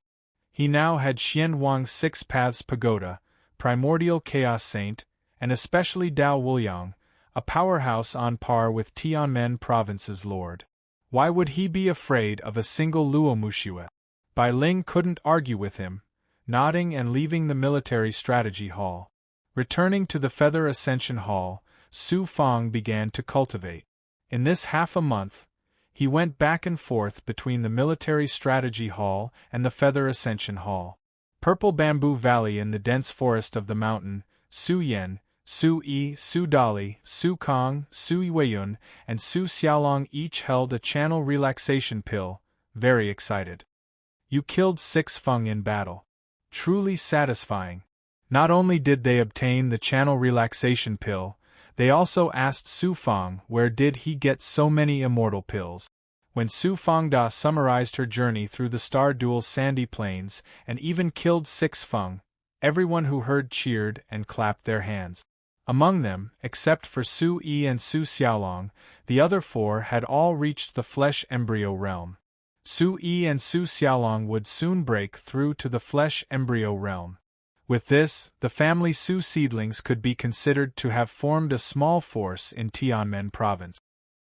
He now had Xian Wang's 6 Paths Pagoda, Primordial Chaos Saint, and especially Dao Wuliang, a powerhouse on par with Tianmen province's lord. Why would he be afraid of a single Luo Mushua? Bai Ling couldn't argue with him, nodding and leaving the military strategy hall. Returning to the Feather Ascension Hall, Su Fang began to cultivate. In this half a month, he went back and forth between the military strategy hall and the Feather Ascension Hall. Purple Bamboo Valley in the dense forest of the mountain, Su Yen, Su Yi, Su Dali, Su Kong, Su Weiyun, and Su Xiaolong each held a channel relaxation pill, very excited. You killed 6 Feng in battle. Truly satisfying. Not only did they obtain the channel relaxation pill, they also asked Su Fang where did he get so many immortal pills. When Su Fangda summarized her journey through the Star Dual sandy plains and even killed 6 Feng, Everyone who heard cheered and clapped their hands. Among them, except for Su Yi and Su Xiaolong, the other four had all reached the flesh embryo realm. Su Yi and Su Xiaolong would soon break through to the flesh embryo realm. With this, the family Su seedlings could be considered to have formed a small force in Tianmen province.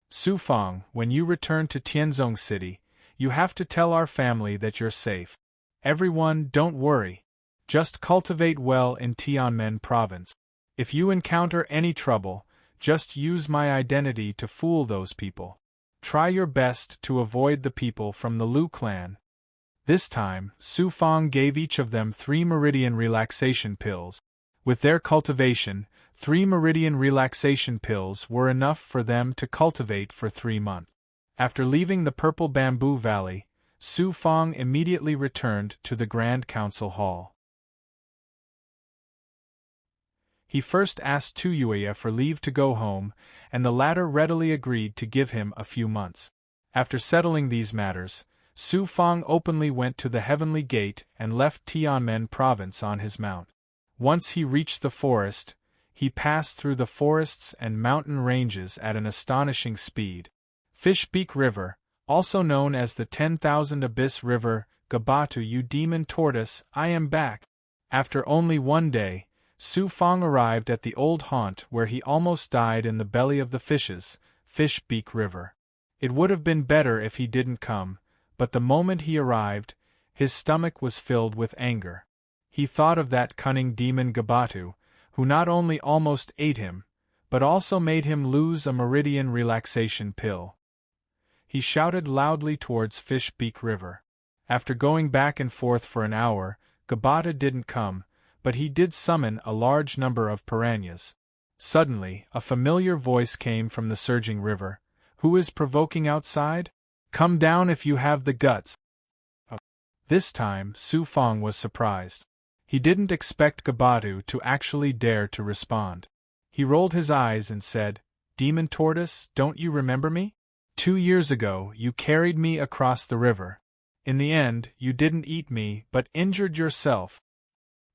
Su Fang, when you return to Tianzong City, you have to tell our family that you're safe. Everyone, don't worry. Just cultivate well in Tianmen province. If you encounter any trouble, just use my identity to fool those people. Try your best to avoid the people from the Lu clan. This time, Su Fang gave each of them 3 meridian relaxation pills. With their cultivation, 3 meridian relaxation pills were enough for them to cultivate for 3 months. After leaving the Purple Bamboo Valley, Su Fang immediately returned to the Grand Council Hall. He first asked Tuyue for leave to go home, and the latter readily agreed to give him a few months. After settling these matters, Su Fang openly went to the Heavenly Gate and left Tianmen province on his mount. Once he reached the forest, he passed through the forests and mountain ranges at an astonishing speed. Fish Beak River, also known as the 10,000 Abyss River, Gabatu, you demon tortoise, I am back. After only 1 day, Su Fang arrived at the old haunt where he almost died in the belly of the fishes, Fish Beak River. It would have been better if he didn't come, but the moment he arrived, his stomach was filled with anger. He thought of that cunning demon Gabatu, who not only almost ate him, but also made him lose a meridian relaxation pill. He shouted loudly towards Fish Beak River. After going back and forth for an hour, Gabatu didn't come, but he did summon a large number of piranhas. Suddenly, a familiar voice came from the surging river. Who is provoking outside? Come down if you have the guts. This time, Su Fang was surprised. He didn't expect Gabatu to actually dare to respond. He rolled his eyes and said, Demon Tortoise, don't you remember me? 2 years ago, you carried me across the river. In the end, you didn't eat me but injured yourself.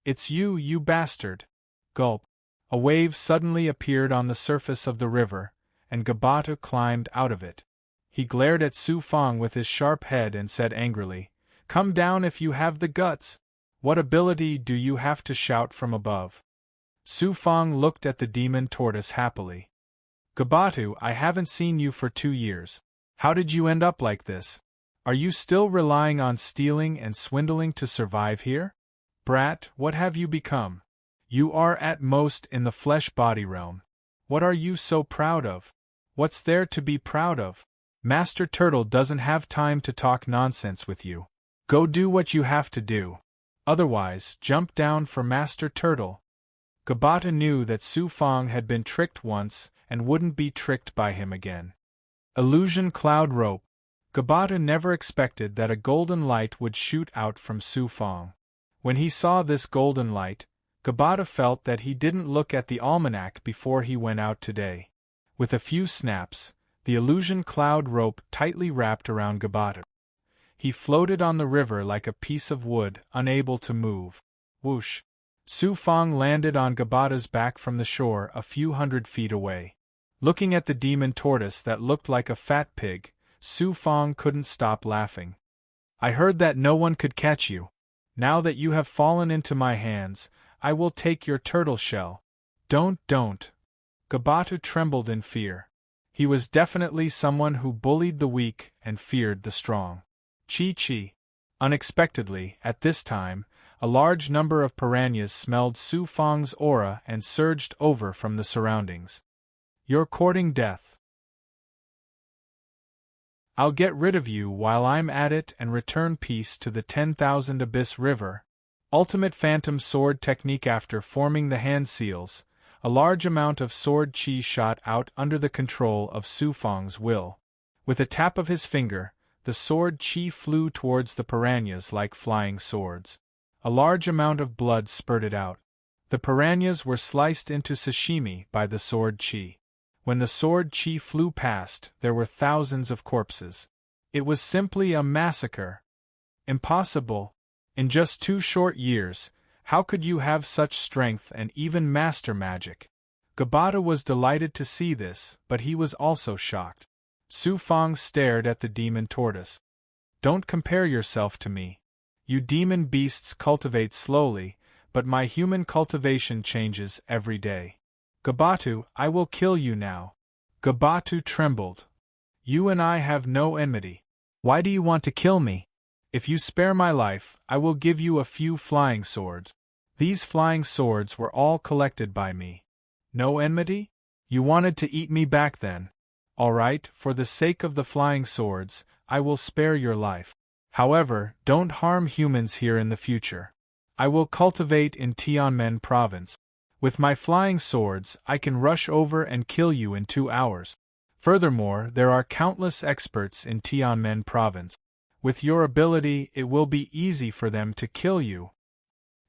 It's you, you bastard. Gulp. A wave suddenly appeared on the surface of the river, and Gabatu climbed out of it. He glared at Su Fang with his sharp head and said angrily, Come down if you have the guts. What ability do you have to shout from above? Su Fang looked at the demon tortoise happily. Gabatu, I haven't seen you for 2 years. How did you end up like this? Are you still relying on stealing and swindling to survive here? Brat, what have you become? You are at most in the flesh-body realm. What are you so proud of? What's there to be proud of? Master Turtle doesn't have time to talk nonsense with you. Go do what you have to do. Otherwise, jump down for Master Turtle. Gabatu knew that Su Fang had been tricked once and wouldn't be tricked by him again. Illusion Cloud Rope. Gabatu never expected that a golden light would shoot out from Su Fang. When he saw this golden light, Gabatu felt that he didn't look at the almanac before he went out today. With a few snaps, the illusion cloud rope tightly wrapped around Gabatu. He floated on the river like a piece of wood, unable to move. Whoosh! Su Fang landed on Gabatu's back from the shore a few 100 feet away. Looking at the demon tortoise that looked like a fat pig, Su Fang couldn't stop laughing. I heard that no one could catch you. Now that you have fallen into my hands, I will take your turtle shell. Don't. Gabatu trembled in fear. He was definitely someone who bullied the weak and feared the strong. Chi. Unexpectedly, at this time, a large number of piranhas smelled Su Fang's aura and surged over from the surroundings. You're courting death. I'll get rid of you while I'm at it and return peace to the 10,000 Abyss River. Ultimate Phantom Sword Technique. After forming the hand seals, a large amount of sword chi shot out under the control of Su Fang's will. With a tap of his finger, the sword chi flew towards the piranhas like flying swords. A large amount of blood spurted out. The piranhas were sliced into sashimi by the sword chi. When the sword chi flew past, there were thousands of corpses. It was simply a massacre. Impossible. In just 2 short years, How could you have such strength and even master magic? Gabata was delighted to see this, but he was also shocked. Su Fang stared at the demon tortoise. Don't compare yourself to me. You demon beasts cultivate slowly, but my human cultivation changes every day. Gabatu, I will kill you now. Gabatu trembled. You and I have no enmity. Why do you want to kill me? If you spare my life, I will give you a few flying swords. These flying swords were all collected by me. No enmity? You wanted to eat me back then. All right, for the sake of the flying swords, I will spare your life. However, don't harm humans here in the future. I will cultivate in Tianmen province. With my flying swords, I can rush over and kill you in 2 hours. Furthermore, there are countless experts in Tianmen province. With your ability, it will be easy for them to kill you.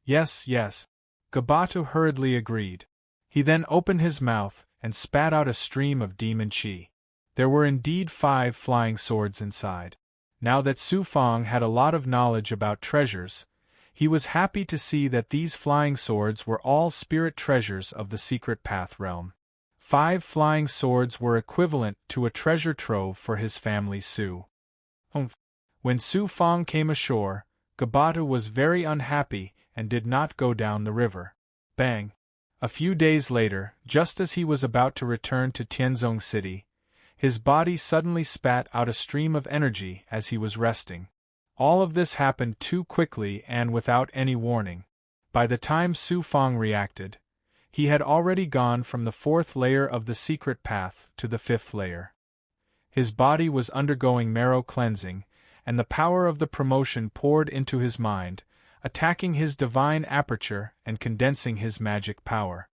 Yes, yes. Gabatu hurriedly agreed. He then opened his mouth and spat out a stream of demon chi. There were indeed 5 flying swords inside. Now that Su Fang had a lot of knowledge about treasures, he was happy to see that these flying swords were all spirit treasures of the secret path realm. 5 flying swords were equivalent to a treasure trove for his family Su. When Su Fang came ashore, Gabatu was very unhappy and did not go down the river. Bang! A few days later, just as he was about to return to Tianzong City, his body suddenly spat out a stream of energy as he was resting. All of this happened too quickly and without any warning. By the time Su Fang reacted, he had already gone from the 4th layer of the secret path to the 5th layer. His body was undergoing marrow cleansing, and the power of the promotion poured into his mind, attacking his divine aperture and condensing his magic power.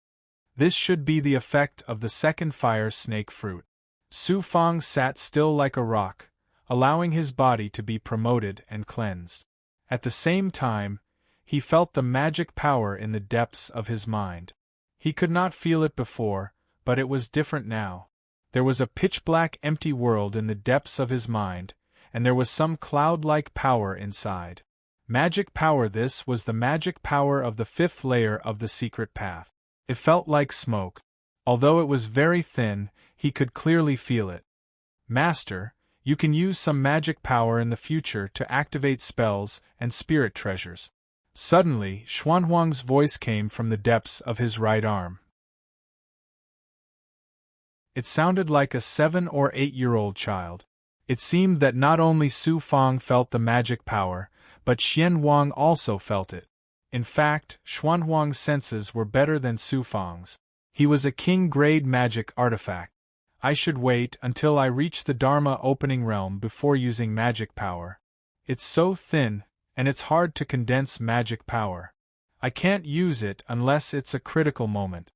This should be the effect of the 2nd fire snake fruit. Su Fang sat still like a rock, allowing his body to be promoted and cleansed. At the same time, he felt the magic power in the depths of his mind. He could not feel it before, but it was different now. There was a pitch-black empty world in the depths of his mind, and there was some cloud-like power inside. Magic power. This was the magic power of the 5th layer of the secret path. It felt like smoke. Although it was very thin, he could clearly feel it. Master, you can use some magic power in the future to activate spells and spirit treasures. Suddenly, Xuanhuang's voice came from the depths of his right arm. It sounded like a 7 or 8-year-old child. It seemed that not only Su Fang felt the magic power, but Xian Wang also felt it. In fact, Xuanhuang's senses were better than Su Fang's. He was a king-grade magic artifact. I should wait until I reach the Dharma opening realm before using magic power. It's so thin, and it's hard to condense magic power. I can't use it unless it's a critical moment.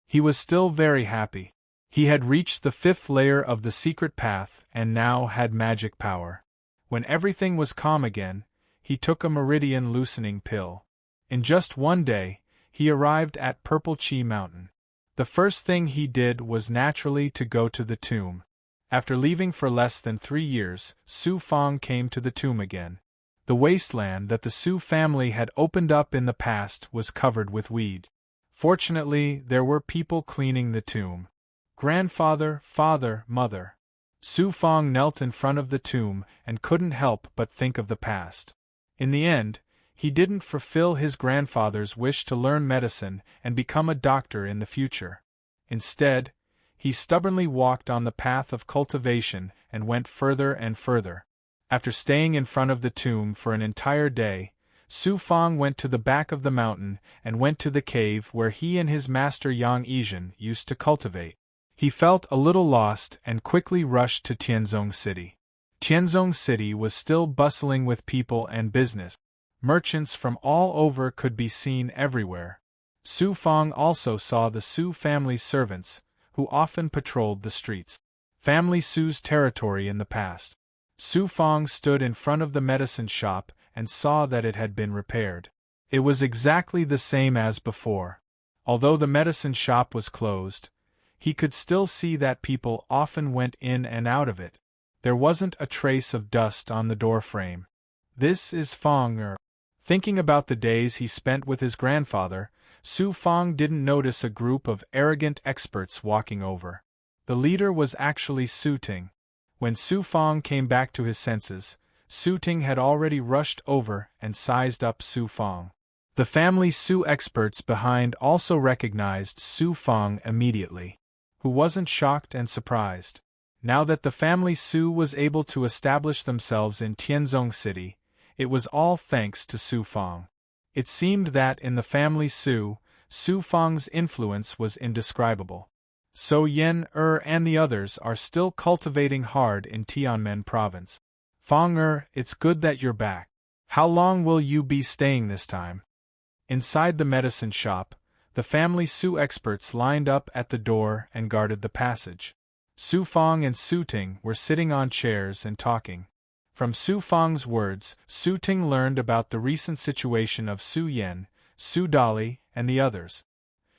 He was still very happy. He had reached the 5th layer of the secret path and now had magic power. When everything was calm again, he took a meridian loosening pill. In just 1 day, he arrived at Purple Chi Mountain. The first thing he did was naturally to go to the tomb. After leaving for less than 3 years, Su Fang came to the tomb again. The wasteland that the Su family had opened up in the past was covered with weed. Fortunately, there were people cleaning the tomb. Grandfather, father, mother. Su Fang knelt in front of the tomb and couldn't help but think of the past. In the end, he didn't fulfill his grandfather's wish to learn medicine and become a doctor in the future. Instead, he stubbornly walked on the path of cultivation and went further and further. After staying in front of the tomb for an entire day, Su Fang went to the back of the mountain and went to the cave where he and his master Yang Yizhen used to cultivate. He felt a little lost and quickly rushed to Tianzong City. Tianzong City was still bustling with people and business. Merchants from all over could be seen everywhere. Su Fang also saw the Su family's servants, who often patrolled the streets. Family Su's territory in the past. Su Fang stood in front of the medicine shop and saw that it had been repaired. It was exactly the same as before. Although the medicine shop was closed, he could still see that people often went in and out of it. There wasn't a trace of dust on the doorframe. This is Fang Thinking about the days he spent with his grandfather, Su Fang didn't notice a group of arrogant experts walking over. The leader was actually Su Ting. When Su Fang came back to his senses, Su Ting had already rushed over and sized up Su Fang. The family Su experts behind also recognized Su Fang immediately, who wasn't shocked and surprised. Now that the family Su was able to establish themselves in Tianzong City, it was all thanks to Su Fang. It seemed that in the family Su, Su Fang's influence was indescribable. So Yen and the others are still cultivating hard in Tianmen province. Fang it's good that you're back. How long will you be staying this time? Inside the medicine shop, the family Su experts lined up at the door and guarded the passage. Su Fang and Su Ting were sitting on chairs and talking. From Su Fang's words, Su Ting learned about the recent situation of Su Yen, Su Dali, and the others.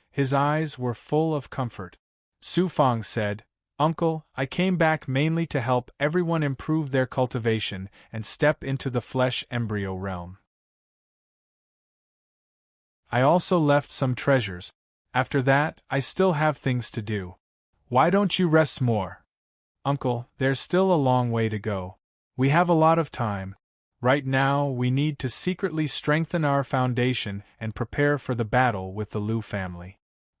His eyes were full of comfort. Su Fang said, "Uncle, I came back mainly to help everyone improve their cultivation and step into the flesh embryo realm. I also left some treasures. After that, I still have things to do. Why don't you rest more?" "Uncle, there's still a long way to go. We have a lot of time. Right now, we need to secretly strengthen our foundation and prepare for the battle with the Liu family."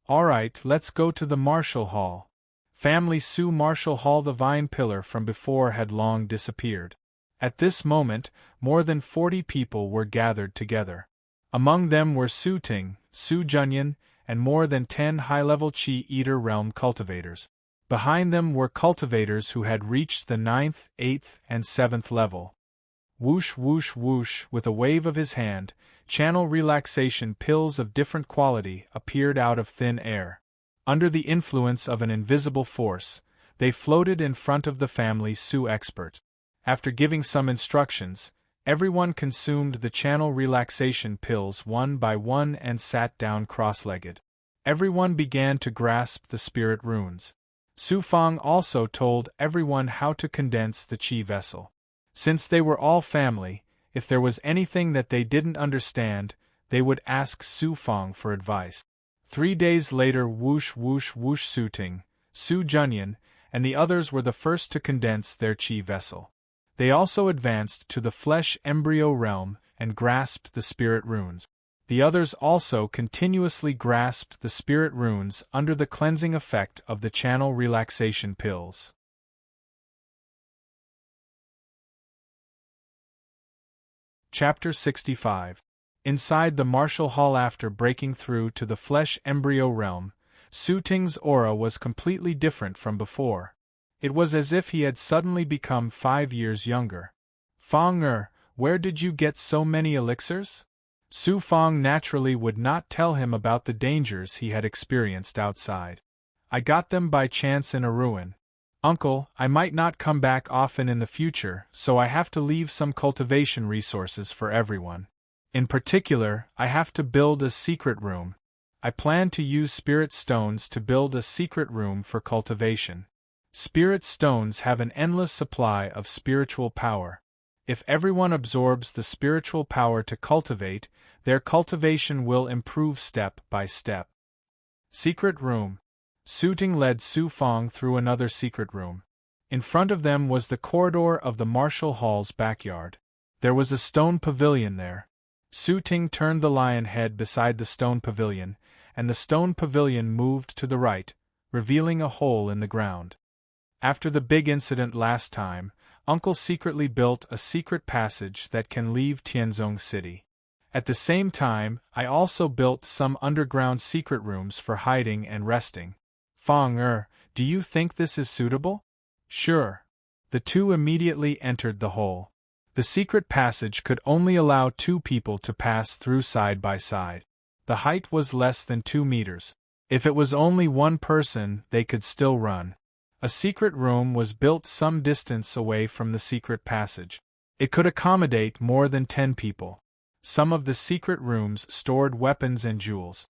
"Alright, let's go to the Martial Hall." Family Su Martial Hall. The vine pillar from before had long disappeared. At this moment, more than 40 people were gathered together. Among them were Su Ting, Su Junyan, and more than 10 high-level Qi Eater realm cultivators. Behind them were cultivators who had reached the 9th, 8th, and 7th level. Whoosh whoosh whoosh, with a wave of his hand, channel relaxation pills of different quality appeared out of thin air. Under the influence of an invisible force, they floated in front of the family Su expert. After giving some instructions, everyone consumed the channel relaxation pills one by one and sat down cross-legged. Everyone began to grasp the spirit runes. Su Fang also told everyone how to condense the qi vessel. Since they were all family, if there was anything that they didn't understand, they would ask Su Fang for advice. 3 days later, whoosh whoosh whoosh, Su Ting, Su Junyan, and the others were the first to condense their qi vessel. They also advanced to the flesh embryo realm and grasped the spirit runes. The others also continuously grasped the spirit runes under the cleansing effect of the channel relaxation pills. Chapter 65. Inside the martial hall. After breaking through to the flesh embryo realm, Su Ting's aura was completely different from before. It was as if he had suddenly become 5 years younger. "Fang where did you get so many elixirs?" Su Fang naturally would not tell him about the dangers he had experienced outside. "I got them by chance in a ruin. Uncle, I might not come back often in the future, so I have to leave some cultivation resources for everyone. In particular, I have to build a secret room. I plan to use spirit stones to build a secret room for cultivation. Spirit stones have an endless supply of spiritual power. If everyone absorbs the spiritual power to cultivate, their cultivation will improve step by step." Secret room. Su Ting led Su Fang through another secret room. In front of them was the corridor of the martial hall's backyard. There was a stone pavilion there. Su Ting turned the lion head beside the stone pavilion, and the stone pavilion moved to the right, revealing a hole in the ground. After the big incident last time, Uncle secretly built a secret passage that can leave Tianzong City. At the same time, I also built some underground secret rooms for hiding and resting. Fang do you think this is suitable? Sure. The two immediately entered the hole. The secret passage could only allow 2 people to pass through side by side. The height was less than 2 meters. If it was only one person, they could still run. A secret room was built some distance away from the secret passage. It could accommodate more than 10 people. Some of the secret rooms stored weapons and jewels.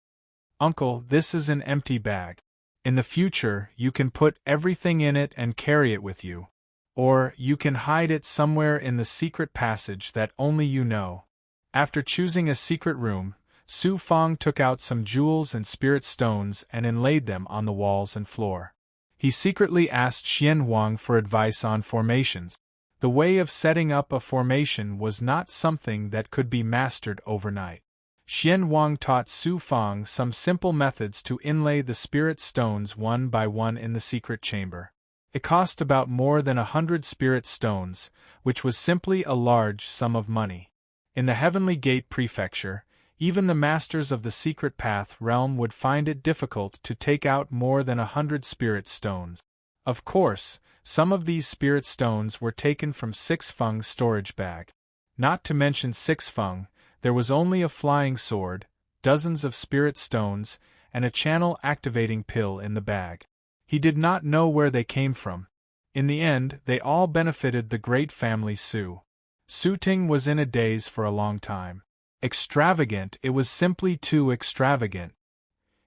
Uncle, this is an empty bag. In the future, you can put everything in it and carry it with you. Or, you can hide it somewhere in the secret passage that only you know. After choosing a secret room, Su Fang took out some jewels and spirit stones and inlaid them on the walls and floor. He secretly asked Xian Huang for advice on formations. The way of setting up a formation was not something that could be mastered overnight. Xian Huang taught Su Fang some simple methods to inlay the spirit stones one by one in the secret chamber. It cost about more than 100 spirit stones, which was simply a large sum of money. In the Heavenly Gate Prefecture, even the masters of the secret path realm would find it difficult to take out more than 100 spirit stones. Of course, some of these spirit stones were taken from Six Feng's storage bag. Not to mention Six Feng, there was only a flying sword, dozens of spirit stones, and a channel-activating pill in the bag. He did not know where they came from. In the end, they all benefited the great family Su. Su Ting was in a daze for a long time. Extravagant, it was simply too extravagant.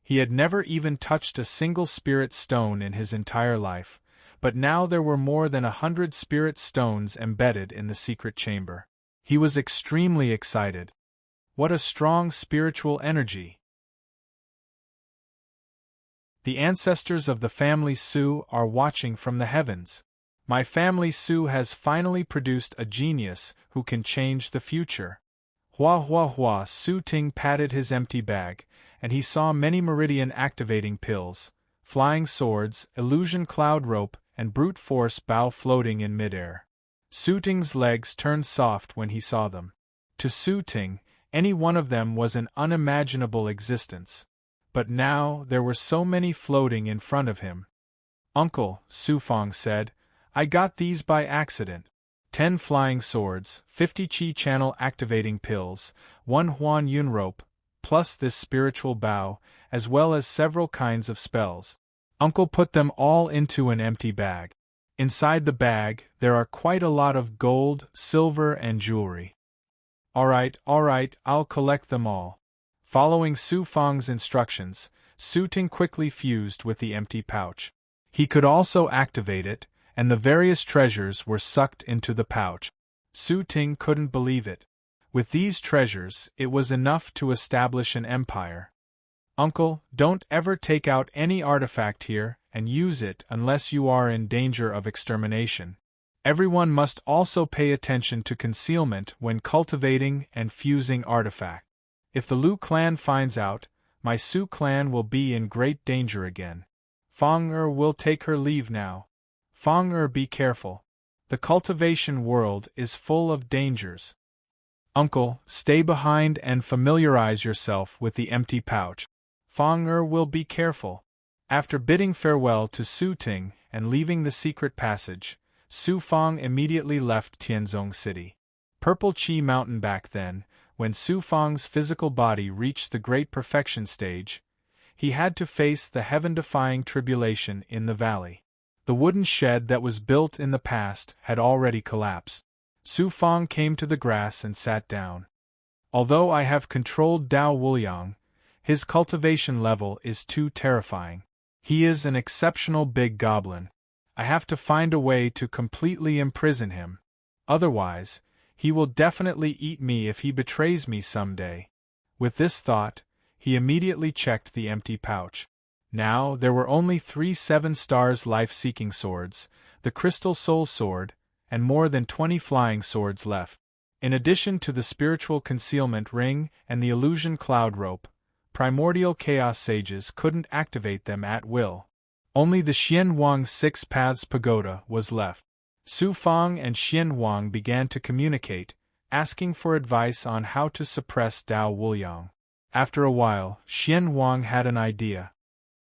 He had never even touched a single spirit stone in his entire life, but now there were more than 100 spirit stones embedded in the secret chamber. He was extremely excited. What a strong spiritual energy! The ancestors of the family Su are watching from the heavens. My family Su has finally produced a genius who can change the future. Hua hua hua. Su Ting patted his empty bag, and he saw many meridian-activating pills, flying swords, illusion cloud rope, and brute force bow floating in midair. Su Ting's legs turned soft when he saw them. To Su Ting, any one of them was an unimaginable existence. But now there were so many floating in front of him. "Uncle," Su Fang said, "I got these by accident. 10 flying swords, 50 chi channel activating pills, 1 Huan Yun rope, plus this spiritual bow, as well as several kinds of spells." Uncle put them all into an empty bag. Inside the bag, there are quite a lot of gold, silver, and jewelry. All right, I'll collect them all." Following Su Fang's instructions, Su Ting quickly fused with the empty pouch. He could also activate it, and the various treasures were sucked into the pouch. Su Ting couldn't believe it. With these treasures, it was enough to establish an empire. "Uncle, don't ever take out any artifact here and use it unless you are in danger of extermination. Everyone must also pay attention to concealment when cultivating and fusing artifacts. If the Lu clan finds out, my Su clan will be in great danger again. Fang will take her leave now. Fang be careful. The cultivation world is full of dangers. Uncle, stay behind and familiarize yourself with the empty pouch. Fang will be careful." After bidding farewell to Su Ting and leaving the secret passage, Su Fang immediately left Tianzong City. Purple Chi Mountain. Back then, when Su Fang's physical body reached the great perfection stage, he had to face the heaven-defying tribulation in the valley. The wooden shed that was built in the past had already collapsed. Su Fang came to the grass and sat down. "Although I have controlled Dao Wuliang, his cultivation level is too terrifying. He is an exceptional big goblin. I have to find a way to completely imprison him. Otherwise, he will definitely eat me if he betrays me someday." With this thought, he immediately checked the empty pouch. Now there were only 3 7-stars life-seeking swords, the Crystal Soul Sword, and more than 20 flying swords left. In addition to the spiritual concealment ring and the illusion cloud rope, primordial chaos sages couldn't activate them at will. Only the Xian Huang 6 Paths Pagoda was left. Su Fang and Xian Huang began to communicate, asking for advice on how to suppress Dao Wuliang. After a while, Xian Huang had an idea.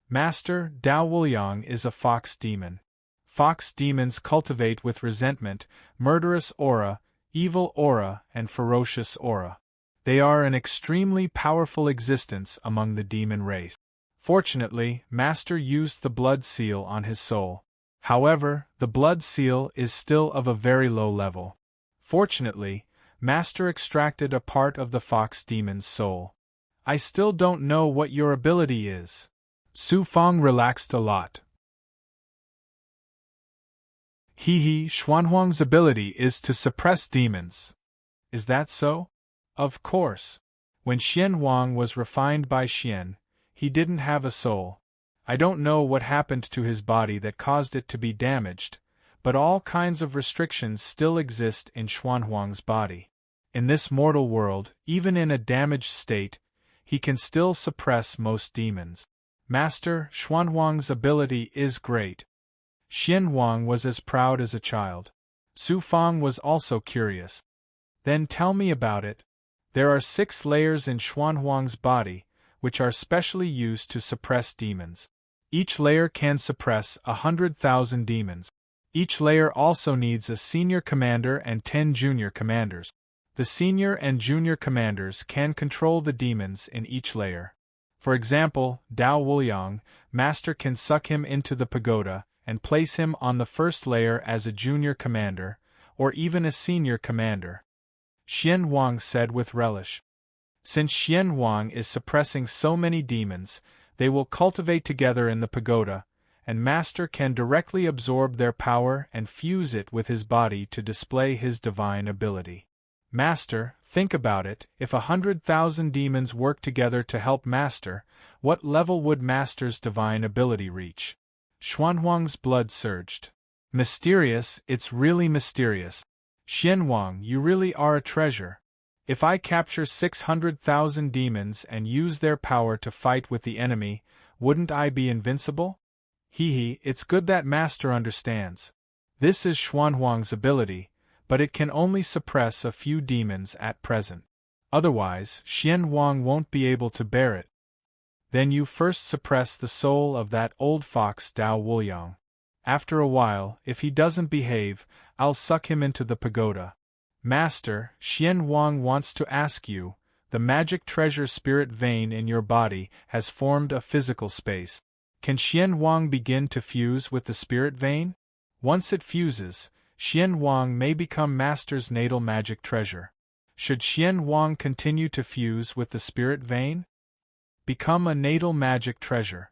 "Master, Dao Wuliang is a fox demon. Fox demons cultivate with resentment, murderous aura, evil aura, and ferocious aura. They are an extremely powerful existence among the demon race. Fortunately, Master used the blood seal on his soul. However, the blood seal is still of a very low level. Fortunately, Master extracted a part of the fox demon's soul. I still don't know what your ability is." Su Fang relaxed a lot. Xuanhuang's ability is to suppress demons. Is that so? Of course. When Xian Wang was refined by Xian, he didn't have a soul. I don't know what happened to his body that caused it to be damaged, but all kinds of restrictions still exist in Xuanhuang's body. In this mortal world, even in a damaged state, he can still suppress most demons. Master, Xuanhuang's ability is great. Xian Wang was as proud as a child. Su Fang was also curious. Then tell me about it. There are 6 layers in Xuanhuang's body, which are specially used to suppress demons. Each layer can suppress 100,000 demons. Each layer also needs a senior commander and 10 junior commanders. The senior and junior commanders can control the demons in each layer. For example, Dao Wuliang, Master can suck him into the pagoda and place him on the first layer as a junior commander, or even a senior commander. Xian Wang said with relish. Since Xian Wang is suppressing so many demons, they will cultivate together in the pagoda, and Master can directly absorb their power and fuse it with his body to display his divine ability. Master, think about it, if 100,000 demons work together to help Master, what level would Master's divine ability reach? Xuanhuang's blood surged. Mysterious, it's really mysterious. Xian Wang, you really are a treasure. If I capture 600,000 demons and use their power to fight with the enemy, wouldn't I be invincible? Hee, it's good that Master understands. This is Xuanhuang's ability, but it can only suppress a few demons at present. Otherwise, Xian Wang won't be able to bear it. Then you first suppress the soul of that old fox Dao Wuliang. After a while, if he doesn't behave, I'll suck him into the pagoda. Master, Xian Wang wants to ask you, the magic treasure spirit vein in your body has formed a physical space. Can Xian Wang begin to fuse with the spirit vein? Once it fuses, Xian Wang may become Master's natal magic treasure. Should Xian Wang continue to fuse with the spirit vein? Become a natal magic treasure.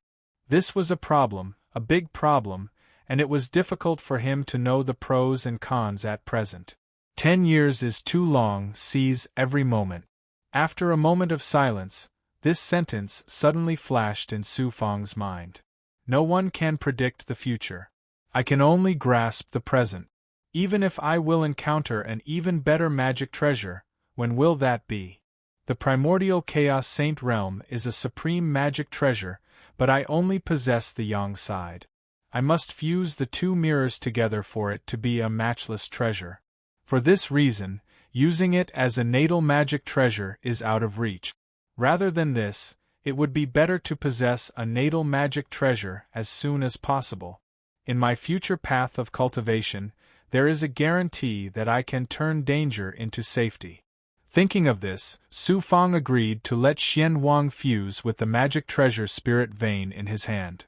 This was a problem, a big problem, and it was difficult for him to know the pros and cons at present. 10 years is too long, seize every moment. After a moment of silence, this sentence suddenly flashed in Su Fang's mind. No one can predict the future. I can only grasp the present. Even if I will encounter an even better magic treasure, when will that be? The primordial Chaos Saint Realm is a supreme magic treasure, but I only possess the yang side. I must fuse the 2 mirrors together for it to be a matchless treasure. For this reason, using it as a natal magic treasure is out of reach. Rather than this, it would be better to possess a natal magic treasure as soon as possible. In my future path of cultivation, there is a guarantee that I can turn danger into safety. Thinking of this, Su Fang agreed to let Xian Wang fuse with the magic treasure spirit vein in his hand.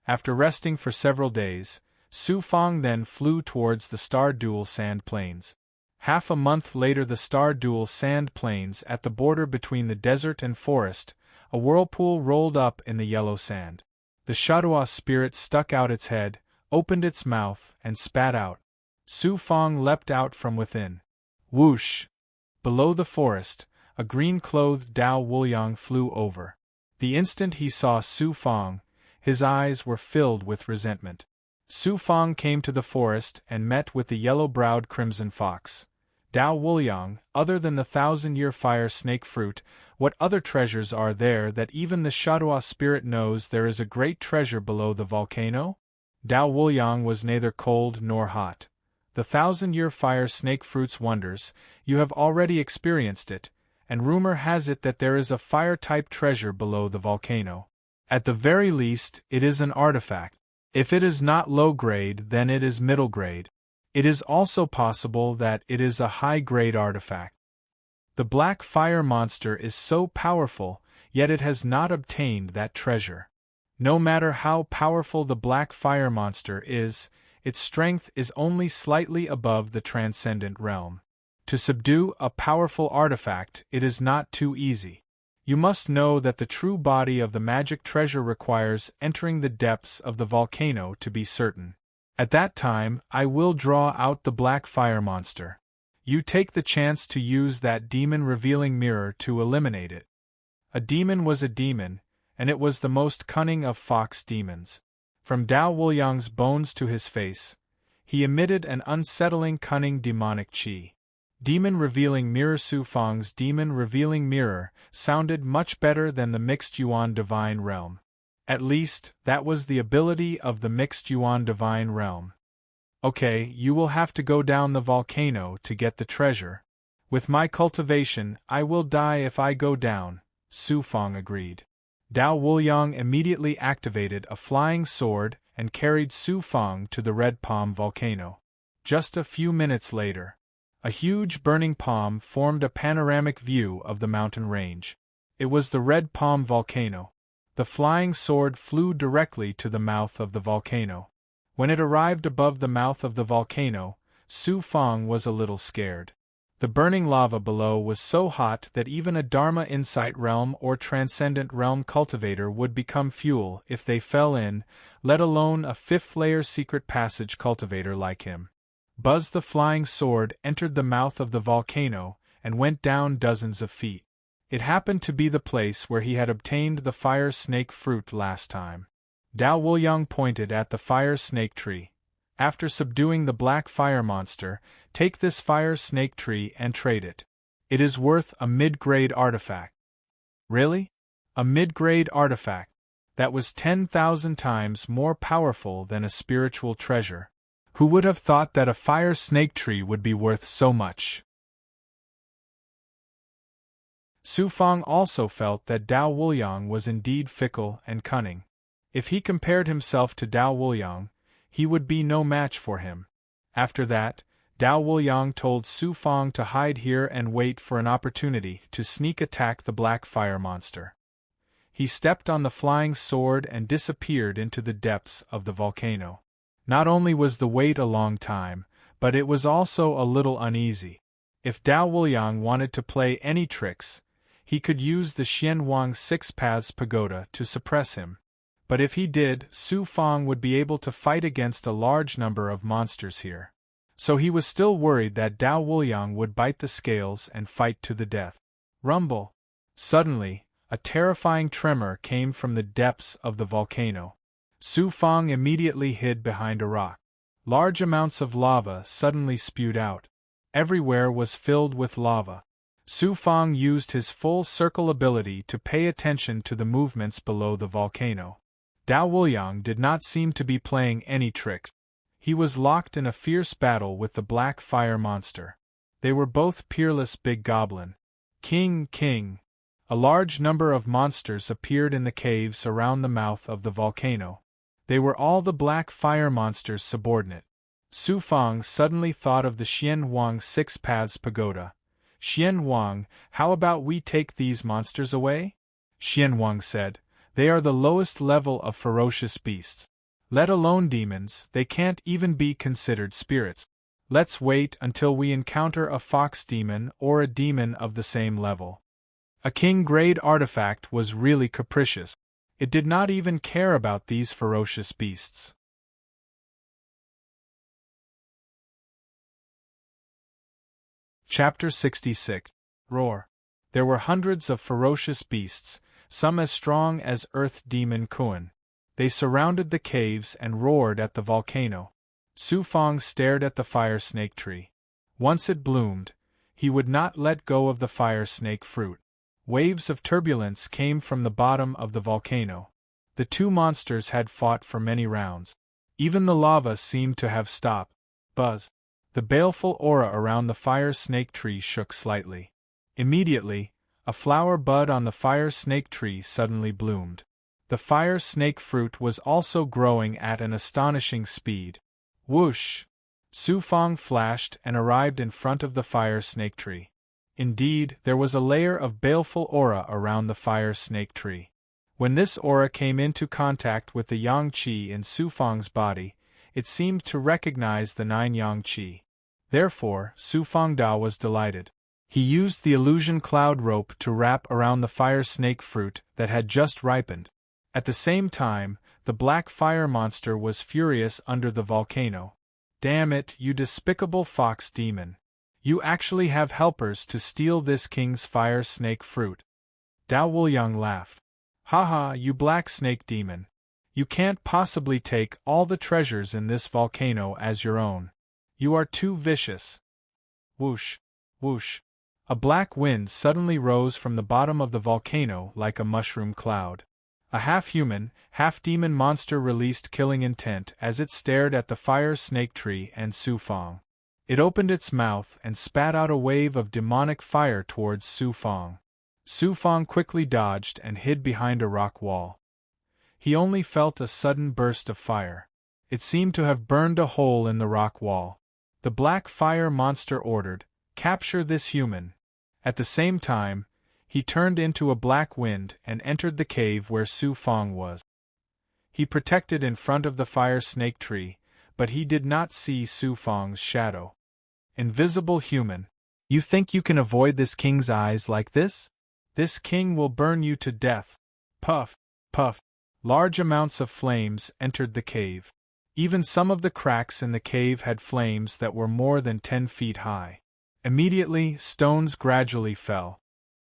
After resting for several days, Su Fang then flew towards the Star Dual Sand Plains. Half a month later, the Star Dual Sand Plains at the border between the desert and forest, a whirlpool rolled up in the yellow sand. The Shadua spirit stuck out its head, opened its mouth, and spat out. Su Fang leapt out from within. Whoosh! Below the forest, a green-clothed Dao Wuliang flew over. The instant he saw Su Fang, his eyes were filled with resentment. Su Fang came to the forest and met with the yellow-browed crimson fox. Dao Wuliang, other than the 1,000-year fire snake fruit, what other treasures are there that even the Shadua spirit knows there is a great treasure below the volcano? Dao Wuliang was neither cold nor hot. The 1,000-year fire snake fruit's wonders, you have already experienced it, and rumor has it that there is a fire-type treasure below the volcano. At the very least, it is an artifact. If it is not low-grade, then it is middle-grade. It is also possible that it is a high-grade artifact. The black fire monster is so powerful, yet it has not obtained that treasure. No matter how powerful the black fire monster is, its strength is only slightly above the transcendent realm. To subdue a powerful artifact, it is not too easy. You must know that the true body of the magic treasure requires entering the depths of the volcano to be certain. At that time, I will draw out the black fire monster. You take the chance to use that demon-revealing mirror to eliminate it. A demon was a demon, and it was the most cunning of fox demons. From Dao Wuliang's bones to his face, he emitted an unsettling cunning demonic qi. Demon-revealing mirror. Su Fang's demon-revealing mirror sounded much better than the mixed Yuan divine realm. At least, that was the ability of the mixed Yuan divine realm. Okay, you will have to go down the volcano to get the treasure. With my cultivation, I will die if I go down, Su Fang agreed. Dao Wuliang immediately activated a flying sword and carried Su Fang to the Red Palm volcano. Just a few minutes later, a huge burning palm formed a panoramic view of the mountain range. It was the Red Palm volcano. The flying sword flew directly to the mouth of the volcano. When it arrived above the mouth of the volcano, Su Fang was a little scared. The burning lava below was so hot that even a Dharma Insight Realm or Transcendent Realm cultivator would become fuel if they fell in, let alone a fifth-layer secret passage cultivator like him. Buzz the flying sword entered the mouth of the volcano and went down dozens of feet. It happened to be the place where he had obtained the fire snake fruit last time. Dao Wuliang pointed at the fire snake tree. After subduing the black fire monster, take this fire snake tree and trade it. It is worth a mid-grade artifact. Really? A mid-grade artifact? That was 10,000 times more powerful than a spiritual treasure. Who would have thought that a fire snake tree would be worth so much? Su Fang also felt that Dao Wuliang was indeed fickle and cunning. If he compared himself to Dao Wuliang, he would be no match for him. After that, Dao Wuliang told Su Fang to hide here and wait for an opportunity to sneak attack the black fire monster. He stepped on the flying sword and disappeared into the depths of the volcano. Not only was the wait a long time, but it was also a little uneasy. If Dao Wuliang wanted to play any tricks, he could use the Xianwang Six Paths Pagoda to suppress him. But if he did, Su Fang would be able to fight against a large number of monsters here. So he was still worried that Dao Wuliang would bite the scales and fight to the death. Rumble! Suddenly, a terrifying tremor came from the depths of the volcano. Su Fang immediately hid behind a rock. Large amounts of lava suddenly spewed out. Everywhere was filled with lava. Su Fang used his full circle ability to pay attention to the movements below the volcano. Dao Wuliang did not seem to be playing any tricks. He was locked in a fierce battle with the black fire monster. They were both peerless big goblin. King. A large number of monsters appeared in the caves around the mouth of the volcano. They were all the black fire monster's subordinate. Su Fang suddenly thought of the Xianwang Six Paths Pagoda. Xianwang, how about we take these monsters away? Xianwang said, they are the lowest level of ferocious beasts. Let alone demons, they can't even be considered spirits. Let's wait until we encounter a fox demon or a demon of the same level. A king-grade artifact was really capricious. It did not even care about these ferocious beasts. Chapter 66. Roar. There were hundreds of ferocious beasts, some as strong as Earth Demon Kuan. They surrounded the caves and roared at the volcano. Su Fang stared at the fire snake tree. Once it bloomed, he would not let go of the fire snake fruit. Waves of turbulence came from the bottom of the volcano. The two monsters had fought for many rounds. Even the lava seemed to have stopped. Buzz. The baleful aura around the fire snake tree shook slightly. Immediately, a flower bud on the fire snake tree suddenly bloomed. The fire snake fruit was also growing at an astonishing speed. Whoosh! Su Fang flashed and arrived in front of the fire snake tree. Indeed, there was a layer of baleful aura around the fire snake tree. When this aura came into contact with the yang qi in Su Fang's body, it seemed to recognize the 9 yang qi. Therefore, Su Fangda was delighted. He used the illusion cloud rope to wrap around the fire snake fruit that had just ripened. At the same time, the black fire monster was furious under the volcano. Damn it, you despicable fox demon! You actually have helpers to steal this king's fire snake fruit. Dao Wuliang laughed. Haha, you black snake demon. You can't possibly take all the treasures in this volcano as your own. You are too vicious. Whoosh, whoosh. A black wind suddenly rose from the bottom of the volcano like a mushroom cloud. A half-human, half-demon monster released killing intent as it stared at the fire snake tree and Su Fang. It opened its mouth and spat out a wave of demonic fire towards Su Fang. Su Fang quickly dodged and hid behind a rock wall. He only felt a sudden burst of fire. It seemed to have burned a hole in the rock wall. The black fire monster ordered, "Capture this human." At the same time, he turned into a black wind and entered the cave where Su Fang was. He protected in front of the fire snake tree, but he did not see Su Fang's shadow. Invisible human. You think you can avoid this king's eyes like this? This king will burn you to death. Puff, puff. Large amounts of flames entered the cave. Even some of the cracks in the cave had flames that were more than 10 feet high. Immediately, stones gradually fell.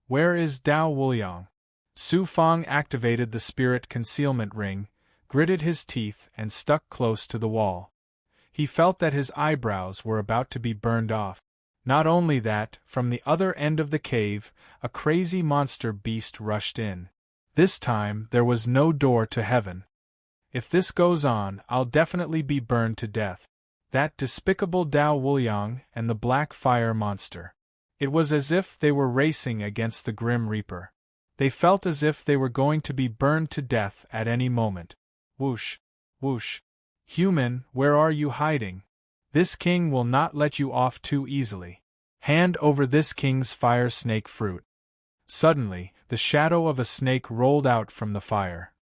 Where is Dao Wuliang? Su Fang activated the spirit concealment ring, gritted his teeth and stuck close to the wall. He felt that his eyebrows were about to be burned off. Not only that, from the other end of the cave, a crazy monster beast rushed in. This time, there was no door to heaven. If this goes on, I'll definitely be burned to death. That despicable Dao Wuliang and the black fire monster. It was as if they were racing against the Grim Reaper. They felt as if they were going to be burned to death at any moment. Whoosh, whoosh. Human, where are you hiding? This king will not let you off too easily. Hand over this king's fire snake fruit. Suddenly, the shadow of a snake rolled out from the fire.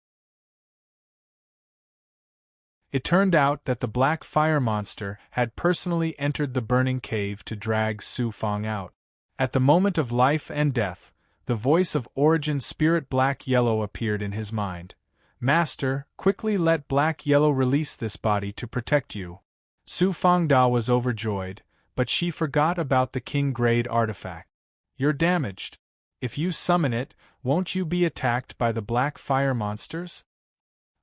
It turned out that the black fire monster had personally entered the burning cave to drag Su Fang out. At the moment of life and death, the voice of origin spirit Black Yellow appeared in his mind. Master, quickly let Black Yellow release this body to protect you. Su Fang Da was overjoyed, but she forgot about the king-grade artifact. You're damaged. If you summon it, won't you be attacked by the black fire monsters?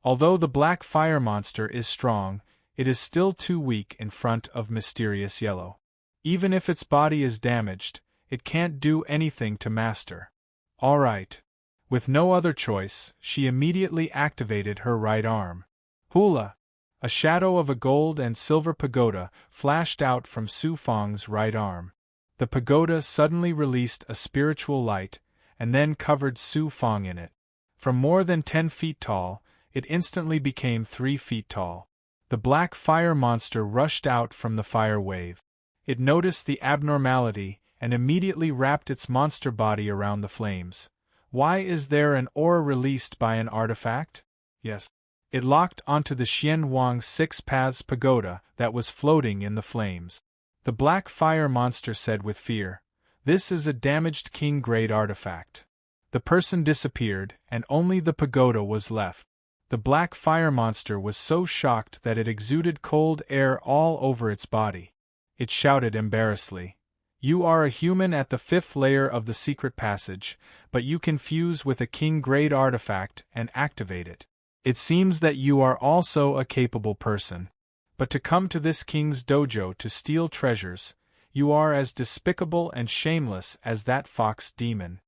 Although the black fire monster is strong, it is still too weak in front of Mysterious Yellow. Even if its body is damaged, it can't do anything to Master. All right. With no other choice, she immediately activated her right arm. Hula! A shadow of a gold and silver pagoda flashed out from Su Fang's right arm. The pagoda suddenly released a spiritual light, and then covered Su Fang in it. From more than 10 feet tall, it instantly became 3 feet tall. The black fire monster rushed out from the fire wave. It noticed the abnormality and immediately wrapped its monster body around the flames. Why is there an aura released by an artifact? Yes. It locked onto the Xianwang Six Paths pagoda that was floating in the flames. The black fire monster said with fear, "This is a damaged king-grade artifact." The person disappeared, and only the pagoda was left. The black fire monster was so shocked that it exuded cold air all over its body. It shouted embarrassedly, "You are a human at the 5th layer of the secret passage, but you can fuse with a king-grade artifact and activate it. It seems that you are also a capable person. But to come to this king's dojo to steal treasures, you are as despicable and shameless as that fox demon."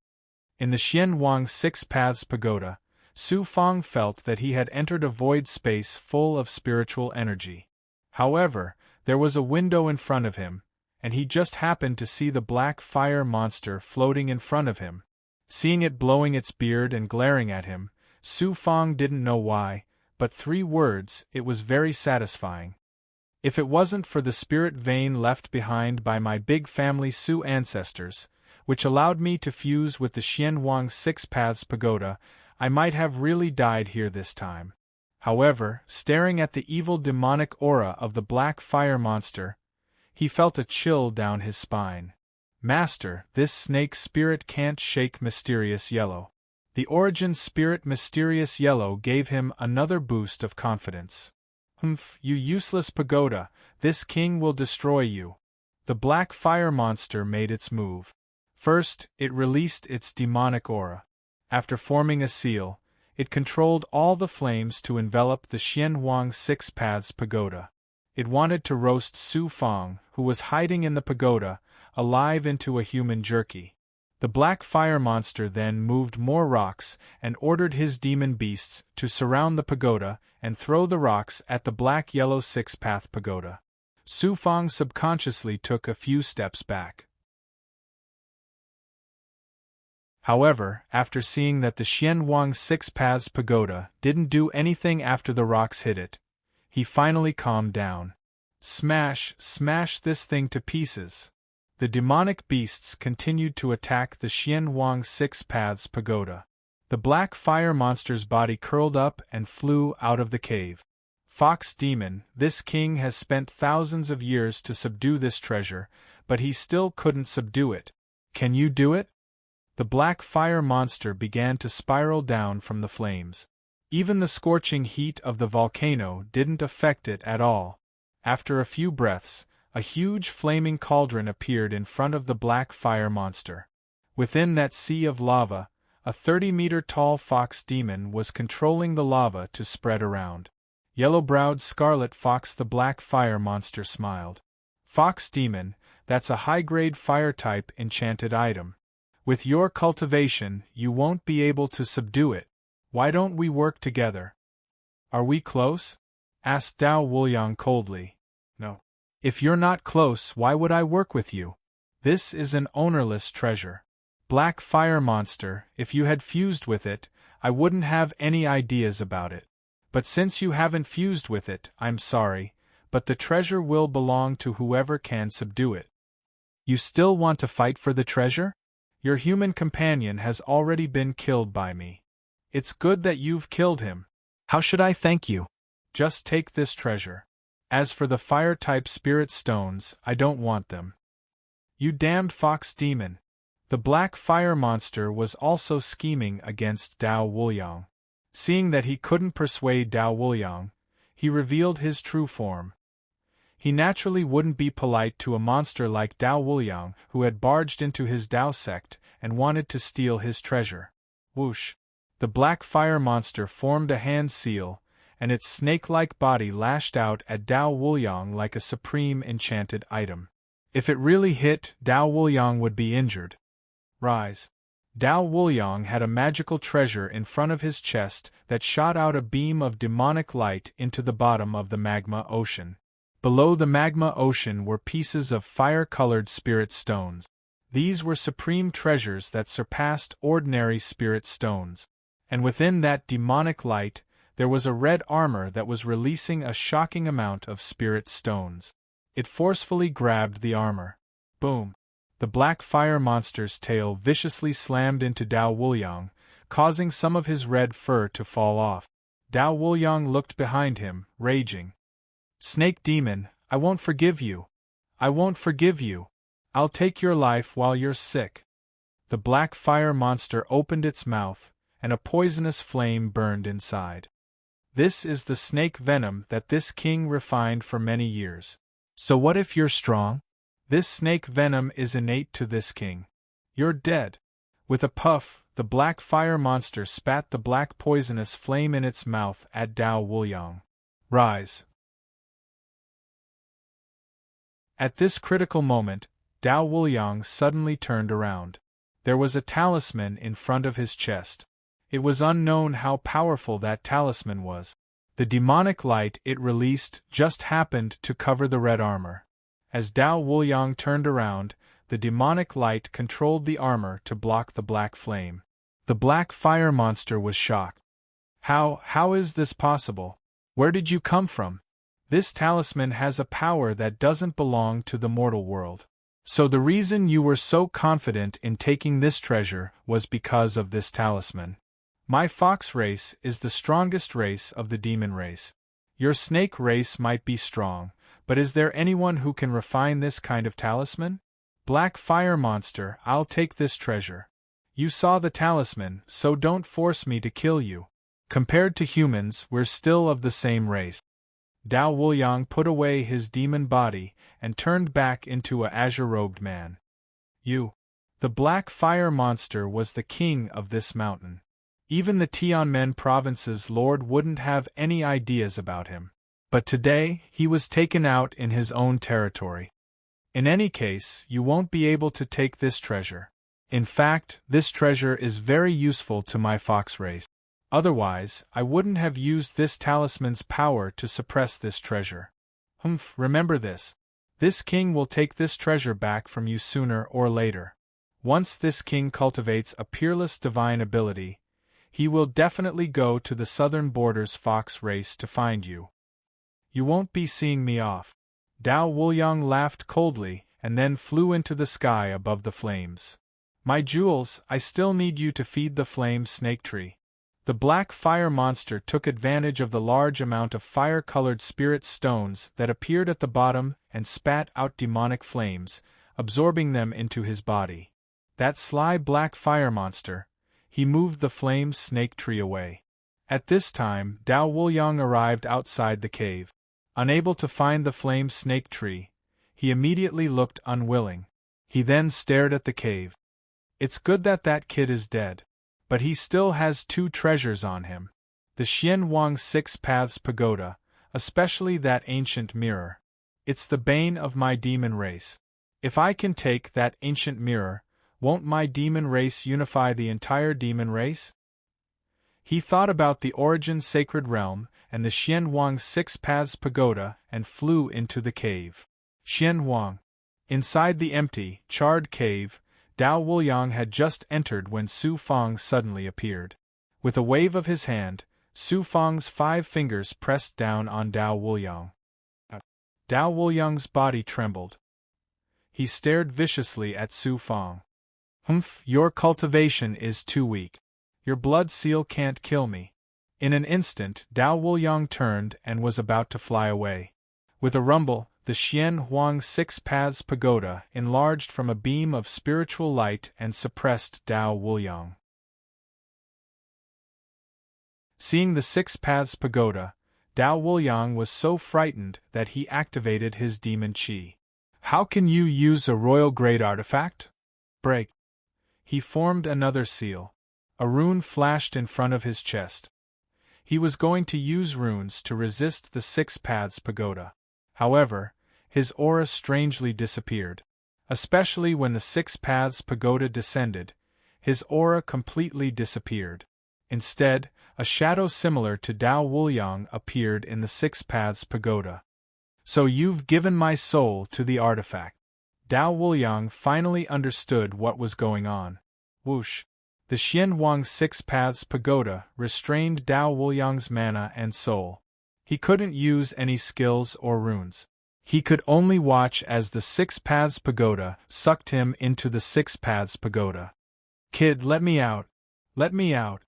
In the Xianwang Six Paths pagoda, Su Fang felt that he had entered a void space full of spiritual energy. However, there was a window in front of him, and he just happened to see the black fire monster floating in front of him. Seeing it blowing its beard and glaring at him, Su Fang didn't know why, but 3 words, it was very satisfying. If it wasn't for the spirit vein left behind by my big family Su ancestors, which allowed me to fuse with the Xianwang Six Paths pagoda, I might have really died here this time. However, staring at the evil demonic aura of the black fire monster, he felt a chill down his spine. Master, this snake spirit can't shake Mysterious Yellow. The origin spirit Mysterious Yellow gave him another boost of confidence. "Humph, you useless pagoda, this king will destroy you." The black fire monster made its move. First, it released its demonic aura. After forming a seal, it controlled all the flames to envelop the Xianhuang Six Paths Pagoda. It wanted to roast Su Fang, who was hiding in the pagoda, alive into a human jerky. The black fire monster then moved more rocks and ordered his demon beasts to surround the pagoda and throw the rocks at the black-yellow six-path pagoda. Su Fang subconsciously took a few steps back. However, after seeing that the Xianhuang Six Paths Pagoda didn't do anything after the rocks hit it, he finally calmed down. Smash, smash this thing to pieces. The demonic beasts continued to attack the Xianhuang Six Paths Pagoda. The black fire monster's body curled up and flew out of the cave. Fox Demon, this king has spent thousands of years to subdue this treasure, but he still couldn't subdue it. Can you do it? The black fire monster began to spiral down from the flames. Even the scorching heat of the volcano didn't affect it at all. After a few breaths, a huge flaming cauldron appeared in front of the black fire monster. Within that sea of lava, a 30-meter-tall fox demon was controlling the lava to spread around. Yellow-browed scarlet fox, the black fire monster, smiled. Fox demon, that's a high-grade fire-type enchanted item. With your cultivation, you won't be able to subdue it. Why don't we work together? Are we close? Asked Dao Wuliang coldly. No. If you're not close, why would I work with you? This is an ownerless treasure. Black fire monster, if you had fused with it, I wouldn't have any ideas about it. But since you haven't fused with it, I'm sorry, but the treasure will belong to whoever can subdue it. You still want to fight for the treasure? Your human companion has already been killed by me. It's good that you've killed him. How should I thank you? Just take this treasure. As for the fire-type spirit stones, I don't want them. You damned fox demon. The black fire monster was also scheming against Dao Wuliang. Seeing that he couldn't persuade Dao Wuliang, he revealed his true form. He naturally wouldn't be polite to a monster like Dao Wuliang, who had barged into his Dao sect and wanted to steal his treasure. Whoosh! The black fire monster formed a hand seal, and its snake-like body lashed out at Dao Wuliang like a supreme enchanted item. If it really hit, Dao Wuliang would be injured. Rise! Dao Wuliang had a magical treasure in front of his chest that shot out a beam of demonic light into the bottom of the magma ocean. Below the magma ocean were pieces of fire-colored spirit stones. These were supreme treasures that surpassed ordinary spirit stones. And within that demonic light, there was a red armor that was releasing a shocking amount of spirit stones. It forcefully grabbed the armor. Boom! The black fire monster's tail viciously slammed into Dao Wuliang, causing some of his red fur to fall off. Dao Wuliang looked behind him, raging. Snake demon, I won't forgive you. I won't forgive you. I'll take your life while you're sick. The black fire monster opened its mouth, and a poisonous flame burned inside. This is the snake venom that this king refined for many years. So what if you're strong? This snake venom is innate to this king. You're dead. With a puff, the black fire monster spat the black poisonous flame in its mouth at Dao Wuliang. Rise! At this critical moment, Dao Wuliang suddenly turned around. There was a talisman in front of his chest. It was unknown how powerful that talisman was. The demonic light it released just happened to cover the red armor. As Dao Wuliang turned around, the demonic light controlled the armor to block the black flame. The black fire monster was shocked. How is this possible? Where did you come from? This talisman has a power that doesn't belong to the mortal world. So the reason you were so confident in taking this treasure was because of this talisman. My fox race is the strongest race of the demon race. Your snake race might be strong, but is there anyone who can refine this kind of talisman? Black fire monster, I'll take this treasure. You saw the talisman, so don't force me to kill you. Compared to humans, we're still of the same race. Dao Wuliang put away his demon body and turned back into a azure-robed man. You. The black fire monster was the king of this mountain. Even the Tianmen province's lord wouldn't have any ideas about him. But today, he was taken out in his own territory. In any case, you won't be able to take this treasure. In fact, this treasure is very useful to my fox race. Otherwise, I wouldn't have used this talisman's power to suppress this treasure. Remember this. This king will take this treasure back from you sooner or later. Once this king cultivates a peerless divine ability, he will definitely go to the southern borders fox race to find you. You won't be seeing me off. Dao Wuliang laughed coldly and then flew into the sky above the flames. My jewels, I still need you to feed the flame snake tree. The black fire monster took advantage of the large amount of fire-colored spirit stones that appeared at the bottom and spat out demonic flames, absorbing them into his body. That sly black fire monster, he moved the flame snake tree away. At this time, Dao Wuliang arrived outside the cave. Unable to find the flame snake tree, he immediately looked unwilling. He then stared at the cave. It's good that that kid is dead. But he still has 2 treasures on him. The Xianwang Six Paths Pagoda, especially that ancient mirror. It's the bane of my demon race. If I can take that ancient mirror, won't my demon race unify the entire demon race? He thought about the Origin Sacred Realm and the Xianwang Six Paths Pagoda and flew into the cave. Xianwang. Inside the empty, charred cave, Dao Wuliang had just entered when Su Fang suddenly appeared. With a wave of his hand, Su Fang's 5 fingers pressed down on Dao Wuliang. Dao Wuliang's body trembled. He stared viciously at Su Fang. Your cultivation is too weak. Your blood seal can't kill me. In an instant, Dao Wuliang turned and was about to fly away. With a rumble, the Xianwang Six Paths Pagoda enlarged from a beam of spiritual light and suppressed Dao Wuliang. Seeing the Six Paths Pagoda, Dao Wuliang was so frightened that he activated his demon qi. How can you use a royal-grade artifact? Break. He formed another seal. A rune flashed in front of his chest. He was going to use runes to resist the Six Paths Pagoda. However, his aura strangely disappeared. Especially when the Six Paths Pagoda descended, his aura completely disappeared. Instead, a shadow similar to Dao Wuliang appeared in the Six Paths Pagoda. So you've given my soul to the artifact. Dao Wuliang finally understood what was going on. Whoosh! The Xianwang Six Paths Pagoda restrained Dao Wuliang's mana and soul. He couldn't use any skills or runes. He could only watch as the Six Paths Pagoda sucked him into the Six Paths Pagoda. Kid, let me out! Let me out!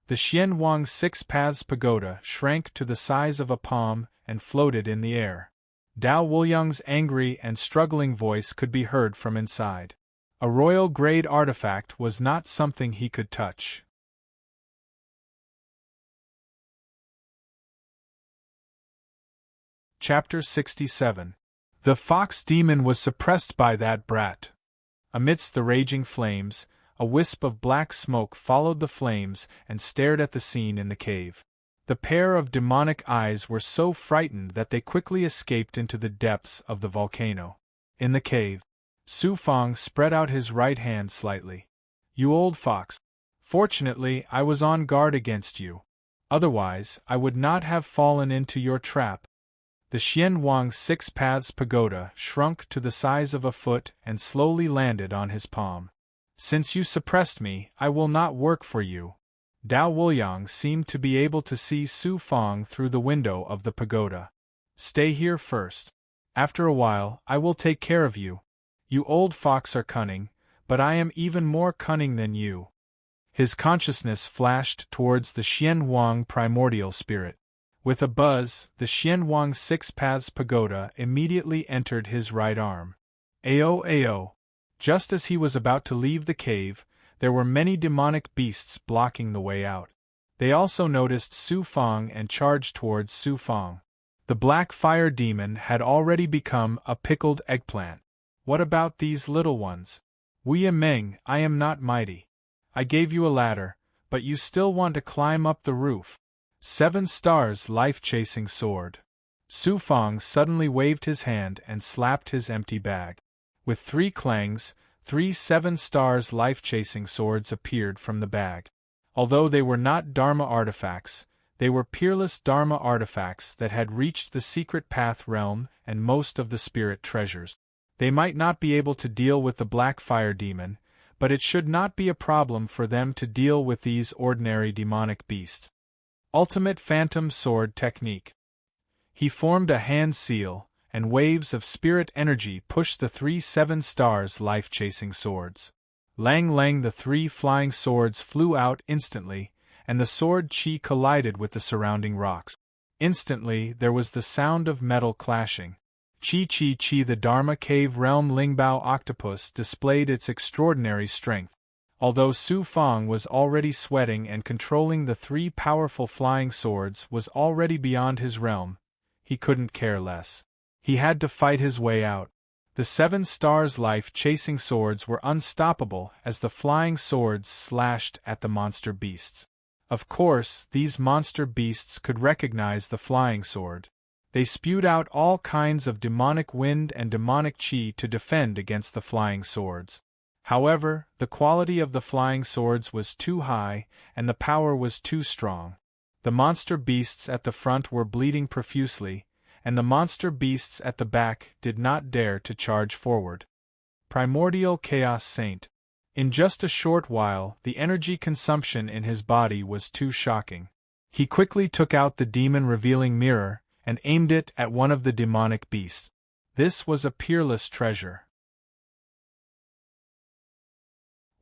The Xianwang Six Paths Pagoda shrank to the size of a palm and floated in the air. Dao Wuliang's angry and struggling voice could be heard from inside. A royal-grade artifact was not something he could touch. Chapter 67. The fox demon was suppressed by that brat. Amidst the raging flames, a wisp of black smoke followed the flames and stared at the scene in the cave. The pair of demonic eyes were so frightened that they quickly escaped into the depths of the volcano. In the cave, Su Fang spread out his right hand slightly. You old fox! Fortunately, I was on guard against you. Otherwise, I would not have fallen into your trap. The Xianwang Six Paths Pagoda shrunk to the size of a foot and slowly landed on his palm. Since you suppressed me, I will not work for you. Dao Wuliang seemed to be able to see Su Fang through the window of the pagoda. Stay here first. After a while, I will take care of you. You old fox are cunning, but I am even more cunning than you. His consciousness flashed towards the Xianwang primordial spirit. With a buzz, the Xianwang Six Paths Pagoda immediately entered his right arm. Ao ao! Just as he was about to leave the cave, there were many demonic beasts blocking the way out. They also noticed Su Fang and charged towards Su Fang. The black fire demon had already become a pickled eggplant. What about these little ones? Wei Meng, I am not mighty. I gave you a ladder, but you still want to climb up the roof. 7 stars life-chasing sword. Su Fang suddenly waved his hand and slapped his empty bag. With 3 clangs, 3 7 stars life-chasing swords appeared from the bag. Although they were not Dharma artifacts, they were peerless Dharma artifacts that had reached the secret path realm and most of the spirit treasures. They might not be able to deal with the black fire demon, but it should not be a problem for them to deal with these ordinary demonic beasts. Ultimate Phantom Sword Technique. He formed a hand seal, and waves of spirit energy pushed the 3 7 stars life-chasing swords. Lang lang, the 3 flying swords flew out instantly, and the sword chi collided with the surrounding rocks. Instantly there was the sound of metal clashing. Chi, the Dharma Cave Realm Lingbao octopus displayed its extraordinary strength. Although Su Fang was already sweating and controlling the 3 powerful flying swords was already beyond his realm, he couldn't care less. He had to fight his way out. The 7 stars life-chasing swords were unstoppable as the flying swords slashed at the monster beasts. Of course, these monster beasts could recognize the flying sword. They spewed out all kinds of demonic wind and demonic chi to defend against the flying swords. However, the quality of the flying swords was too high, and the power was too strong. The monster beasts at the front were bleeding profusely, and the monster beasts at the back did not dare to charge forward. Primordial Chaos Saint. In just a short while, the energy consumption in his body was too shocking. He quickly took out the demon-revealing mirror and aimed it at one of the demonic beasts. This was a peerless treasure.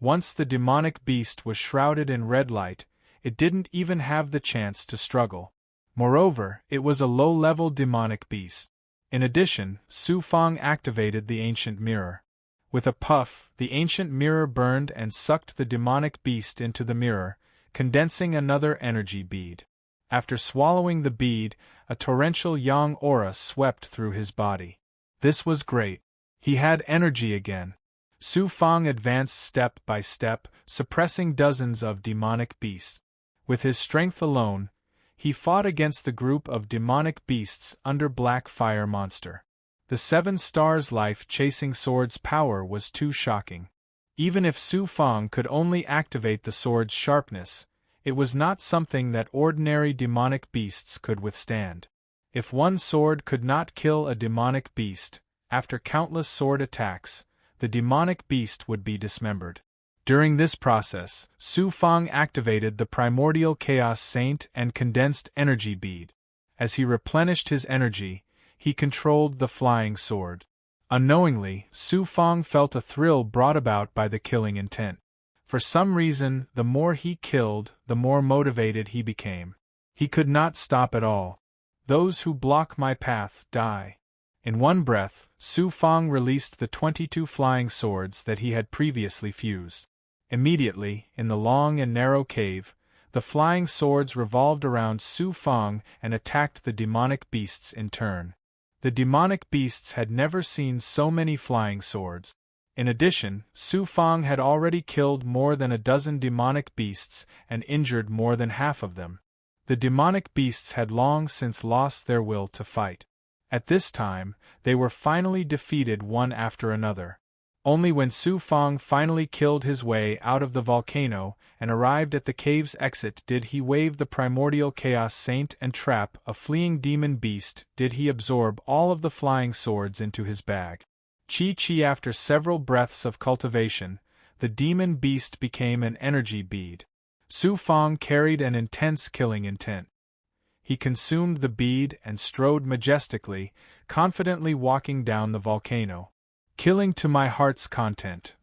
Once the demonic beast was shrouded in red light, it didn't even have the chance to struggle. Moreover, it was a low-level demonic beast. In addition, Su Fang activated the ancient mirror. With a puff, the ancient mirror burned and sucked the demonic beast into the mirror, condensing another energy bead. After swallowing the bead, a torrential yang aura swept through his body. This was great. He had energy again. Su Fang advanced step by step, suppressing dozens of demonic beasts. With his strength alone, he fought against the group of demonic beasts under Black Fire Monster. The 7 stars life-chasing sword's power was too shocking. Even if Su Fang could only activate the sword's sharpness, it was not something that ordinary demonic beasts could withstand. If one sword could not kill a demonic beast, after countless sword attacks, the demonic beast would be dismembered. During this process, Su Fang activated the Primordial Chaos Saint and Condensed Energy Bead. As he replenished his energy, he controlled the flying sword. Unknowingly, Su Fang felt a thrill brought about by the killing intent. For some reason, the more he killed, the more motivated he became. He could not stop at all. Those who block my path die. In one breath, Su Fang released the 22 flying swords that he had previously fused. Immediately, in the long and narrow cave, the flying swords revolved around Su Fang and attacked the demonic beasts in turn. The demonic beasts had never seen so many flying swords. In addition, Su Fang had already killed more than a dozen demonic beasts and injured more than half of them. The demonic beasts had long since lost their will to fight. At this time, they were finally defeated one after another. Only when Su Fang finally killed his way out of the volcano and arrived at the cave's exit did he wave the Primordial Chaos Saint and trap a fleeing demon beast did he absorb all of the flying swords into his bag. Chi after several breaths of cultivation, the demon beast became an energy bead. Su Fang carried an intense killing intent. He consumed the bead and strode majestically, confidently walking down the volcano. Killing to my heart's content.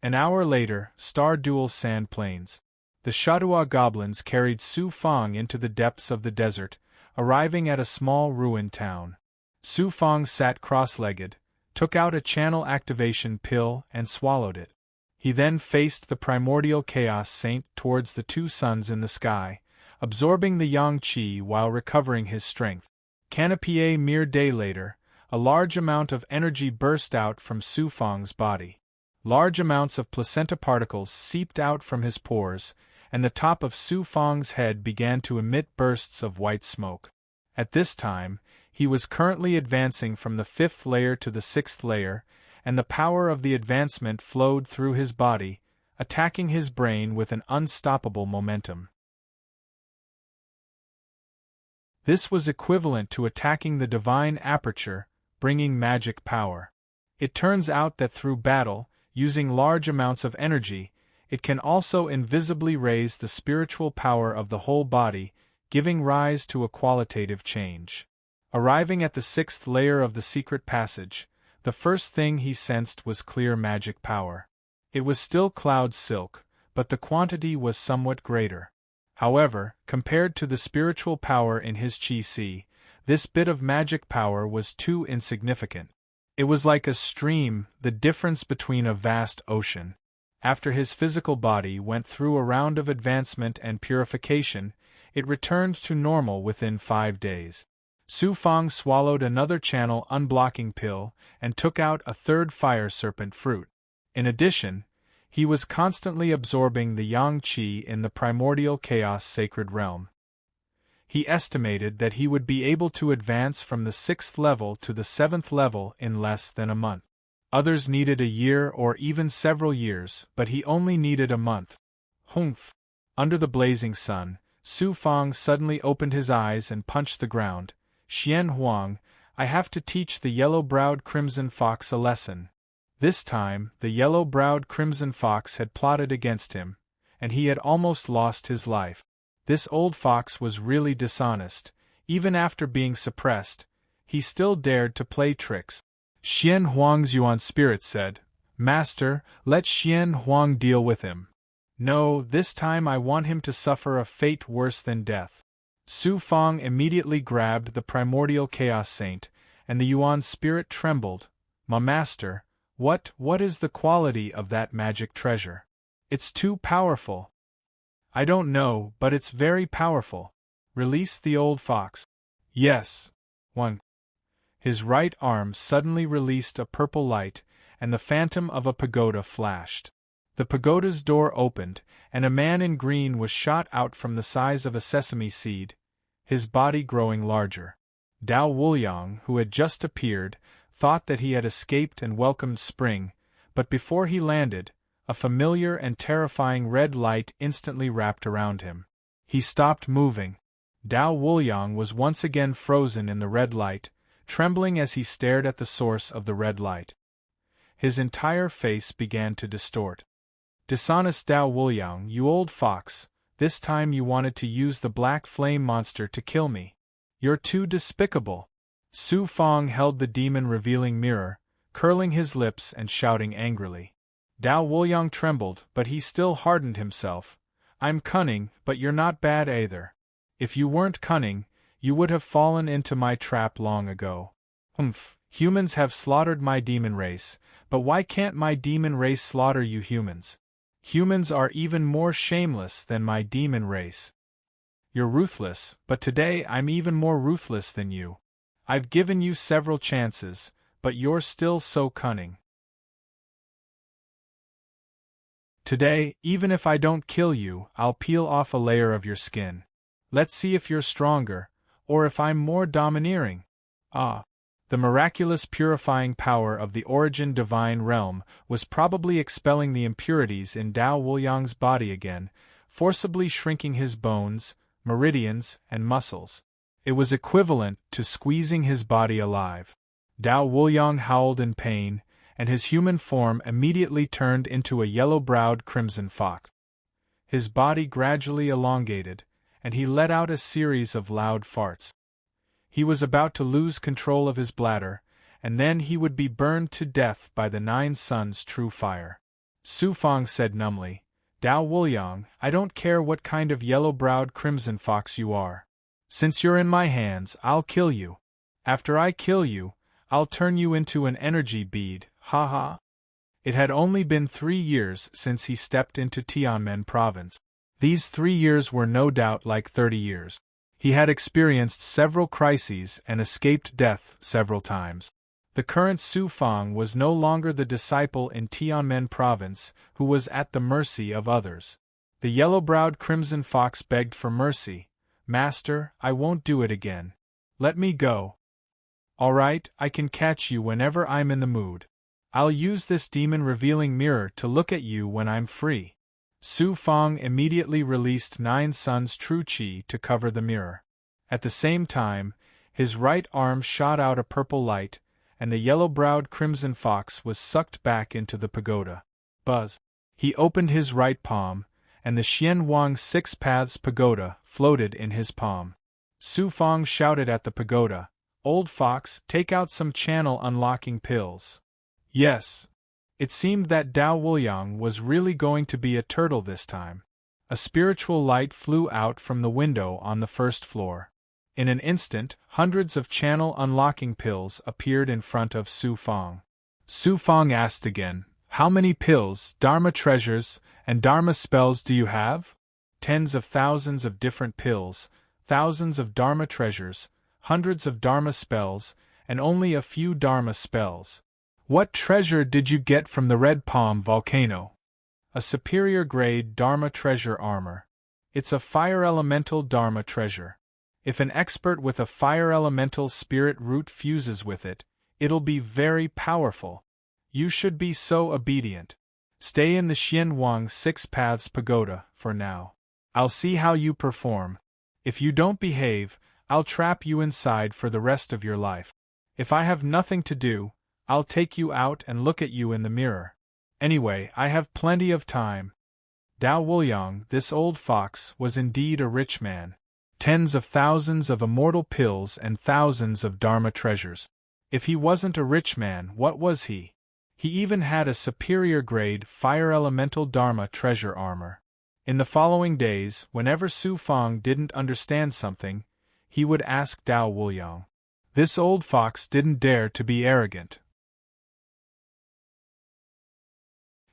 An hour later, Star Duel Sand Plains. The Shadua goblins carried Su Fang into the depths of the desert, arriving at a small ruined town. Su Fang sat cross-legged, took out a channel activation pill and swallowed it. He then faced the Primordial Chaos Saint towards the 2 suns in the sky, absorbing the yang qi while recovering his strength. Canopy. A mere day later, a large amount of energy burst out from Su Fang's body. Large amounts of placenta particles seeped out from his pores, and the top of Su Fang's head began to emit bursts of white smoke. At this time, he was currently advancing from the 5th layer to the 6th layer, and the power of the advancement flowed through his body, attacking his brain with an unstoppable momentum. This was equivalent to attacking the divine aperture, bringing magic power. It turns out that through battle, using large amounts of energy, it can also invisibly raise the spiritual power of the whole body, giving rise to a qualitative change. Arriving at the 6th layer of the secret passage, the first thing he sensed was clear magic power. It was still cloud silk, but the quantity was somewhat greater. However, compared to the spiritual power in his chi-si, this bit of magic power was too insignificant. It was like a stream, the difference between a vast ocean. After his physical body went through a round of advancement and purification, it returned to normal within 5 days. Su Fang swallowed another channel unblocking pill and took out a 3rd fire serpent fruit. In addition, he was constantly absorbing the yang qi in the primordial chaos sacred realm. He estimated that he would be able to advance from the 6th level to the 7th level in less than a month. Others needed a year or even several years, but he only needed a month. Humph! Under the blazing sun, Su Fang suddenly opened his eyes and punched the ground. Xian Huang, I have to teach the yellow-browed crimson fox a lesson. This time, the yellow-browed crimson fox had plotted against him, and he had almost lost his life. This old fox was really dishonest. Even after being suppressed, he still dared to play tricks. Xian Huang's Yuan spirit said, "Master, let Xian Huang deal with him. No, this time I want him to suffer a fate worse than death." Su Fang immediately grabbed the primordial chaos saint, and the Yuan spirit trembled. "My master, what is the quality of that magic treasure? It's too powerful." "I don't know, but it's very powerful. Release the old fox." "Yes." One. His right arm suddenly released a purple light, and the phantom of a pagoda flashed. The pagoda's door opened, and a man in green was shot out from the size of a sesame seed, his body growing larger. Dao Wuliang, who had just appeared, thought that he had escaped and welcomed spring, but before he landed, a familiar and terrifying red light instantly wrapped around him. He stopped moving. Dao Wuliang was once again frozen in the red light, trembling as he stared at the source of the red light. His entire face began to distort. "Dishonest Dao Wuliang, you old fox, this time you wanted to use the black flame monster to kill me. You're too despicable." Su Fang held the demon-revealing mirror, curling his lips and shouting angrily. Dao Wuliang trembled, but he still hardened himself. "I'm cunning, but you're not bad either. If you weren't cunning, you would have fallen into my trap long ago." Humans have slaughtered my demon race, but why can't my demon race slaughter you humans? Humans are even more shameless than my demon race. You're ruthless, but today I'm even more ruthless than you. I've given you several chances, but you're still so cunning. Today, even if I don't kill you, I'll peel off a layer of your skin. Let's see if you're stronger, or if I'm more domineering. Ah! The miraculous purifying power of the origin divine realm was probably expelling the impurities in Dao Wuliang's body again, forcibly shrinking his bones, meridians, and muscles. It was equivalent to squeezing his body alive. Dao Wuliang howled in pain, and his human form immediately turned into a yellow-browed crimson fox. His body gradually elongated, and he let out a series of loud farts. He was about to lose control of his bladder, and then he would be burned to death by the 9 suns' true fire. Su Fang said numbly, "Dao Wuliang, I don't care what kind of yellow-browed crimson fox you are. Since you're in my hands, I'll kill you. After I kill you, I'll turn you into an energy bead, ha ha." It had only been 3 years since he stepped into Tianmen province. These 3 years were no doubt like 30 years. He had experienced several crises and escaped death several times. The current Su Fang was no longer the disciple in Tianmen province who was at the mercy of others. The yellow-browed crimson fox begged for mercy. "Master, I won't do it again. Let me go." "All right, I can catch you whenever I'm in the mood. I'll use this demon-revealing mirror to look at you when I'm free." Su Fang immediately released Nine Sun's true qi to cover the mirror. At the same time, his right arm shot out a purple light, and the yellow-browed crimson fox was sucked back into the pagoda. Buzz! He opened his right palm, and the Xianwang Six Paths Pagoda floated in his palm. Su Fang shouted at the pagoda, "Old fox, take out some channel unlocking pills." Yes. It seemed that Dao Wuliang was really going to be a turtle this time. A spiritual light flew out from the window on the first floor. In an instant, hundreds of channel unlocking pills appeared in front of Su Fang. Su Fang asked again, "How many pills, Dharma treasures, and Dharma spells do you have?" "Tens of thousands of different pills, thousands of Dharma treasures, hundreds of Dharma spells, and only a few Dharma spells." "What treasure did you get from the Red Palm volcano?" "A superior grade Dharma treasure armor. It's a fire elemental Dharma treasure. If an expert with a fire elemental spirit root fuses with it, it'll be very powerful. You should be so obedient. Stay in the Xianwang Six Paths Pagoda for now. I'll see how you perform. If you don't behave, I'll trap you inside for the rest of your life. If I have nothing to do, I'll take you out and look at you in the mirror. Anyway, I have plenty of time." Dao Wuliang, this old fox, was indeed a rich man. Tens of thousands of immortal pills and thousands of Dharma treasures. If he wasn't a rich man, what was he? He even had a superior grade fire elemental Dharma treasure armor. In the following days, whenever Su Fang didn't understand something, he would ask Dao Wuliang. This old fox didn't dare to be arrogant.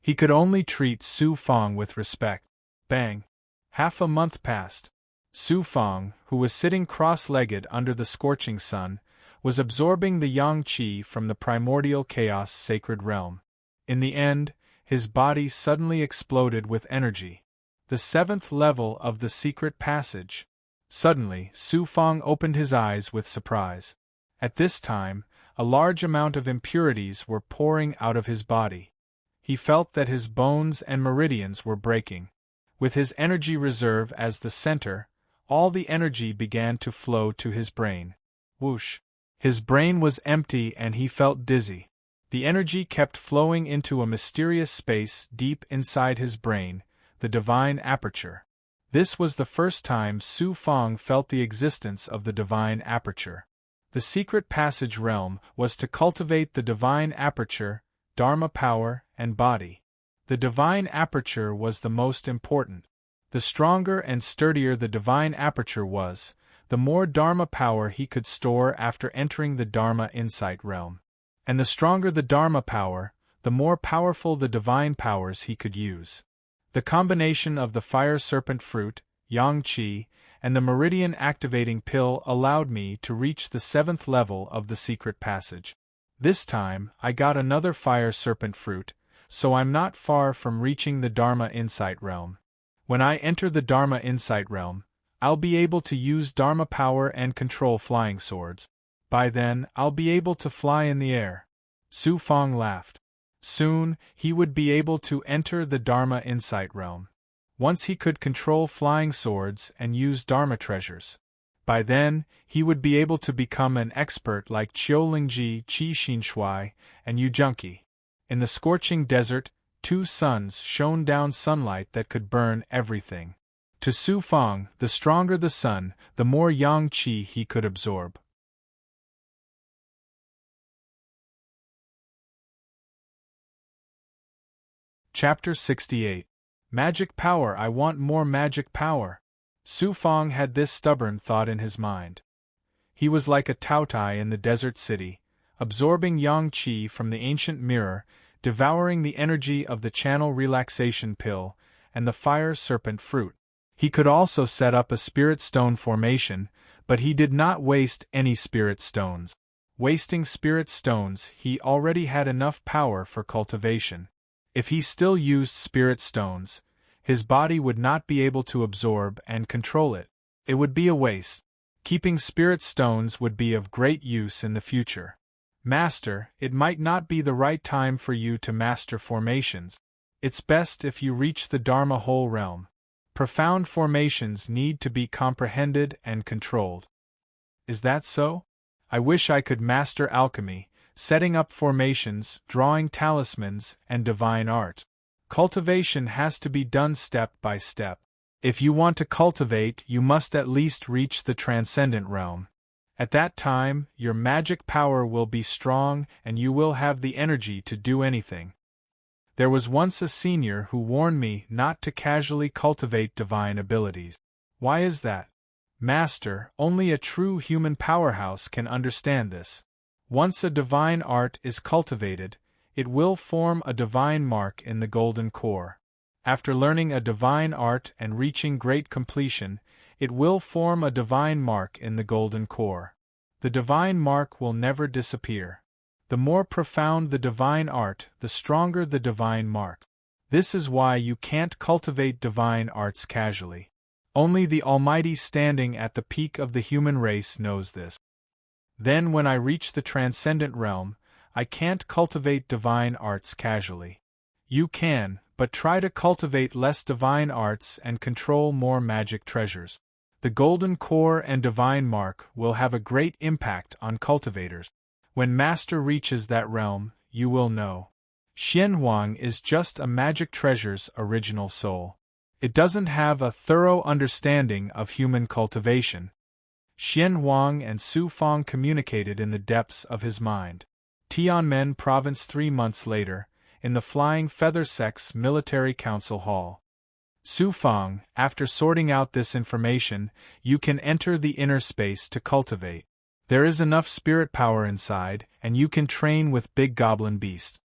He could only treat Su Fang with respect. Bang! Half a month passed. Su Fang, who was sitting cross-legged under the scorching sun, was absorbing the yang qi from the primordial chaos sacred realm. In the end, his body suddenly exploded with energy. The 7th level of the secret passage. Suddenly, Su Fang opened his eyes with surprise. At this time, a large amount of impurities were pouring out of his body. He felt that his bones and meridians were breaking. With his energy reserve as the center, all the energy began to flow to his brain. Whoosh! His brain was empty and he felt dizzy. The energy kept flowing into a mysterious space deep inside his brain, the divine aperture. This was the first time Su Fang felt the existence of the divine aperture. The secret passage realm was to cultivate the divine aperture, Dharma power, and body. The divine aperture was the most important. The stronger and sturdier the divine aperture was, the more Dharma power he could store after entering the Dharma insight realm. And the stronger the Dharma power, the more powerful the divine powers he could use. The combination of the fire serpent fruit, yang qi, and the meridian activating pill allowed me to reach the 7th level of the secret passage. This time, I got another fire serpent fruit, so I'm not far from reaching the Dharma insight realm. When I enter the Dharma insight realm, I'll be able to use Dharma power and control flying swords. By then, I'll be able to fly in the air. Su Fang laughed. Soon, he would be able to enter the Dharma insight realm. Once he could control flying swords and use Dharma treasures. By then, he would be able to become an expert like Qiulingji, Qi Xinshui, and Yu Junqi. In the scorching desert, 2 suns shone down sunlight that could burn everything. To Su Fang, the stronger the sun, the more yang qi he could absorb. Chapter 68. Magic Power. I want more magic power. Su Fang had this stubborn thought in his mind. He was like a Taotai in the desert city, absorbing yang qi from the ancient mirror, devouring the energy of the channel relaxation pill, and the fire serpent fruit. He could also set up a spirit stone formation, but he did not waste any spirit stones. Wasting spirit stones, he already had enough power for cultivation. If he still used spirit stones, his body would not be able to absorb and control it. It would be a waste. Keeping spirit stones would be of great use in the future. Master, it might not be the right time for you to master formations. It's best if you reach the Dharma whole realm. Profound formations need to be comprehended and controlled. Is that so? I wish I could master alchemy, setting up formations, drawing talismans, and divine art. Cultivation has to be done step by step. If you want to cultivate, you must at least reach the transcendent realm. At that time, your magic power will be strong and you will have the energy to do anything. There was once a senior who warned me not to casually cultivate divine abilities. Why is that? Master, only a true human powerhouse can understand this. Once a divine art is cultivated, it will form a divine mark in the golden core. After learning a divine art and reaching great completion, it will form a divine mark in the golden core. The divine mark will never disappear. The more profound the divine art, the stronger the divine mark. This is why you can't cultivate divine arts casually. Only the Almighty standing at the peak of the human race knows this. Then when I reach the transcendent realm, I can't cultivate divine arts casually. You can, but try to cultivate less divine arts and control more magic treasures. The golden core and divine mark will have a great impact on cultivators. When Master reaches that realm, you will know. Xianhuang is just a magic treasure's original soul. It doesn't have a thorough understanding of human cultivation. Xianhuang and Su Fang communicated in the depths of his mind. Tianmen Province 3 months later, in the Flying Feather Sect's Military Council Hall. Su Fang, after sorting out this information, you can enter the inner space to cultivate. There is enough spirit power inside, and you can train with big goblin beasts.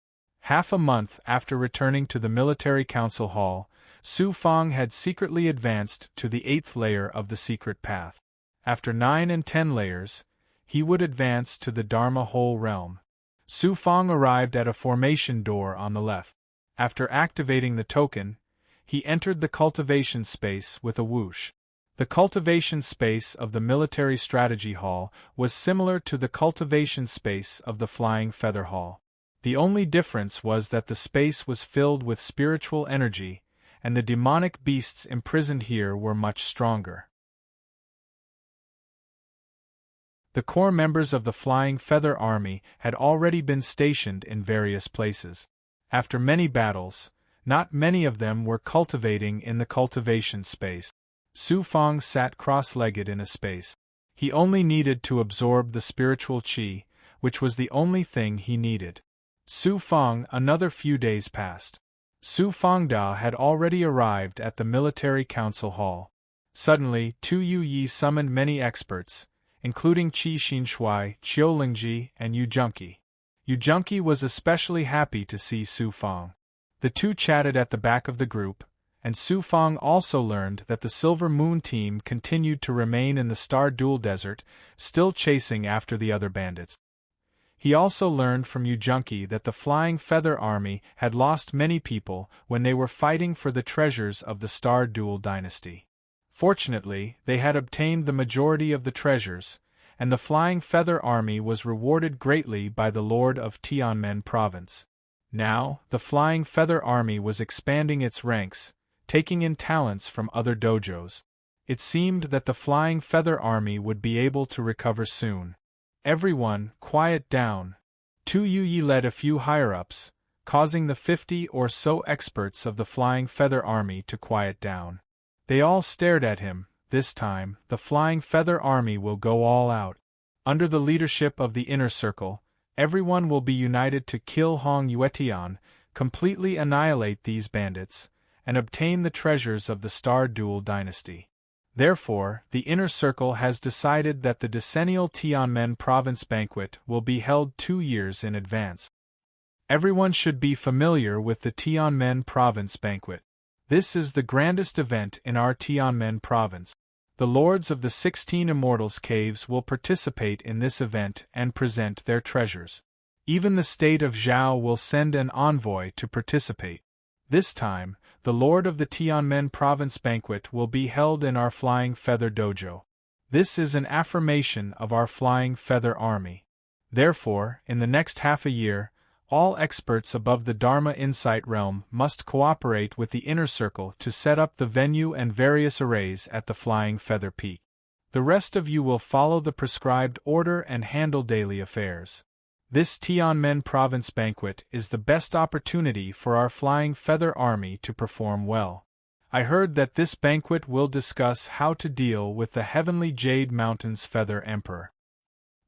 Half a month after returning to the Military Council Hall, Su Fang had secretly advanced to the 8th layer of the secret path. After 9 and 10 layers, he would advance to the Dharma whole realm. Su Fang arrived at a formation door on the left. After activating the token, he entered the cultivation space with a whoosh. The cultivation space of the Military Strategy Hall was similar to the cultivation space of the Flying Feather Hall. The only difference was that the space was filled with spiritual energy, and the demonic beasts imprisoned here were much stronger. The core members of the Flying Feather Army had already been stationed in various places. After many battles, not many of them were cultivating in the cultivation space. Su Fang sat cross-legged in a space. He only needed to absorb the spiritual qi, which was the only thing he needed. Su Fang, another few days passed. Su Fangda had already arrived at the Military Council Hall. Suddenly, Tu Yi summoned many experts, including Qi Xinshui, Qiu Lingji, and Yu Junqi. Yu Junqi was especially happy to see Su Fang. The two chatted at the back of the group, and Su Fang also learned that the Silver Moon team continued to remain in the Star Dual Desert, still chasing after the other bandits. He also learned from Yu Junqi that the Flying Feather Army had lost many people when they were fighting for the treasures of the Star Dual Dynasty. Fortunately, they had obtained the majority of the treasures, and the Flying Feather Army was rewarded greatly by the Lord of Tianmen Province. Now, the Flying Feather Army was expanding its ranks, taking in talents from other dojos. It seemed that the Flying Feather Army would be able to recover soon. Everyone, quiet down. Tu Yi led a few higher-ups, causing the 50 or so experts of the Flying Feather Army to quiet down. They all stared at him. This time, the Flying Feather Army will go all out. Under the leadership of the Inner Circle, everyone will be united to kill Hong Yuetian, completely annihilate these bandits, and obtain the treasures of the Star Dual Dynasty. Therefore, the Inner Circle has decided that the decennial Tianmen Province banquet will be held 2 years in advance. Everyone should be familiar with the Tianmen Province banquet. This is the grandest event in our Tianmen province. The lords of the 16 Immortals Caves will participate in this event and present their treasures. Even the state of Zhao will send an envoy to participate. This time, the Lord of the Tianmen Province banquet will be held in our Flying Feather Dojo. This is an affirmation of our Flying Feather Army. Therefore, in the next half a year, all experts above the Dharma Insight realm must cooperate with the Inner Circle to set up the venue and various arrays at the Flying Feather Peak. The rest of you will follow the prescribed order and handle daily affairs. This Tianmen Province banquet is the best opportunity for our Flying Feather Army to perform well. I heard that this banquet will discuss how to deal with the Heavenly Jade Mountain's Feather Emperor.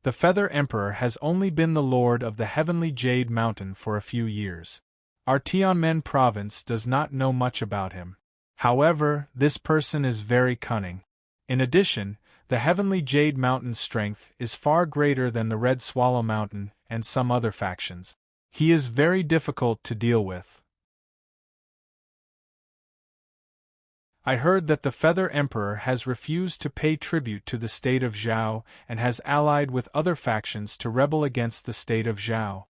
The Feather Emperor has only been the lord of the Heavenly Jade Mountain for a few years. Our Tianmen province does not know much about him. However, this person is very cunning. In addition, the Heavenly Jade Mountain's strength is far greater than the Red Swallow Mountain and some other factions. He is very difficult to deal with. I heard that the Feather Emperor has refused to pay tribute to the state of Zhao and has allied with other factions to rebel against the state of Zhao.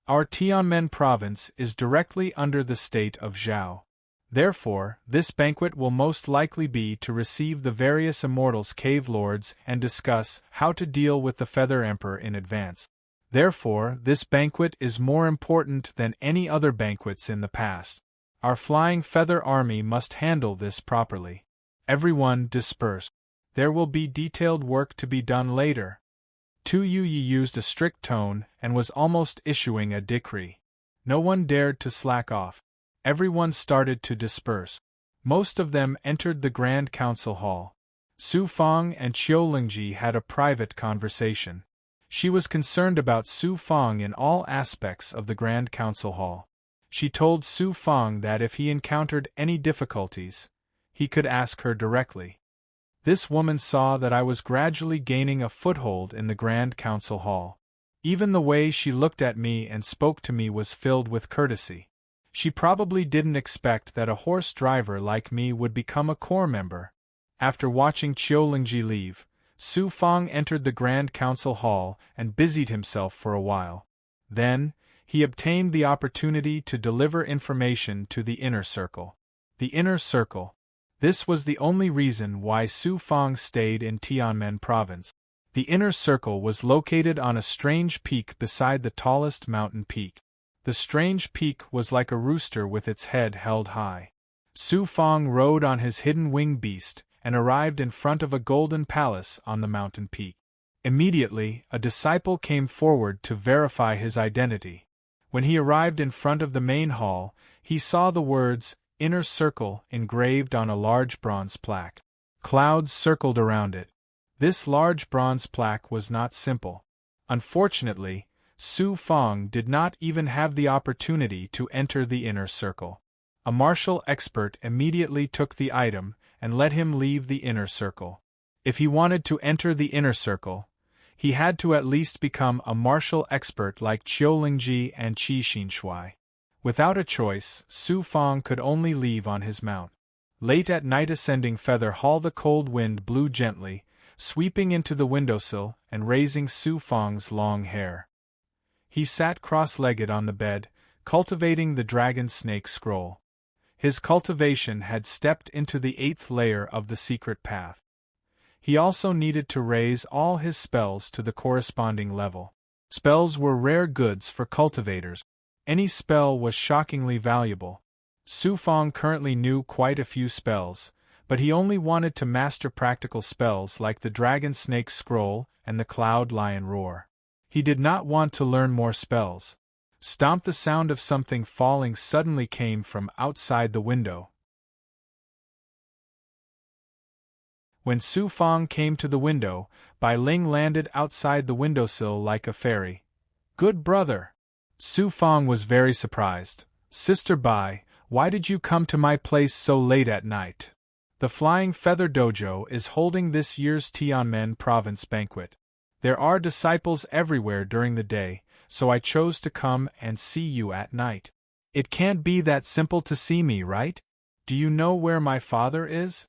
Our Tianmen province is directly under the state of Zhao. Therefore, this banquet will most likely be to receive the various Immortals Cave Lords and discuss how to deal with the Feather Emperor in advance. Therefore, this banquet is more important than any other banquets in the past. Our Flying Feather Army must handle this properly. Everyone disperse. There will be detailed work to be done later. Tu Yi used a strict tone and was almost issuing a decree. No one dared to slack off. Everyone started to disperse. Most of them entered the Grand Council Hall. Su Fang and Qiu Lingji had a private conversation. She was concerned about Su Fang in all aspects of the Grand Council Hall. She told Su Fang that if he encountered any difficulties, he could ask her directly. This woman saw that I was gradually gaining a foothold in the Grand Council Hall. Even the way she looked at me and spoke to me was filled with courtesy. She probably didn't expect that a horse driver like me would become a corps member. After watching Qiu Lingji leave, Su Fang entered the Grand Council Hall and busied himself for a while. Then, he obtained the opportunity to deliver information to the Inner Circle. The Inner Circle. This was the only reason why Su Fang stayed in Tianmen Province. The Inner Circle was located on a strange peak beside the tallest mountain peak. The strange peak was like a rooster with its head held high. Su Fang rode on his hidden winged beast and arrived in front of a golden palace on the mountain peak. Immediately, a disciple came forward to verify his identity. When he arrived in front of the main hall, he saw the words, Inner Circle, engraved on a large bronze plaque. Clouds circled around it. This large bronze plaque was not simple. Unfortunately, Su Fang did not even have the opportunity to enter the Inner Circle. A martial expert immediately took the item and let him leave the Inner Circle. If he wanted to enter the Inner Circle, he had to at least become a martial expert like Qiu Lingji and Qi Xinshui. Without a choice, Su Fang could only leave on his mount. Late at night, ascending Feather Hall, the cold wind blew gently, sweeping into the windowsill and raising Su Fang's long hair. He sat cross-legged on the bed, cultivating the dragon snake scroll. His cultivation had stepped into the 8th layer of the secret path. He also needed to raise all his spells to the corresponding level. Spells were rare goods for cultivators. Any spell was shockingly valuable. Su Fang currently knew quite a few spells, but he only wanted to master practical spells like the Dragon Snake Scroll and the Cloud Lion Roar. He did not want to learn more spells. Stomp! The sound of something falling suddenly came from outside the window. When Su Fang came to the window, Bai Ling landed outside the windowsill like a fairy. Good brother! Su Fang was very surprised. Sister Bai, why did you come to my place so late at night? The Flying Feather Dojo is holding this year's Tianmen Province banquet. There are disciples everywhere during the day, so I chose to come and see you at night. It can't be that simple to see me, right? Do you know where my father is?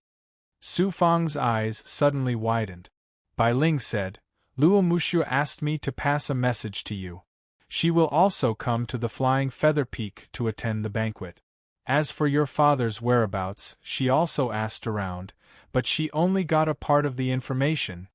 Su Fang's eyes suddenly widened. Bai Ling said, Luo Mushu asked me to pass a message to you. She will also come to the Flying Feather Peak to attend the banquet. As for your father's whereabouts, she also asked around, but she only got a part of the information.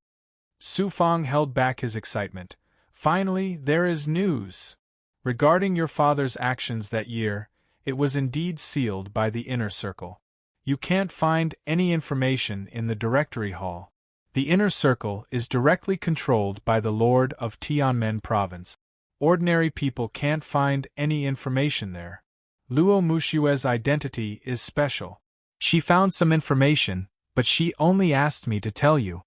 Su Fang held back his excitement. Finally, there is news. Regarding your father's actions that year, it was indeed sealed by the inner circle. You can't find any information in the directory hall. The inner circle is directly controlled by the Lord of Tianmen Province. Ordinary people can't find any information there. Luo Mushue's identity is special. She found some information, but she only asked me to tell you.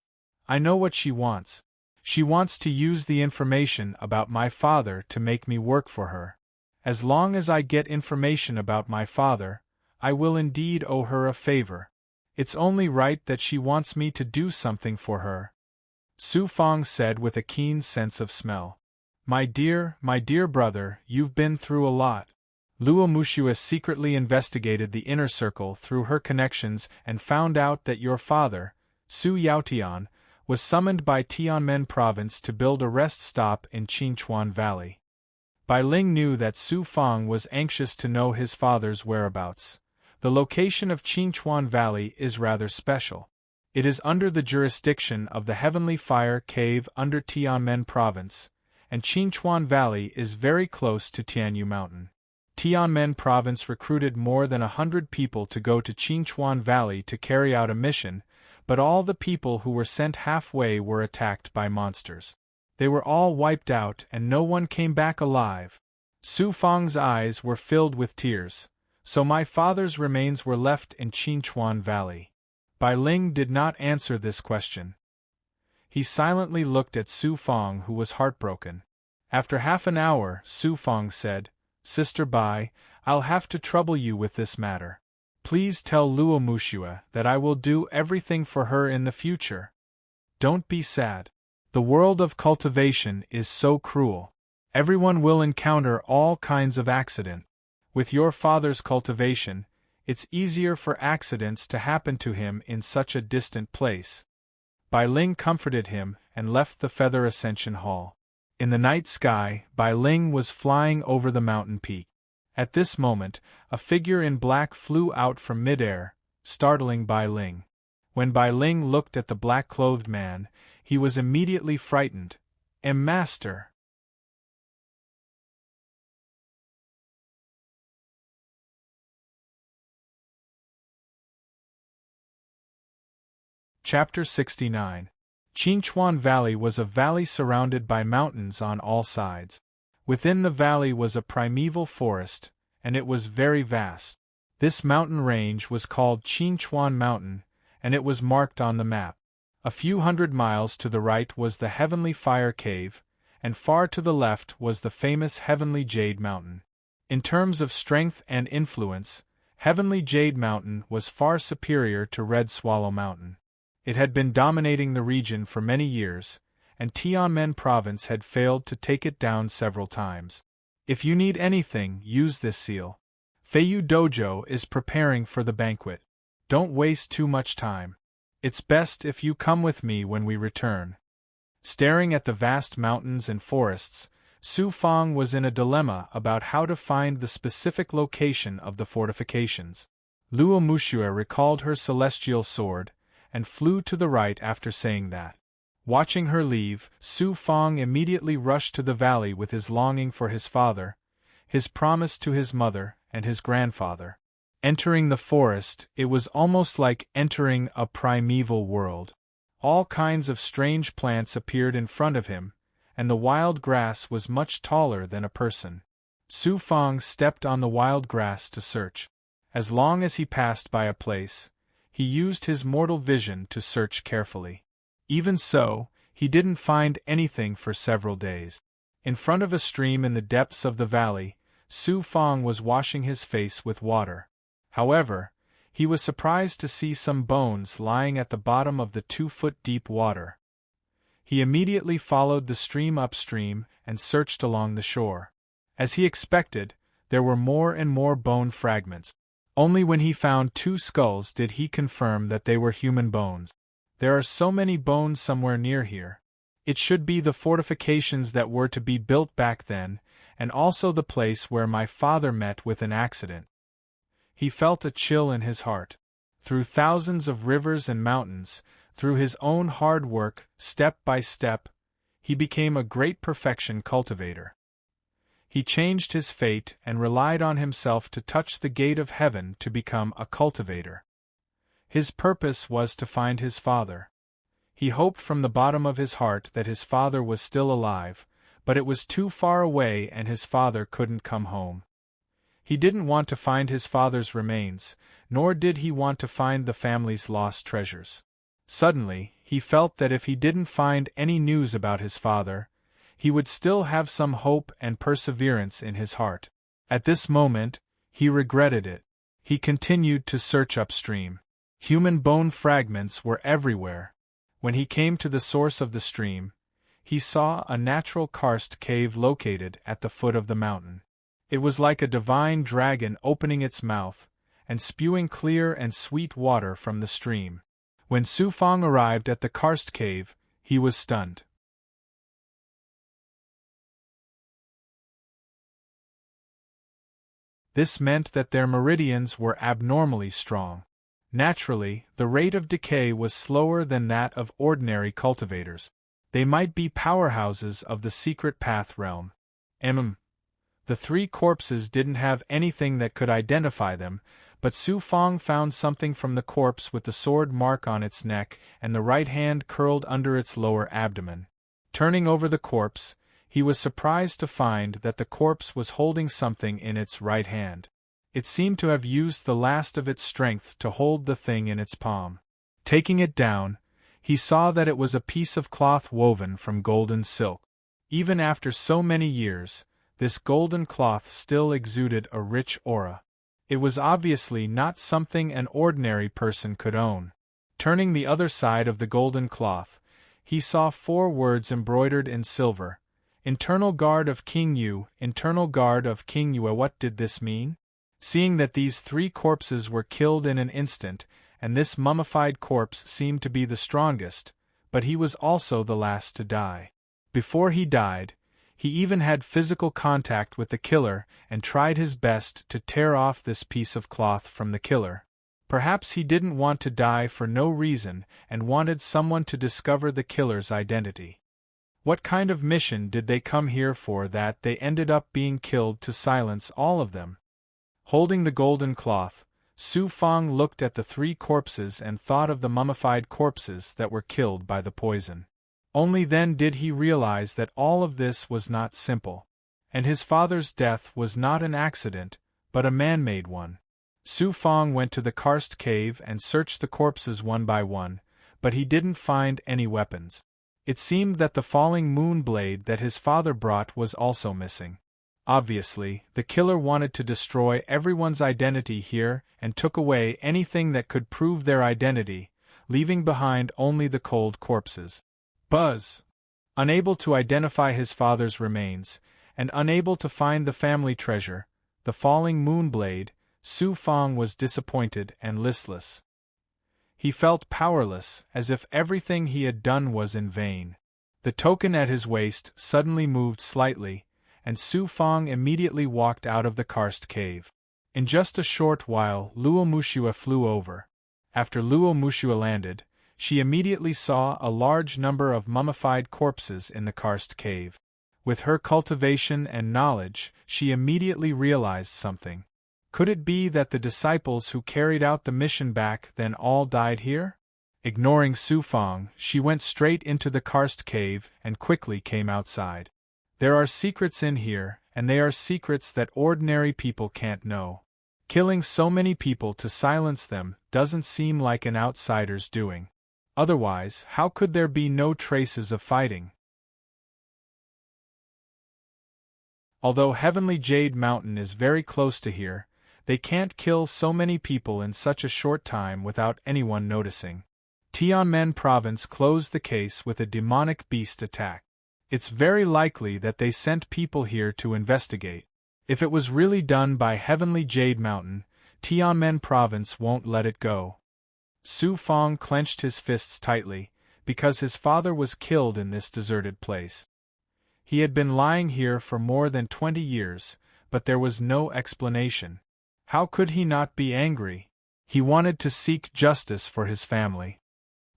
I know what she wants. She wants to use the information about my father to make me work for her. As long as I get information about my father, I will indeed owe her a favor. It's only right that she wants me to do something for her. Su Fang said with a keen sense of smell. My dear brother, you've been through a lot. Luo Mushue secretly investigated the inner circle through her connections and found out that your father, Su Yaotian, was summoned by Tianmen Province to build a rest stop in Qingchuan Valley. Bai Ling knew that Su Fang was anxious to know his father's whereabouts. The location of Qingchuan Valley is rather special. It is under the jurisdiction of the Heavenly Fire Cave under Tianmen Province, and Qingchuan Valley is very close to Tianyu Mountain. Tianmen Province recruited more than 100 people to go to Qingchuan Valley to carry out a mission, but all the people who were sent halfway were attacked by monsters. They were all wiped out and no one came back alive. Su Fang's eyes were filled with tears, so my father's remains were left in Qingchuan Valley. Bai Ling did not answer this question. He silently looked at Su Fang, who was heartbroken. After half an hour, Su Fang said, Sister Bai, I'll have to trouble you with this matter. Please tell Luo Mushue that I will do everything for her in the future. Don't be sad. The world of cultivation is so cruel. Everyone will encounter all kinds of accidents. With your father's cultivation, it's easier for accidents to happen to him in such a distant place. Bai Ling comforted him and left the Feather Ascension Hall. In the night sky, Bai Ling was flying over the mountain peak. At this moment, a figure in black flew out from midair, startling Bai Ling. When Bai Ling looked at the black-clothed man, he was immediately frightened. Master! Chapter 69. Qingchuan Valley was a valley surrounded by mountains on all sides. Within the valley was a primeval forest, and it was very vast. This mountain range was called Qingchuan Mountain, and it was marked on the map. A few hundred miles to the right was the Heavenly Fire Cave, and far to the left was the famous Heavenly Jade Mountain. In terms of strength and influence, Heavenly Jade Mountain was far superior to Red Swallow Mountain. It had been dominating the region for many years, and Tianmen Province had failed to take it down several times. If you need anything, use this seal. Feiyu Dojo is preparing for the banquet. Don't waste too much time. It's best if you come with me when we return. Staring at the vast mountains and forests, Su Fang was in a dilemma about how to find the specific location of the fortifications. Luo Mushue recalled her celestial sword, and flew to the right after saying that. Watching her leave, Su Fang immediately rushed to the valley with his longing for his father, his promise to his mother, and his grandfather. Entering the forest, it was almost like entering a primeval world. All kinds of strange plants appeared in front of him, and the wild grass was much taller than a person. Su Fang stepped on the wild grass to search. As long as he passed by a place, he used his mortal vision to search carefully. Even so, he didn't find anything for several days. In front of a stream in the depths of the valley, Su Fang was washing his face with water. However, he was surprised to see some bones lying at the bottom of the 2-foot-deep water. He immediately followed the stream upstream and searched along the shore. As he expected, there were more and more bone fragments. Only when he found 2 skulls did he confirm that they were human bones. There are so many bones somewhere near here. It should be the fortifications that were to be built back then, and also the place where my father met with an accident. He felt a chill in his heart. Through thousands of rivers and mountains, through his own hard work, step by step, he became a great perfection cultivator. He changed his fate and relied on himself to touch the gate of heaven to become a cultivator. His purpose was to find his father. He hoped from the bottom of his heart that his father was still alive, but it was too far away and his father couldn't come home. He didn't want to find his father's remains, nor did he want to find the family's lost treasures. Suddenly, he felt that if he didn't find any news about his father, he would still have some hope and perseverance in his heart. At this moment, he regretted it. He continued to search upstream. Human bone fragments were everywhere. When he came to the source of the stream, he saw a natural karst cave located at the foot of the mountain. It was like a divine dragon opening its mouth and spewing clear and sweet water from the stream. When Su Fong arrived at the karst cave, he was stunned. This meant that their meridians were abnormally strong. Naturally, the rate of decay was slower than that of ordinary cultivators. They might be powerhouses of the secret path realm. The 3 corpses didn't have anything that could identify them, but Su Fong found something from the corpse with the sword mark on its neck and the right hand curled under its lower abdomen. Turning over the corpse, he was surprised to find that the corpse was holding something in its right hand. It seemed to have used the last of its strength to hold the thing in its palm. Taking it down, he saw that it was a piece of cloth woven from golden silk. Even after so many years, this golden cloth still exuded a rich aura. It was obviously not something an ordinary person could own. Turning the other side of the golden cloth, he saw 4 words embroidered in silver. Internal Guard of King Yu, Internal Guard of King Yu. What did this mean? Seeing that these 3 corpses were killed in an instant, and this mummified corpse seemed to be the strongest, but he was also the last to die. Before he died, he even had physical contact with the killer and tried his best to tear off this piece of cloth from the killer. Perhaps he didn't want to die for no reason and wanted someone to discover the killer's identity. What kind of mission did they come here for that they ended up being killed to silence all of them? Holding the golden cloth, Su Fong looked at the 3 corpses and thought of the mummified corpses that were killed by the poison. Only then did he realize that all of this was not simple, and his father's death was not an accident, but a man-made one. Su Fong went to the karst cave and searched the corpses one by one, but he didn't find any weapons. It seemed that the falling moon blade that his father brought was also missing. Obviously, the killer wanted to destroy everyone's identity here and took away anything that could prove their identity, leaving behind only the cold corpses. Buzz! Unable to identify his father's remains, and unable to find the family treasure, the falling moon blade, Su Fong was disappointed and listless. He felt powerless, as if everything he had done was in vain. The token at his waist suddenly moved slightly, and Su Fong immediately walked out of the karst cave. In just a short while, Luo Mushua flew over. After Luo Mushua landed, she immediately saw a large number of mummified corpses in the karst cave. With her cultivation and knowledge, she immediately realized something. Could it be that the disciples who carried out the mission back then all died here? Ignoring Su Fong, she went straight into the karst cave and quickly came outside. There are secrets in here, and they are secrets that ordinary people can't know. Killing so many people to silence them doesn't seem like an outsider's doing. Otherwise, how could there be no traces of fighting? Although Heavenly Jade Mountain is very close to here, they can't kill so many people in such a short time without anyone noticing. Tianmen Province closed the case with a demonic beast attack. It's very likely that they sent people here to investigate. If it was really done by Heavenly Jade Mountain, Tianmen province won't let it go. Su Fong clenched his fists tightly, because his father was killed in this deserted place. He had been lying here for more than 20 years, but there was no explanation. How could he not be angry? He wanted to seek justice for his family.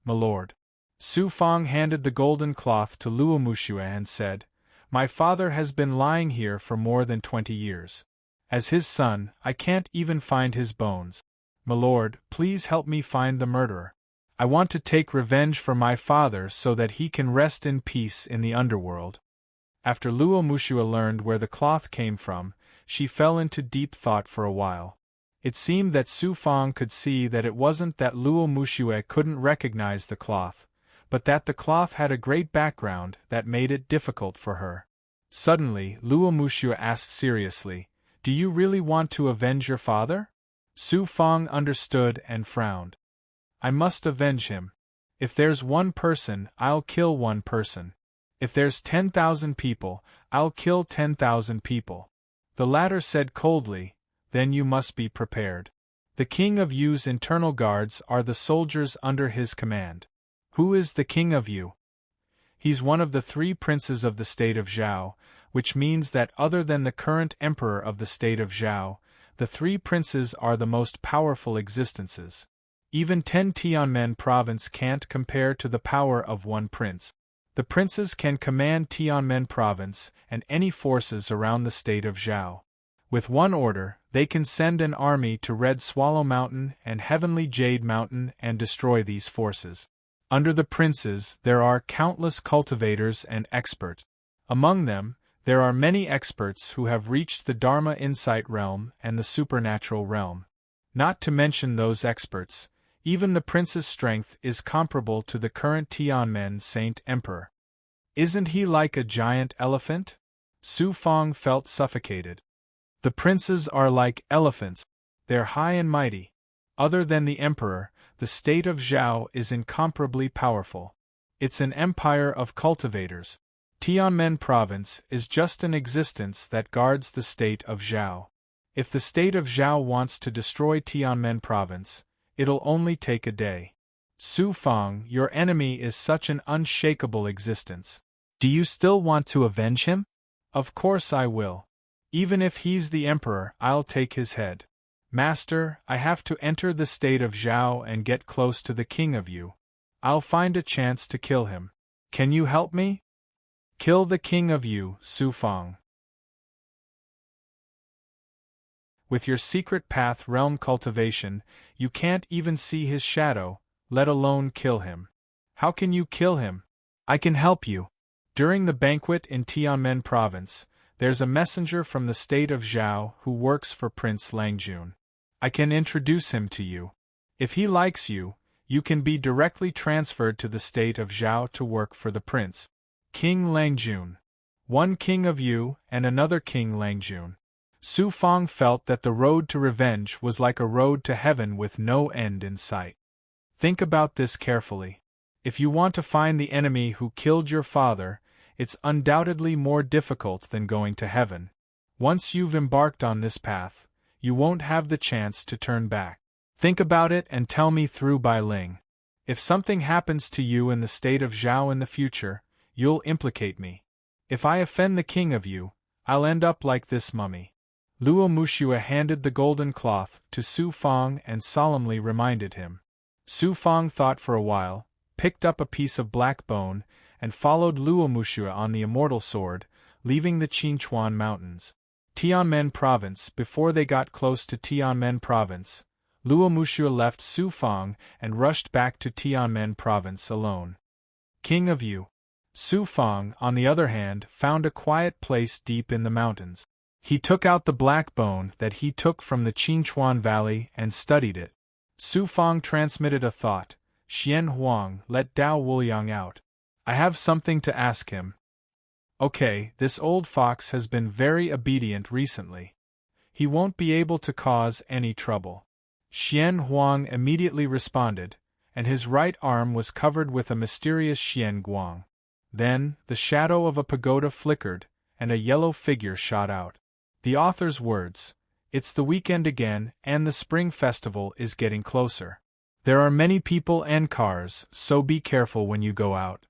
"My lord." Su Fong handed the golden cloth to Luo Muxue and said, "My father has been lying here for more than 20 years. As his son, I can't even find his bones. My lord, please help me find the murderer. I want to take revenge for my father so that he can rest in peace in the underworld." After Luo Muxue learned where the cloth came from, she fell into deep thought for a while. It seemed that Su Fong could see that it wasn't that Luo Muxue couldn't recognize the cloth, but that the cloth had a great background that made it difficult for her. Suddenly, Luo Muxue asked seriously, "Do you really want to avenge your father?" Su Fong understood and frowned. "I must avenge him. If there's one person, I'll kill one person. If there's 10,000 people, I'll kill 10,000 people." The latter said coldly, "Then you must be prepared. The King of Yu's internal guards are the soldiers under his command." "Who is the King of Yu?" "He's one of the 3 princes of the state of Zhao, which means that other than the current emperor of the state of Zhao, the 3 princes are the most powerful existences. Even 10 Tianmen province can't compare to the power of one prince. The princes can command Tianmen province and any forces around the state of Zhao. With one order, they can send an army to Red Swallow Mountain and Heavenly Jade Mountain and destroy these forces. Under the princes, there are countless cultivators and experts. Among them, there are many experts who have reached the Dharma Insight realm and the supernatural realm. Not to mention those experts, even the prince's strength is comparable to the current Tianmen Saint Emperor. Isn't he like a giant elephant?" Su Fong felt suffocated. "The princes are like elephants. They're high and mighty. Other than the emperor, the state of Zhao is incomparably powerful. It's an empire of cultivators. Tianmen province is just an existence that guards the state of Zhao. If the state of Zhao wants to destroy Tianmen province, it'll only take a day. Su Fong, your enemy is such an unshakable existence. Do you still want to avenge him?" "Of course I will. Even if he's the emperor, I'll take his head. Master, I have to enter the state of Zhao and get close to the King of Yu. I'll find a chance to kill him. Can you help me?" "Kill the King of Yu, Su Fong. With your secret path realm cultivation, you can't even see his shadow, let alone kill him. How can you kill him? I can help you. During the banquet in Tianmen province, there's a messenger from the state of Zhao who works for Prince Langjun. I can introduce him to you. If he likes you, you can be directly transferred to the state of Zhao to work for the prince. King Langjun. One King of Yu and another King Langjun." Su Fong felt that the road to revenge was like a road to heaven with no end in sight. Think about this carefully. If you want to find the enemy who killed your father, it's undoubtedly more difficult than going to heaven. Once you've embarked on this path, you won't have the chance to turn back. Think about it and tell me through Bai Ling. If something happens to you in the state of Zhao in the future, you'll implicate me. If I offend the King of Yu, I'll end up like this mummy." Luo Muxue handed the golden cloth to Su Fong and solemnly reminded him. Su Fong thought for a while, picked up a piece of black bone, and followed Luo Muxue on the immortal sword, leaving the Qinchuan Mountains. Tianmen province. Before they got close to Tianmen province, Luo Muxue left Su Fong and rushed back to Tianmen province alone. King of Yu. Su Fong, on the other hand, found a quiet place deep in the mountains. He took out the black bone that he took from the Qinchuan Valley and studied it. Su Fong transmitted a thought. "Xian Huang, let Dao Wuliang out. I have something to ask him." "Okay, this old fox has been very obedient recently. He won't be able to cause any trouble." Xian Huang immediately responded, and his right arm was covered with a mysterious Xian Guang. Then, the shadow of a pagoda flickered, and a yellow figure shot out. The author's words, It's the weekend again, and the spring festival is getting closer. There are many people and cars, so be careful when you go out.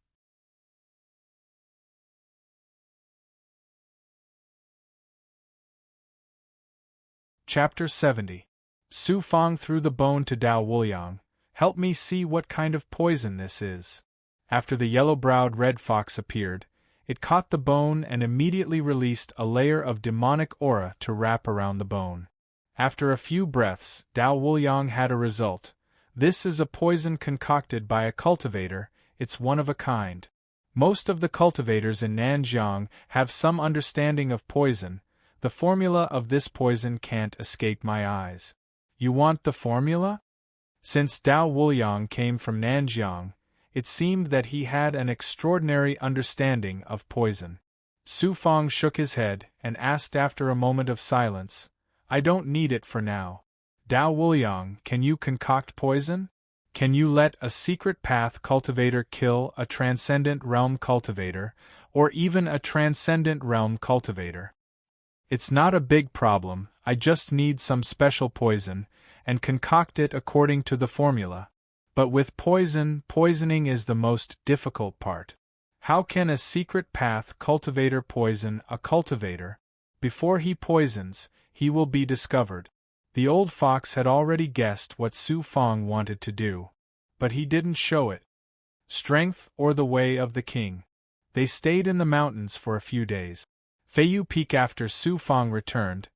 Chapter 70. Su Fang threw the bone to Dao Wuliang. Help me see what kind of poison this is. After the yellow-browed red fox appeared, it caught the bone and immediately released a layer of demonic aura to wrap around the bone. After a few breaths, Dao Wuliang had a result. This is a poison concocted by a cultivator. It's one of a kind. Most of the cultivators in Nanjiang have some understanding of poison. The formula of this poison can't escape my eyes. You want the formula? Since Dao Wuliang came from Nanjiang, it seemed that he had an extraordinary understanding of poison. Su Fang shook his head and asked after a moment of silence, I don't need it for now. Dao Wuliang, can you concoct poison? Can you let a secret path cultivator kill a transcendent realm cultivator, or even a transcendent realm cultivator? It's not a big problem, I just need some special poison, and concoct it according to the formula. But with poisoning is the most difficult part. How can a secret path cultivator poison a cultivator? Before he poisons, he will be discovered. The old fox had already guessed what Su Fang wanted to do. But he didn't show it. Strength or the way of the king. They stayed in the mountains for a few days. Feiyu Peak. After Su Fang returned,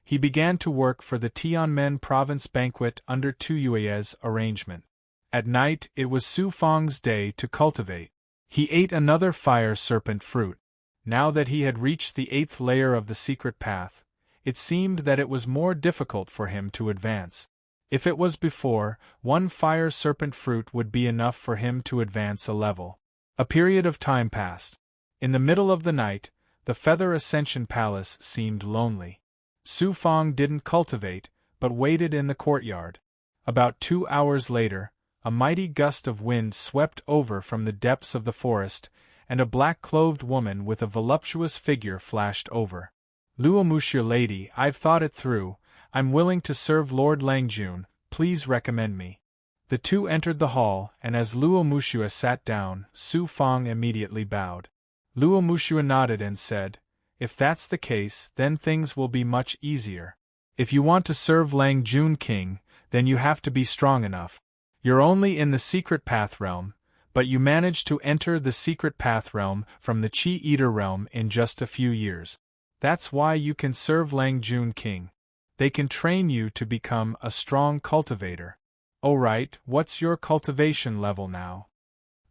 he began to work for the Tianmen province banquet under Tu Yue's arrangement. At night it was Su Fang's day to cultivate. He ate another fire serpent fruit. Now that he had reached the 8th layer of the secret path, it seemed that it was more difficult for him to advance. If it was before, one fire serpent fruit would be enough for him to advance a level. A period of time passed. In the middle of the night, the Feather Ascension Palace seemed lonely. Su Fang didn't cultivate, but waited in the courtyard. About 2 hours later, a mighty gust of wind swept over from the depths of the forest, and a black-clothed woman with a voluptuous figure flashed over. Luo Muxia lady, I've thought it through. I'm willing to serve Lord Langjun, please recommend me. The two entered the hall, and as Luo Muxia sat down, Su Fang immediately bowed. Luo Muxia nodded and said, if that's the case, then things will be much easier. If you want to serve Langjun King, then you have to be strong enough. You're only in the secret path realm, but you managed to enter the secret path realm from the Chi Eater realm in just a few years. That's why you can serve Langjun King. They can train you to become a strong cultivator. Oh right, what's your cultivation level now?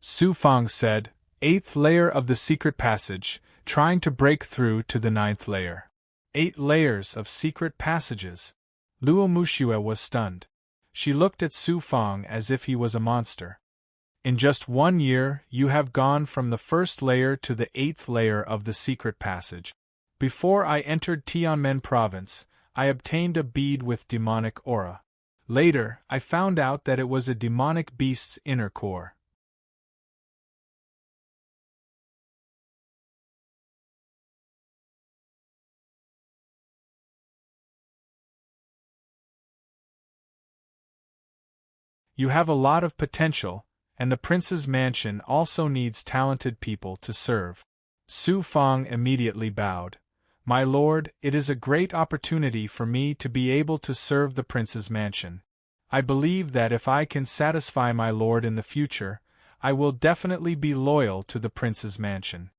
Su Fang said, 8th layer of the secret passage, trying to break through to the 9th layer. 8 layers of secret passages. Luo Muxia was stunned. She looked at Su Fang as if he was a monster. In just 1 year, you have gone from the 1st layer to the 8th layer of the secret passage. Before I entered Tianmen province, I obtained a bead with demonic aura. Later, I found out that it was a demonic beast's inner core. You have a lot of potential, and the prince's mansion also needs talented people to serve. Su Fang immediately bowed. My lord, it is a great opportunity for me to be able to serve the prince's mansion. I believe that if I can satisfy my lord in the future, I will definitely be loyal to the prince's mansion.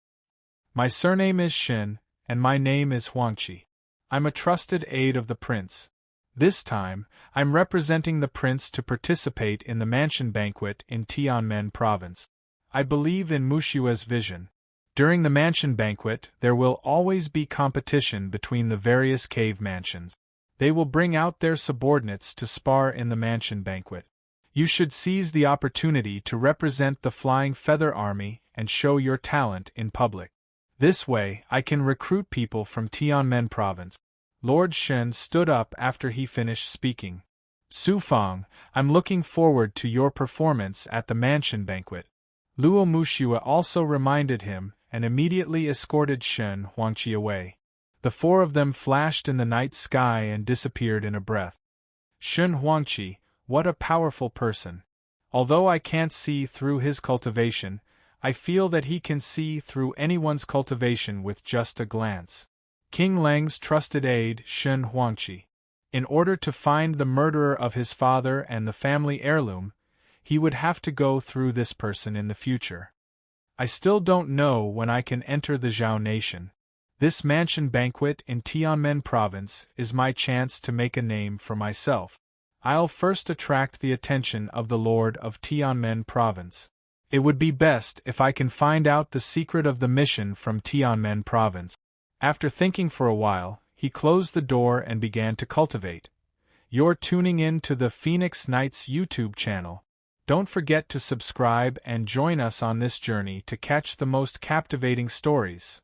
My surname is Shin, and my name is Huangqi. I'm a trusted aide of the prince. This time, I'm representing the prince to participate in the mansion banquet in Tianmen province. I believe in Muxia's vision. During the mansion banquet, there will always be competition between the various cave mansions. They will bring out their subordinates to spar in the mansion banquet. You should seize the opportunity to represent the Flying Feather Army and show your talent in public. This way, I can recruit people from Tianmen province. Lord Shen stood up after he finished speaking. Su Fang, I'm looking forward to your performance at the mansion banquet. Luo Muxia also reminded him and immediately escorted Shen Huangqi away. The four of them flashed in the night sky and disappeared in a breath. Shun Huangqi, what a powerful person. Although I can't see through his cultivation, I feel that he can see through anyone's cultivation with just a glance. King Leng's trusted aide, Shun Huangqi. In order to find the murderer of his father and the family heirloom, he would have to go through this person in the future. I still don't know when I can enter the Zhao nation. This mansion banquet in Tianmen province is my chance to make a name for myself. I'll first attract the attention of the Lord of Tianmen province. It would be best if I can find out the secret of the mission from Tianmen province. After thinking for a while, he closed the door and began to cultivate. You're tuning in to the Phoenix Nights YouTube channel. Don't forget to subscribe and join us on this journey to catch the most captivating stories.